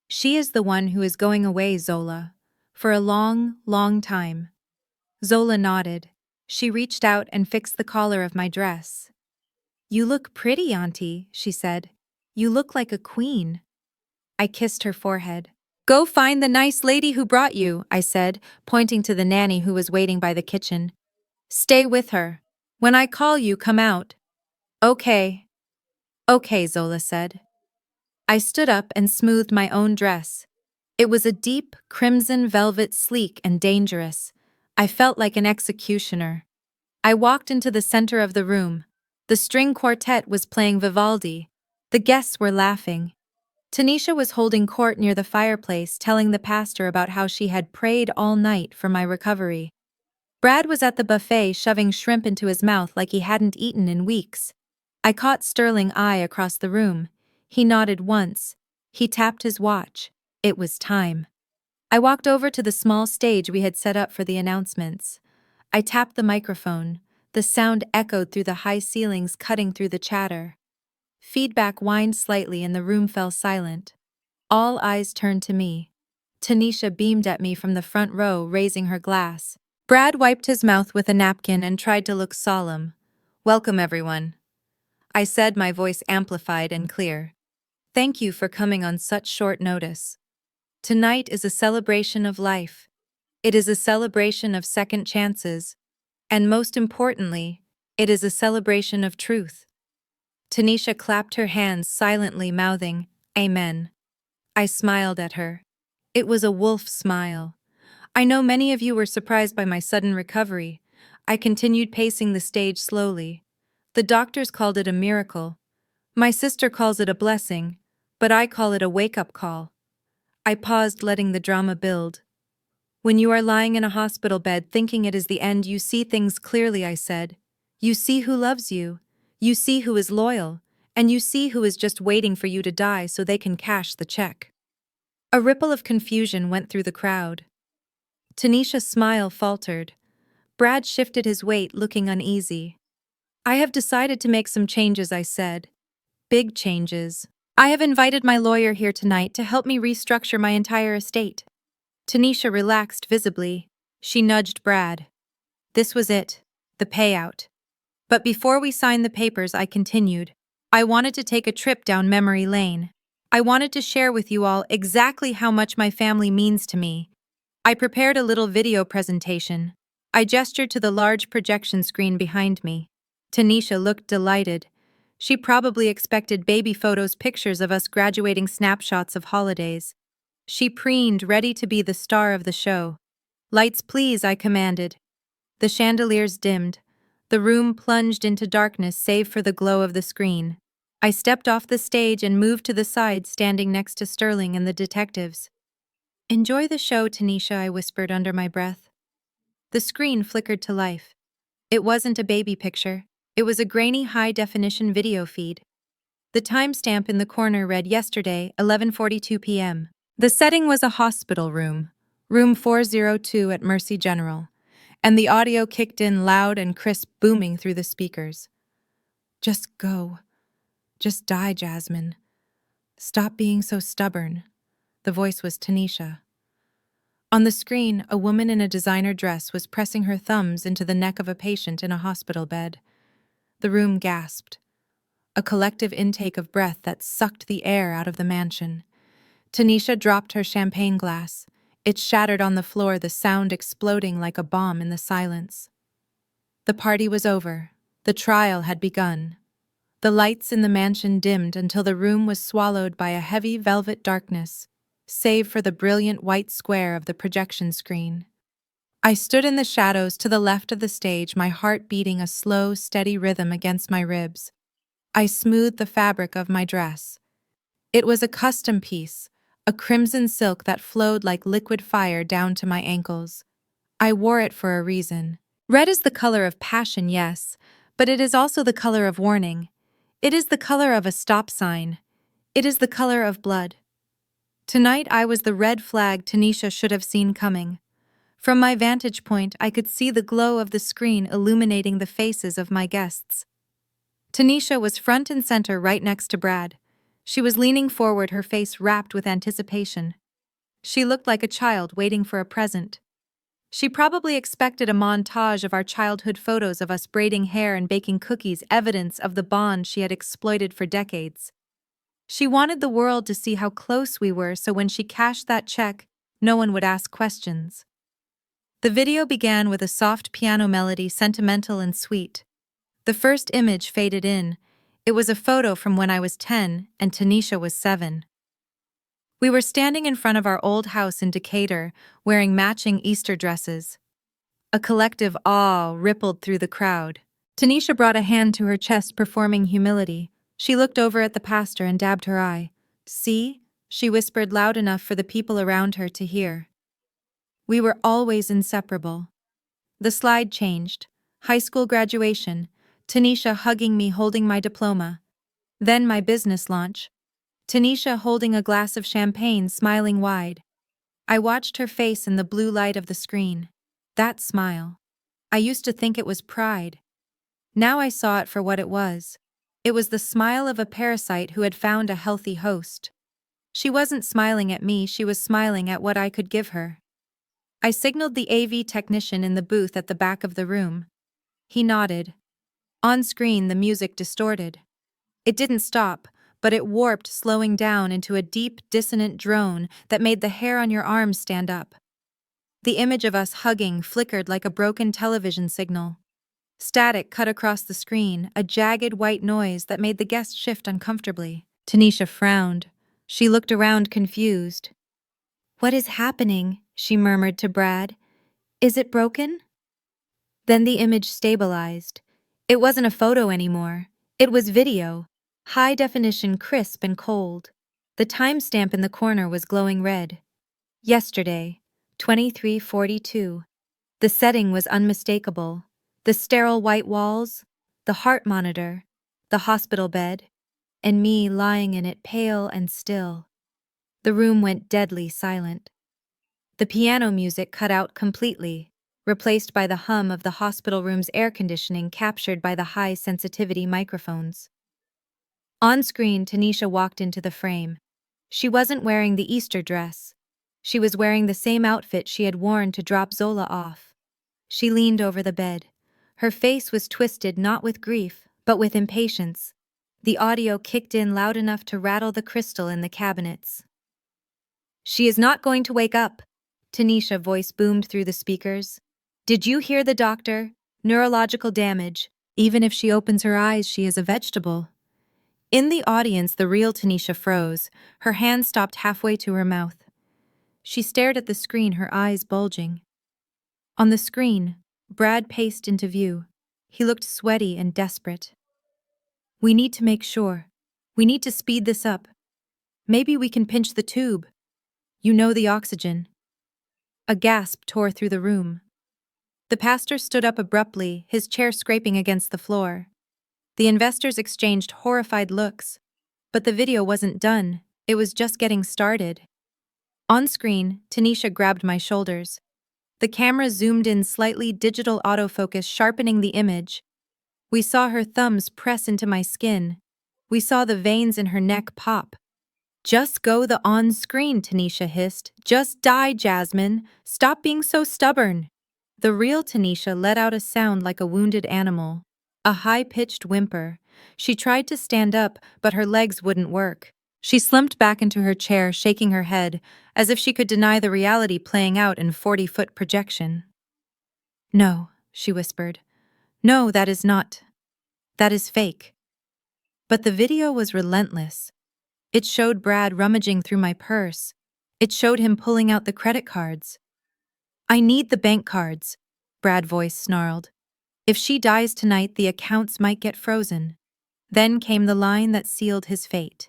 She is the one who is going away, Zola. For a long, long time." Zola nodded. She reached out and fixed the collar of my dress. "You look pretty, Auntie," she said. "You look like a queen." I kissed her forehead. "Go find the nice lady who brought you," I said, pointing to the nanny who was waiting by the kitchen. "Stay with her. When I call you, come out." "Okay." "Okay," Zola said. I stood up and smoothed my own dress. It was a deep, crimson velvet, sleek and dangerous. I felt like an executioner. I walked into the center of the room. The string quartet was playing Vivaldi. The guests were laughing. Tanisha was holding court near the fireplace, telling the pastor about how she had prayed all night for my recovery. Brad was at the buffet, shoving shrimp into his mouth like he hadn't eaten in weeks. I caught Sterling's eye across the room. He nodded once. He tapped his watch. It was time. I walked over to the small stage we had set up for the announcements. I tapped the microphone. The sound echoed through the high ceilings, cutting through the chatter. Feedback whined slightly and the room fell silent. All eyes turned to me. Tanisha beamed at me from the front row, raising her glass. Brad wiped his mouth with a napkin and tried to look solemn. "Welcome, everyone," I said, my voice amplified and clear. "Thank you for coming on such short notice." Tonight is a celebration of life. It is a celebration of second chances. And most importantly, it is a celebration of truth. Tanisha clapped her hands silently, mouthing, "Amen." I smiled at her. It was a wolf smile. I know many of you were surprised by my sudden recovery. I continued pacing the stage slowly. The doctors called it a miracle. My sister calls it a blessing, but I call it a wake-up call. I paused, letting the drama build. When you are lying in a hospital bed thinking it is the end, you see things clearly, I said. You see who loves you. You see who is loyal. And you see who is just waiting for you to die so they can cash the check. A ripple of confusion went through the crowd. Tanisha's smile faltered. Brad shifted his weight, looking uneasy. I have decided to make some changes, I said. Big changes. I have invited my lawyer here tonight to help me restructure my entire estate. Tanisha relaxed visibly. She nudged Brad. This was it. The payout. But before we signed the papers, I continued. I wanted to take a trip down memory lane. I wanted to share with you all exactly how much my family means to me. I prepared a little video presentation. I gestured to the large projection screen behind me. Tanisha looked delighted. She probably expected baby photos, pictures of us graduating, snapshots of holidays. She preened, ready to be the star of the show. Lights, please, I commanded. The chandeliers dimmed. The room plunged into darkness save for the glow of the screen. I stepped off the stage and moved to the side, standing next to Sterling and the detectives. Enjoy the show, Tanisha, I whispered under my breath. The screen flickered to life. It wasn't a baby picture. It was a grainy, high-definition video feed. The timestamp in the corner read yesterday, 11:42 p.m. The setting was a hospital room, room 402 at Mercy General, and the audio kicked in loud and crisp, booming through the speakers. Just go. Just die, Jasmine. Stop being so stubborn. The voice was Tanisha. On the screen, a woman in a designer dress was pressing her thumbs into the neck of a patient in a hospital bed. The room gasped. A collective intake of breath that sucked the air out of the mansion. Tanisha dropped her champagne glass. It shattered on the floor, the sound exploding like a bomb in the silence. The party was over. The trial had begun. The lights in the mansion dimmed until the room was swallowed by a heavy velvet darkness, save for the brilliant white square of the projection screen. I stood in the shadows to the left of the stage, my heart beating a slow, steady rhythm against my ribs. I smoothed the fabric of my dress. It was a custom piece, a crimson silk that flowed like liquid fire down to my ankles. I wore it for a reason. Red is the color of passion, yes, but it is also the color of warning. It is the color of a stop sign. It is the color of blood. Tonight I was the red flag Tanisha should have seen coming. From my vantage point, I could see the glow of the screen illuminating the faces of my guests. Tanisha was front and center right next to Brad. She was leaning forward, her face wrapped with anticipation. She looked like a child waiting for a present. She probably expected a montage of our childhood photos of us braiding hair and baking cookies, evidence of the bond she had exploited for decades. She wanted the world to see how close we were so when she cashed that check, no one would ask questions. The video began with a soft piano melody, sentimental and sweet. The first image faded in. It was a photo from when I was 10 and Tanisha was 7. We were standing in front of our old house in Decatur, wearing matching Easter dresses. A collective awe rippled through the crowd. Tanisha brought a hand to her chest, performing humility. She looked over at the pastor and dabbed her eye. See? She whispered loud enough for the people around her to hear. We were always inseparable. The slide changed. High school graduation. Tanisha hugging me, holding my diploma. Then my business launch. Tanisha holding a glass of champagne, smiling wide. I watched her face in the blue light of the screen. That smile. I used to think it was pride. Now I saw it for what it was. It was the smile of a parasite who had found a healthy host. She wasn't smiling at me, she was smiling at what I could give her. I signaled the AV technician in the booth at the back of the room. He nodded. On screen, the music distorted. It didn't stop, but it warped, slowing down into a deep, dissonant drone that made the hair on your arms stand up. The image of us hugging flickered like a broken television signal. Static cut across the screen, a jagged white noise that made the guest shift uncomfortably. Tanisha frowned. She looked around confused. "What is happening?" she murmured to Brad. "Is it broken?" Then the image stabilized. It wasn't a photo anymore. It was video. High definition, crisp and cold. The timestamp in the corner was glowing red. Yesterday, 23:42. The setting was unmistakable. The sterile white walls, the heart monitor, the hospital bed, and me lying in it pale and still. The room went deadly silent. The piano music cut out completely, replaced by the hum of the hospital room's air conditioning captured by the high-sensitivity microphones. On screen, Tanisha walked into the frame. She wasn't wearing the Easter dress. She was wearing the same outfit she had worn to drop Zola off. She leaned over the bed. Her face was twisted not with grief, but with impatience. The audio kicked in loud enough to rattle the crystal in the cabinets. "She is not going to wake up," Tanisha's voice boomed through the speakers. "Did you hear the doctor? Neurological damage. Even if she opens her eyes, she is a vegetable." In the audience, the real Tanisha froze. Her hand stopped halfway to her mouth. She stared at the screen, her eyes bulging. On the screen, Brad paced into view. He looked sweaty and desperate. "We need to make sure. We need to speed this up. Maybe we can pinch the tube. You know, the oxygen." A gasp tore through the room. The pastor stood up abruptly, his chair scraping against the floor. The investors exchanged horrified looks. But the video wasn't done. It was just getting started. On screen, Tanisha grabbed my shoulders. The camera zoomed in slightly, digital autofocus sharpening the image. We saw her thumbs press into my skin. We saw the veins in her neck pop. "Just go the on-screen," Tanisha hissed. "Just die, Jasmine. Stop being so stubborn." The real Tanisha let out a sound like a wounded animal. A high-pitched whimper. She tried to stand up, but her legs wouldn't work. She slumped back into her chair, shaking her head, as if she could deny the reality playing out in 40-foot projection. "No," she whispered. "No, that is not. That is fake." But the video was relentless. It showed Brad rummaging through my purse. It showed him pulling out the credit cards. "I need the bank cards," Brad's voice snarled. "If she dies tonight, the accounts might get frozen." Then came the line that sealed his fate.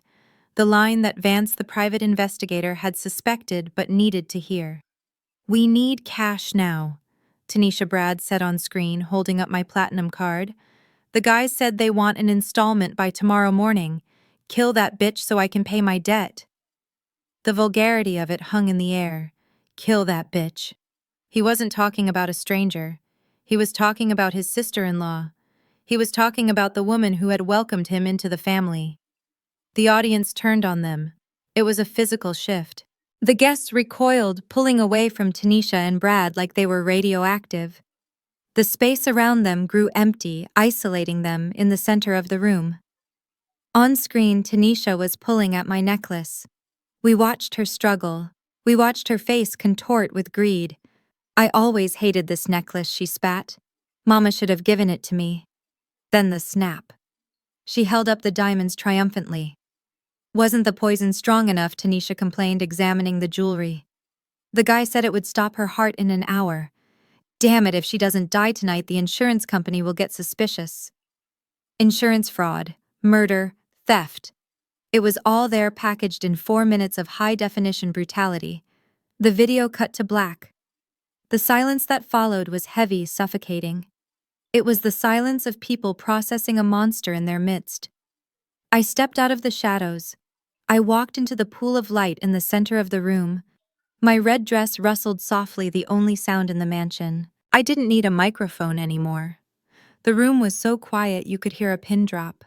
The line that Vance, the private investigator, had suspected but needed to hear. "We need cash now," Tanisha Brad said on screen, holding up my platinum card. "The guys said they want an installment by tomorrow morning. Kill that bitch so I can pay my debt." The vulgarity of it hung in the air. Kill that bitch. He wasn't talking about a stranger. He was talking about his sister-in-law. He was talking about the woman who had welcomed him into the family. The audience turned on them. It was a physical shift. The guests recoiled, pulling away from Tanisha and Brad like they were radioactive. The space around them grew empty, isolating them in the center of the room. On screen, Tanisha was pulling at my necklace. We watched her struggle. We watched her face contort with greed. "I always hated this necklace," she spat. "Mama should have given it to me." Then the snap. She held up the diamonds triumphantly. "Wasn't the poison strong enough?" Tanisha complained, examining the jewelry. "The guy said it would stop her heart in an hour. Damn it, if she doesn't die tonight, the insurance company will get suspicious." Insurance fraud, murder, theft. It was all there packaged in 4 minutes of high-definition brutality. The video cut to black. The silence that followed was heavy, suffocating. It was the silence of people processing a monster in their midst. I stepped out of the shadows. I walked into the pool of light in the center of the room. My red dress rustled softly, the only sound in the mansion. I didn't need a microphone anymore. The room was so quiet you could hear a pin drop.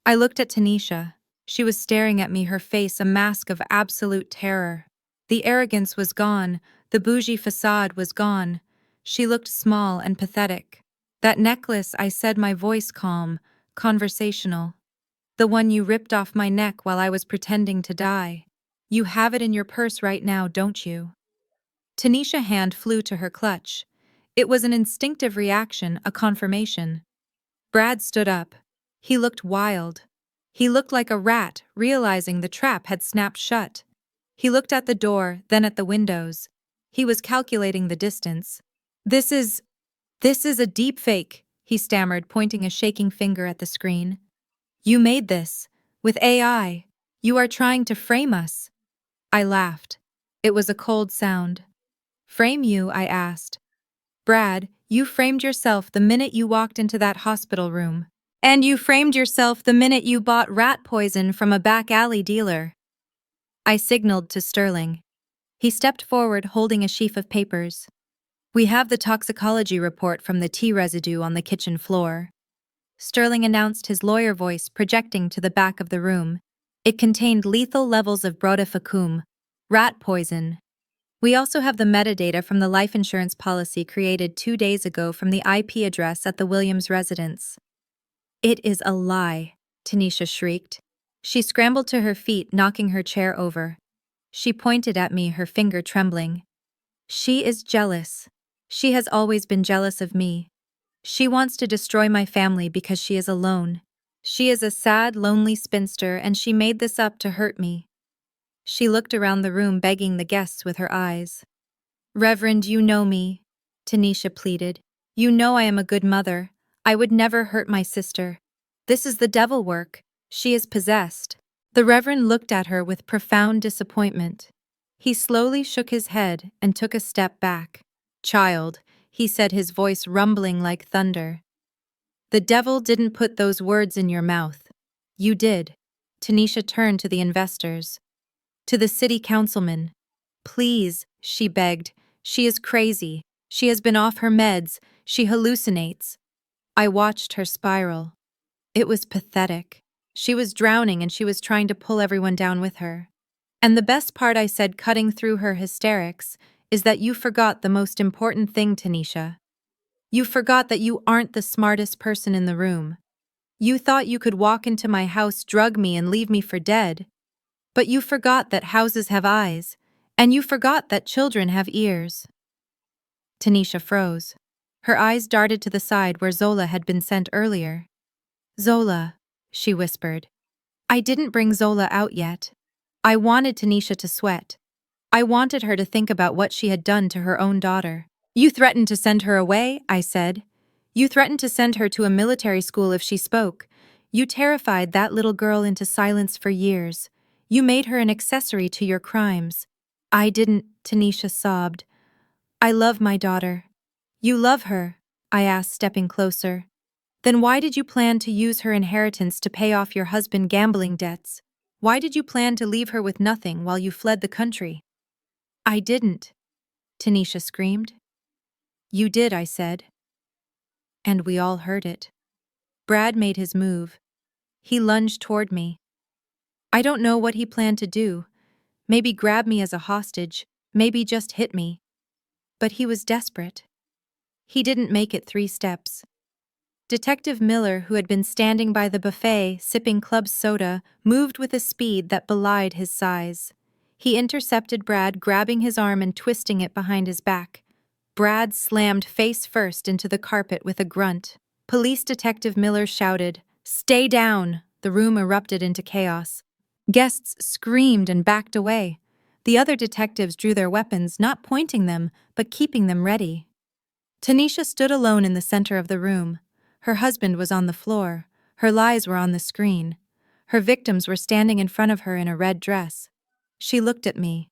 I looked at Tanisha. She was staring at me, her face a mask of absolute terror. The arrogance was gone, the bougie facade was gone. She looked small and pathetic. "That necklace," I said, my voice calm, conversational. The one you ripped off my neck while I was pretending to die. You have it in your purse right now, don't you? Tanisha's hand flew to her clutch. It was an instinctive reaction, a confirmation. Brad stood up. He looked wild. He looked like a rat, realizing the trap had snapped shut. He looked at the door, then at the windows. He was calculating the distance. This is a deep fake, he stammered, pointing a shaking finger at the screen. You made this. With AI. You are trying to frame us. I laughed. It was a cold sound. Frame you, I asked. Brad, you framed yourself the minute you walked into that hospital room. And you framed yourself the minute you bought rat poison from a back alley dealer. I signaled to Sterling. He stepped forward holding a sheaf of papers. We have the toxicology report from the tea residue on the kitchen floor. Sterling announced, his lawyer voice projecting to the back of the room. It contained lethal levels of brodifacoum, rat poison. We also have the metadata from the life insurance policy created 2 days ago from the IP address at the Williams residence. It is a lie, Tanisha shrieked. She scrambled to her feet, knocking her chair over. She pointed at me, her finger trembling. She is jealous. She has always been jealous of me. She wants to destroy my family because she is alone. She is a sad, lonely spinster, and she made this up to hurt me. She looked around the room, begging the guests with her eyes. Reverend, you know me, Tanisha pleaded. You know I am a good mother. I would never hurt my sister. This is the devil work. She is possessed. The Reverend looked at her with profound disappointment. He slowly shook his head and took a step back. Child, he said, his voice rumbling like thunder. The devil didn't put those words in your mouth. You did. Tanisha turned to the investors. To the city councilman. Please, she begged. She is crazy. She has been off her meds. She hallucinates. I watched her spiral. It was pathetic. She was drowning and she was trying to pull everyone down with her. And the best part, I said, cutting through her hysterics, is that you forgot the most important thing, Tanisha. You forgot that you aren't the smartest person in the room. You thought you could walk into my house, drug me, and leave me for dead. But you forgot that houses have eyes, and you forgot that children have ears. Tanisha froze. Her eyes darted to the side where Zola had been sent earlier. Zola, she whispered. I didn't bring Zola out yet. I wanted Tanisha to sweat. I wanted her to think about what she had done to her own daughter. You threatened to send her away, I said. You threatened to send her to a military school if she spoke. You terrified that little girl into silence for years. You made her an accessory to your crimes. I didn't, Tanisha sobbed. I love my daughter. You love her, I asked, stepping closer. Then why did you plan to use her inheritance to pay off your husband's gambling debts? Why did you plan to leave her with nothing while you fled the country? I didn't, Tanisha screamed. You did, I said. And we all heard it. Brad made his move. He lunged toward me. I don't know what he planned to do. Maybe grab me as a hostage, maybe just hit me. But he was desperate. He didn't make it 3 steps. Detective Miller, who had been standing by the buffet, sipping club soda, moved with a speed that belied his size. He intercepted Brad, grabbing his arm and twisting it behind his back. Brad slammed face first into the carpet with a grunt. Police Detective Miller shouted, "Stay down!" The room erupted into chaos. Guests screamed and backed away. The other detectives drew their weapons, not pointing them, but keeping them ready. Tanisha stood alone in the center of the room. Her husband was on the floor. Her lies were on the screen. Her victims were standing in front of her in a red dress. She looked at me.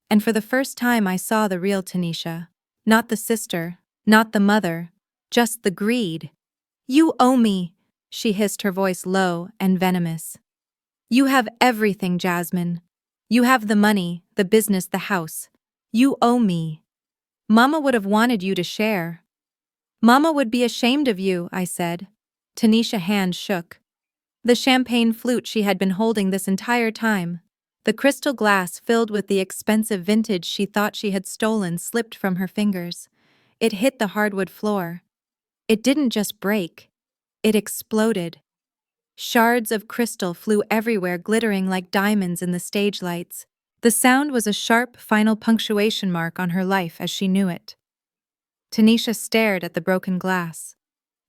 And for the first time I saw the real Tanisha. Not the sister, not the mother, just the greed. You owe me, she hissed, her voice low and venomous. You have everything, Jasmine. You have the money, the business, the house. You owe me. Mama would have wanted you to share. Mama would be ashamed of you, I said. Tanisha's hand shook. The champagne flute she had been holding this entire time, the crystal glass filled with the expensive vintage she thought she had stolen, slipped from her fingers. It hit the hardwood floor. It didn't just break. It exploded. Shards of crystal flew everywhere, glittering like diamonds in the stage lights. The sound was a sharp, final punctuation mark on her life as she knew it. Tanisha stared at the broken glass.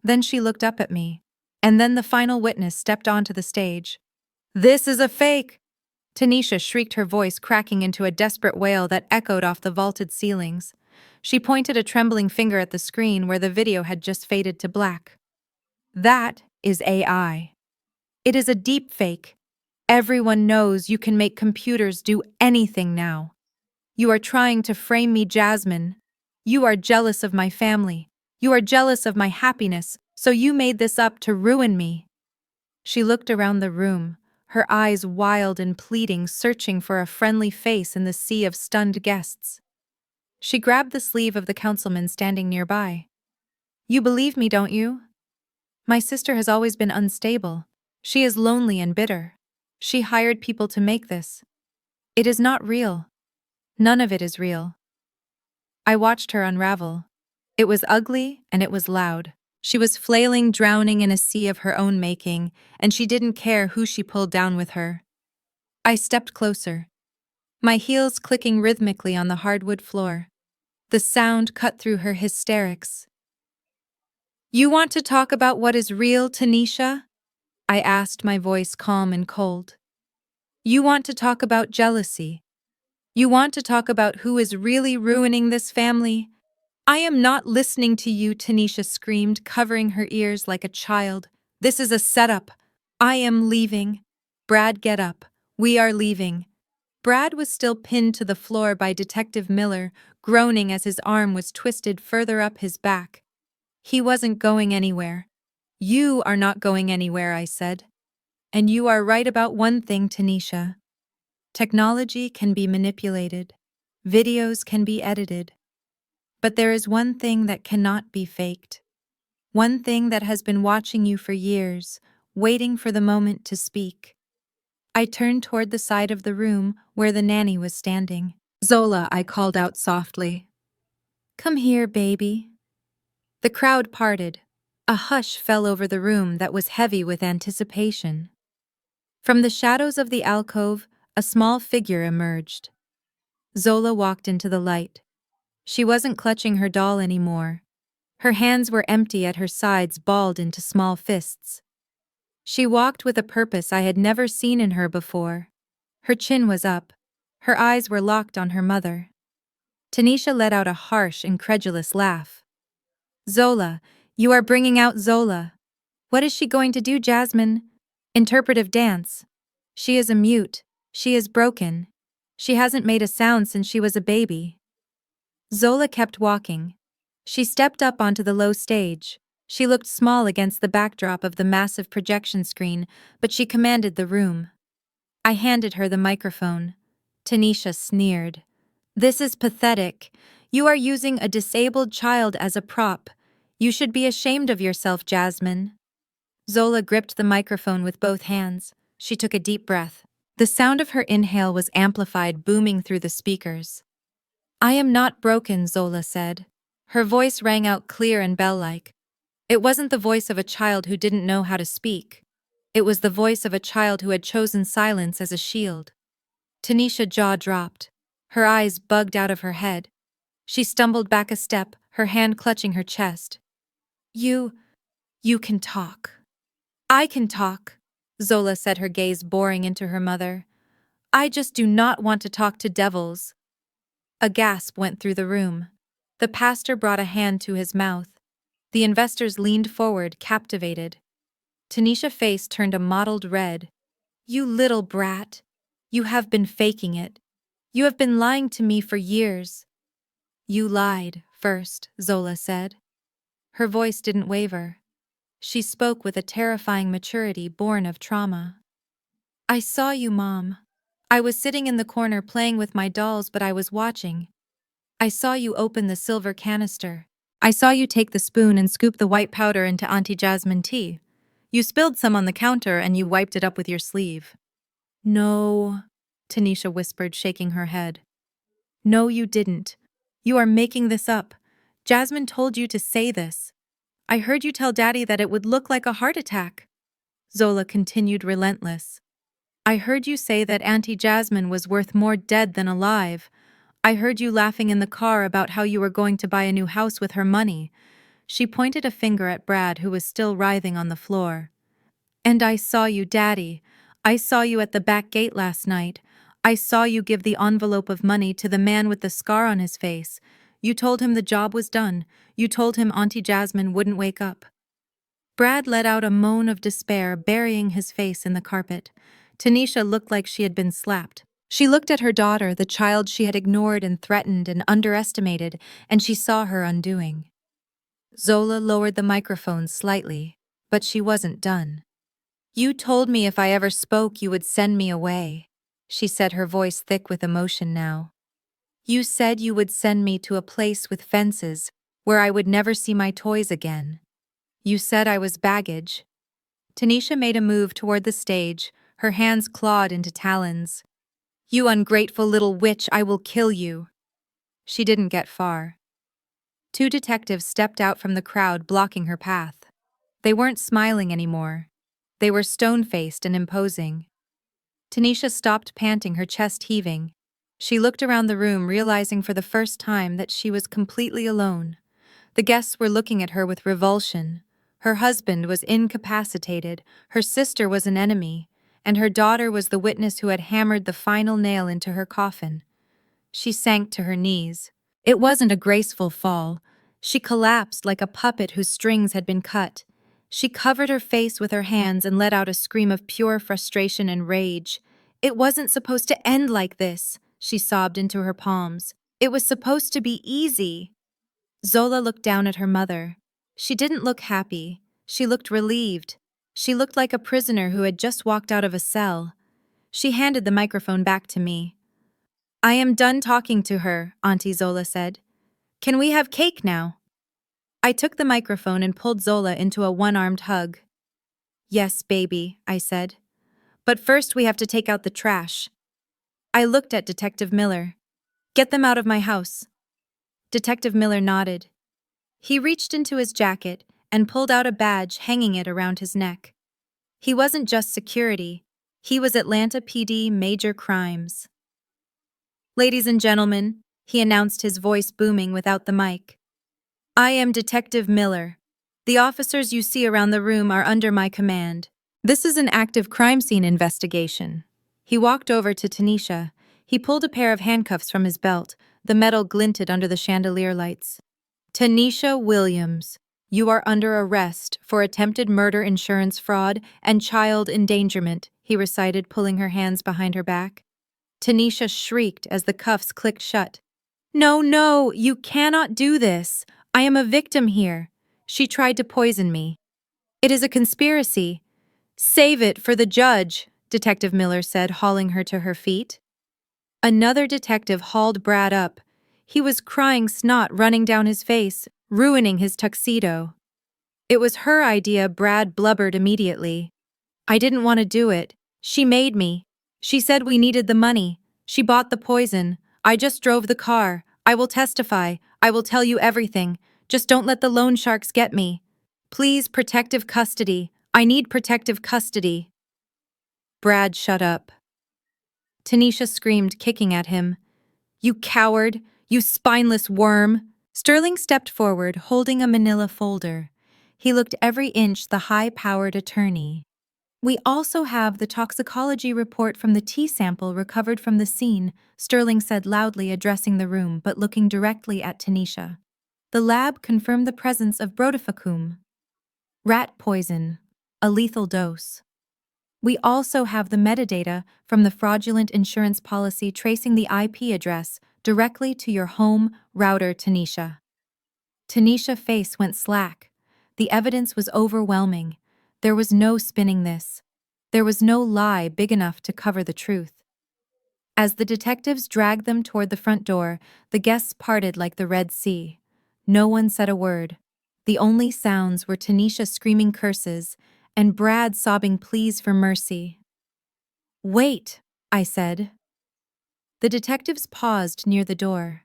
Then she looked up at me. And then the final witness stepped onto the stage. "This is a fake!" Tanisha shrieked, her voice cracking into a desperate wail that echoed off the vaulted ceilings. She pointed a trembling finger at the screen where the video had just faded to black. "That is AI. It is a deep fake. Everyone knows you can make computers do anything now. You are trying to frame me, Jasmine. You are jealous of my family. You are jealous of my happiness, so you made this up to ruin me." She looked around the room, her eyes wild and pleading, searching for a friendly face in the sea of stunned guests. She grabbed the sleeve of the councilman standing nearby. "You believe me, don't you? My sister has always been unstable. She is lonely and bitter. She hired people to make this. It is not real. None of it is real." I watched her unravel. It was ugly and it was loud. She was flailing, drowning in a sea of her own making, and she didn't care who she pulled down with her. I stepped closer, my heels clicking rhythmically on the hardwood floor. The sound cut through her hysterics. "You want to talk about what is real, Tanisha?" I asked, my voice calm and cold. "You want to talk about jealousy? You want to talk about who is really ruining this family?" "I am not listening to you," Tanisha screamed, covering her ears like a child. "This is a setup. I am leaving. Brad, get up. We are leaving." Brad was still pinned to the floor by Detective Miller, groaning as his arm was twisted further up his back. He wasn't going anywhere. "You are not going anywhere," I said. "And you are right about one thing, Tanisha. Technology can be manipulated. Videos can be edited. But there is one thing that cannot be faked. One thing that has been watching you for years, waiting for the moment to speak." I turned toward the side of the room where the nanny was standing. "Zola," I called out softly. "Come here, baby." The crowd parted. A hush fell over the room that was heavy with anticipation. From the shadows of the alcove, a small figure emerged. Zola walked into the light. She wasn't clutching her doll anymore. Her hands were empty at her sides, balled into small fists. She walked with a purpose I had never seen in her before. Her chin was up. Her eyes were locked on her mother. Tanisha let out a harsh, incredulous laugh. "Zola, you are bringing out Zola. What is she going to do, Jasmine?" "Interpretive dance. She is a mute. She is broken. She hasn't made a sound since she was a baby." Zola kept walking. She stepped up onto the low stage. She looked small against the backdrop of the massive projection screen, but she commanded the room. I handed her the microphone. Tanisha sneered. "This is pathetic. You are using a disabled child as a prop. You should be ashamed of yourself, Jasmine." Zola gripped the microphone with both hands. She took a deep breath. The sound of her inhale was amplified, booming through the speakers. "I am not broken," Zola said. Her voice rang out clear and bell-like. It wasn't the voice of a child who didn't know how to speak. It was the voice of a child who had chosen silence as a shield. Tanisha's jaw dropped. Her eyes bugged out of her head. She stumbled back a step, her hand clutching her chest. You can talk." "I can talk," Zola said, her gaze boring into her mother. "I just do not want to talk to devils." A gasp went through the room. The pastor brought a hand to his mouth. The investors leaned forward, captivated. Tanisha's face turned a mottled red. "You little brat. You have been faking it. You have been lying to me for years." "You lied first," Zola said. Her voice didn't waver. She spoke with a terrifying maturity born of trauma. "I saw you, Mom. I was sitting in the corner playing with my dolls, but I was watching. I saw you open the silver canister. I saw you take the spoon and scoop the white powder into Auntie Jasmine tea. You spilled some on the counter and you wiped it up with your sleeve." "No," Tanisha whispered, shaking her head. "No, you didn't. You are making this up. Jasmine told you to say this. I heard you tell Daddy that it would look like a heart attack." Zola continued relentless. I heard you say that Auntie Jasmine was worth more dead than alive. I heard you laughing in the car about how you were going to buy a new house with her money. She pointed a finger at Brad, who was still writhing on the floor. And I saw you, Daddy. I saw you at the back gate last night. I saw you give the envelope of money to the man with the scar on his face. You told him the job was done. You told him Auntie Jasmine wouldn't wake up. Brad let out a moan of despair, burying his face in the carpet. Tanisha looked like she had been slapped. She looked at her daughter, the child she had ignored and threatened and underestimated, and she saw her undoing. Zola lowered the microphone slightly, but she wasn't done. You told me if I ever spoke you would send me away, she said, her voice thick with emotion now. You said you would send me to a place with fences, where I would never see my toys again. You said I was baggage. Tanisha made a move toward the stage, her hands clawed into talons. You ungrateful little witch, I will kill you. She didn't get far. Two detectives stepped out from the crowd, blocking her path. They weren't smiling anymore. They were stone-faced and imposing. Tanisha stopped, panting, her chest heaving. She looked around the room, realizing for the first time that she was completely alone. The guests were looking at her with revulsion. Her husband was incapacitated, her sister was an enemy, and her daughter was the witness who had hammered the final nail into her coffin. She sank to her knees. It wasn't a graceful fall. She collapsed like a puppet whose strings had been cut. She covered her face with her hands and let out a scream of pure frustration and rage. It wasn't supposed to end like this, she sobbed into her palms. It was supposed to be easy. Zola looked down at her mother. She didn't look happy. She looked relieved. She looked like a prisoner who had just walked out of a cell. She handed the microphone back to me. I am done talking to her, Auntie Zola said. Can we have cake now? I took the microphone and pulled Zola into a one-armed hug. Yes, baby, I said. But first we have to take out the trash. I looked at Detective Miller. Get them out of my house. Detective Miller nodded. He reached into his jacket and pulled out a badge, hanging it around his neck. He wasn't just security. He was Atlanta PD Major Crimes. Ladies and gentlemen, he announced, his voice booming without the mic. I am Detective Miller. The officers you see around the room are under my command. This is an active crime scene investigation. He walked over to Tanisha. He pulled a pair of handcuffs from his belt. The metal glinted under the chandelier lights. Tanisha Williams, you are under arrest for attempted murder, insurance fraud, and child endangerment, he recited, pulling her hands behind her back. Tanisha shrieked as the cuffs clicked shut. No, no, you cannot do this. I am a victim here. She tried to poison me. It is a conspiracy. Save it for the judge, Detective Miller said, hauling her to her feet. Another detective hauled Brad up. He was crying, snot running down his face, ruining his tuxedo. It was her idea, Brad blubbered immediately. I didn't want to do it. She made me. She said we needed the money. She bought the poison. I just drove the car. I will testify. I will tell you everything. Just don't let the loan sharks get me. Please, protective custody. I need protective custody. Brad shut up. Tanisha screamed, kicking at him. You coward! You spineless worm! Sterling stepped forward, holding a manila folder. He looked every inch the high-powered attorney. We also have the toxicology report from the tea sample recovered from the scene, Sterling said loudly, addressing the room but looking directly at Tanisha. The lab confirmed the presence of brodifacoum, rat poison, a lethal dose. We also have the metadata from the fraudulent insurance policy tracing the IP address directly to your home router, Tanisha. Tanisha's face went slack. The evidence was overwhelming. There was no spinning this. There was no lie big enough to cover the truth. As the detectives dragged them toward the front door, the guests parted like the Red Sea. No one said a word. The only sounds were Tanisha screaming curses and Brad sobbing pleas for mercy. Wait, I said. The detectives paused near the door.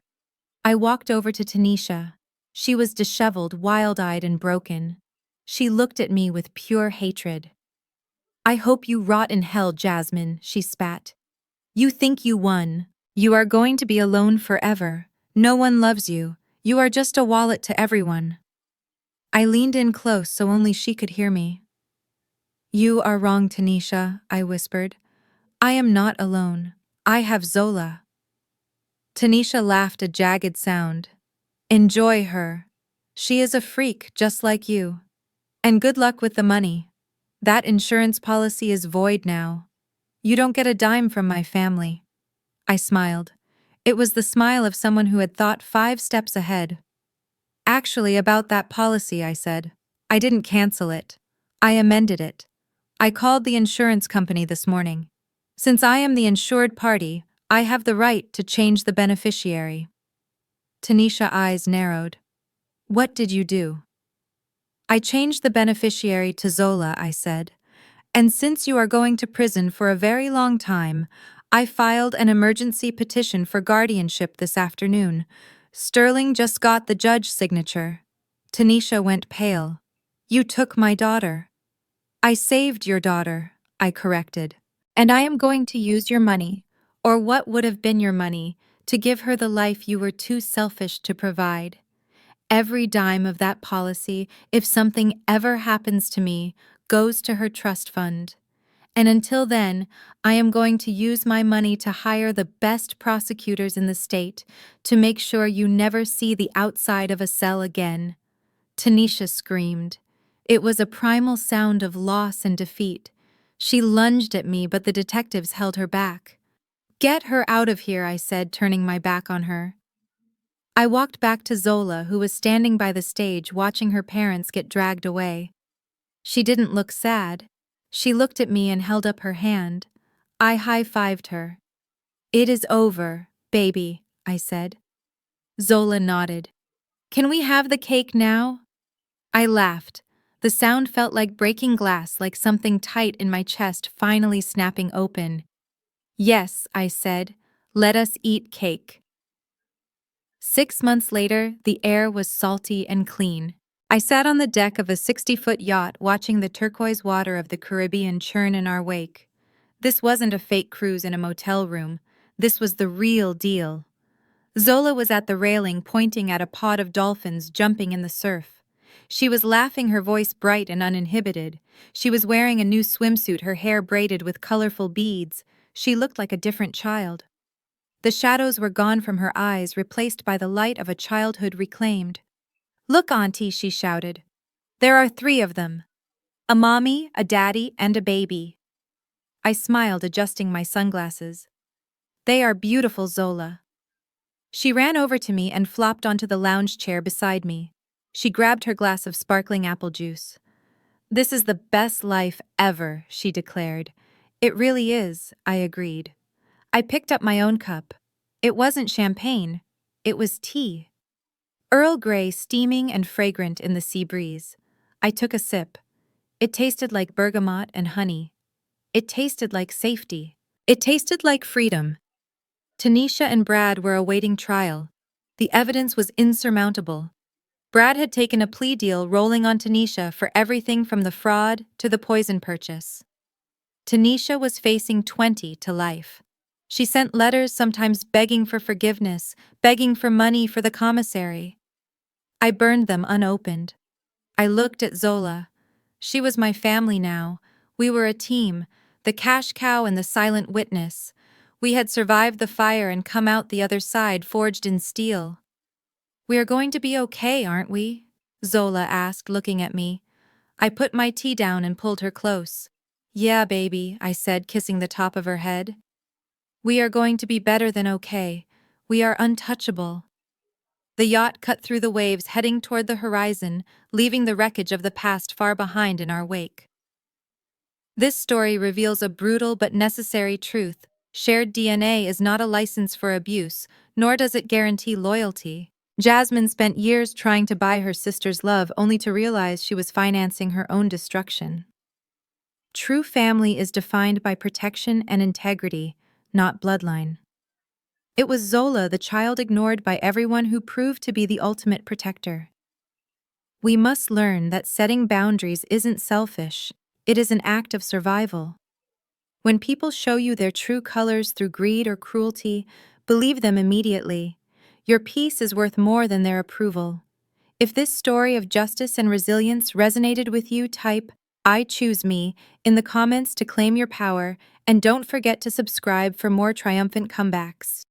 I walked over to Tanisha. She was disheveled, wild-eyed, and broken. She looked at me with pure hatred. I hope you rot in hell, Jasmine, she spat. You think you won. You are going to be alone forever. No one loves you. You are just a wallet to everyone. I leaned in close so only she could hear me. You are wrong, Tanisha, I whispered. I am not alone. I have Zola. Tanisha laughed a jagged sound. Enjoy her. She is a freak just like you. And good luck with the money. That insurance policy is void now. You don't get a dime from my family. I smiled. It was the smile of someone who had thought 5 steps ahead. Actually, about that policy, I said. I didn't cancel it. I amended it. I called the insurance company this morning. Since I am the insured party, I have the right to change the beneficiary. Tanisha's eyes narrowed. What did you do? I changed the beneficiary to Zola, I said. And since you are going to prison for a very long time, I filed an emergency petition for guardianship this afternoon. Sterling just got the judge's signature. Tanisha went pale. You took my daughter. I saved your daughter, I corrected. And I am going to use your money, or what would have been your money, to give her the life you were too selfish to provide. Every dime of that policy, if something ever happens to me, goes to her trust fund. And until then, I am going to use my money to hire the best prosecutors in the state to make sure you never see the outside of a cell again. Tanisha screamed. It was a primal sound of loss and defeat. She lunged at me, but the detectives held her back. Get her out of here, I said, turning my back on her. I walked back to Zola, who was standing by the stage watching her parents get dragged away. She didn't look sad. She looked at me and held up her hand. I high-fived her. It is over, baby, I said. Zola nodded. Can we have the cake now? I laughed. The sound felt like breaking glass, like something tight in my chest finally snapping open. Yes, I said. Let us eat cake. 6 months later, the air was salty and clean. I sat on the deck of a 60-foot yacht watching the turquoise water of the Caribbean churn in our wake. This wasn't a fake cruise in a motel room. This was the real deal. Zola was at the railing pointing at a pod of dolphins jumping in the surf. She was laughing, her voice bright and uninhibited. She was wearing a new swimsuit, her hair braided with colorful beads. She looked like a different child. The shadows were gone from her eyes, replaced by the light of a childhood reclaimed. Look, Auntie, she shouted. There are 3 of them. A mommy, a daddy, and a baby. I smiled, adjusting my sunglasses. They are beautiful, Zola. She ran over to me and flopped onto the lounge chair beside me. She grabbed her glass of sparkling apple juice. This is the best life ever, she declared. It really is, I agreed. I picked up my own cup. It wasn't champagne. It was tea. Earl Grey, steaming and fragrant in the sea breeze. I took a sip. It tasted like bergamot and honey. It tasted like safety. It tasted like freedom. Tanisha and Brad were awaiting trial. The evidence was insurmountable. Brad had taken a plea deal, rolling on Tanisha for everything from the fraud to the poison purchase. Tanisha was facing 20 to life. She sent letters, sometimes begging for forgiveness, begging for money for the commissary. I burned them unopened. I looked at Zola. She was my family now. We were a team, the cash cow and the silent witness. We had survived the fire and come out the other side forged in steel. We are going to be okay, aren't we? Zola asked, looking at me. I put my tea down and pulled her close. Yeah, baby, I said, kissing the top of her head. We are going to be better than okay. We are untouchable. The yacht cut through the waves, heading toward the horizon, leaving the wreckage of the past far behind in our wake. This story reveals a brutal but necessary truth. Shared DNA is not a license for abuse, nor does it guarantee loyalty. Jasmine spent years trying to buy her sister's love only to realize she was financing her own destruction. True family is defined by protection and integrity, not bloodline. It was Zola, the child ignored by everyone, who proved to be the ultimate protector. We must learn that setting boundaries isn't selfish, It is an act of survival. When people show you their true colors through greed or cruelty, believe them immediately. Your peace is worth more than their approval. If this story of justice and resilience resonated with you, type "I choose me" in the comments to claim your power, and don't forget to subscribe for more triumphant comebacks.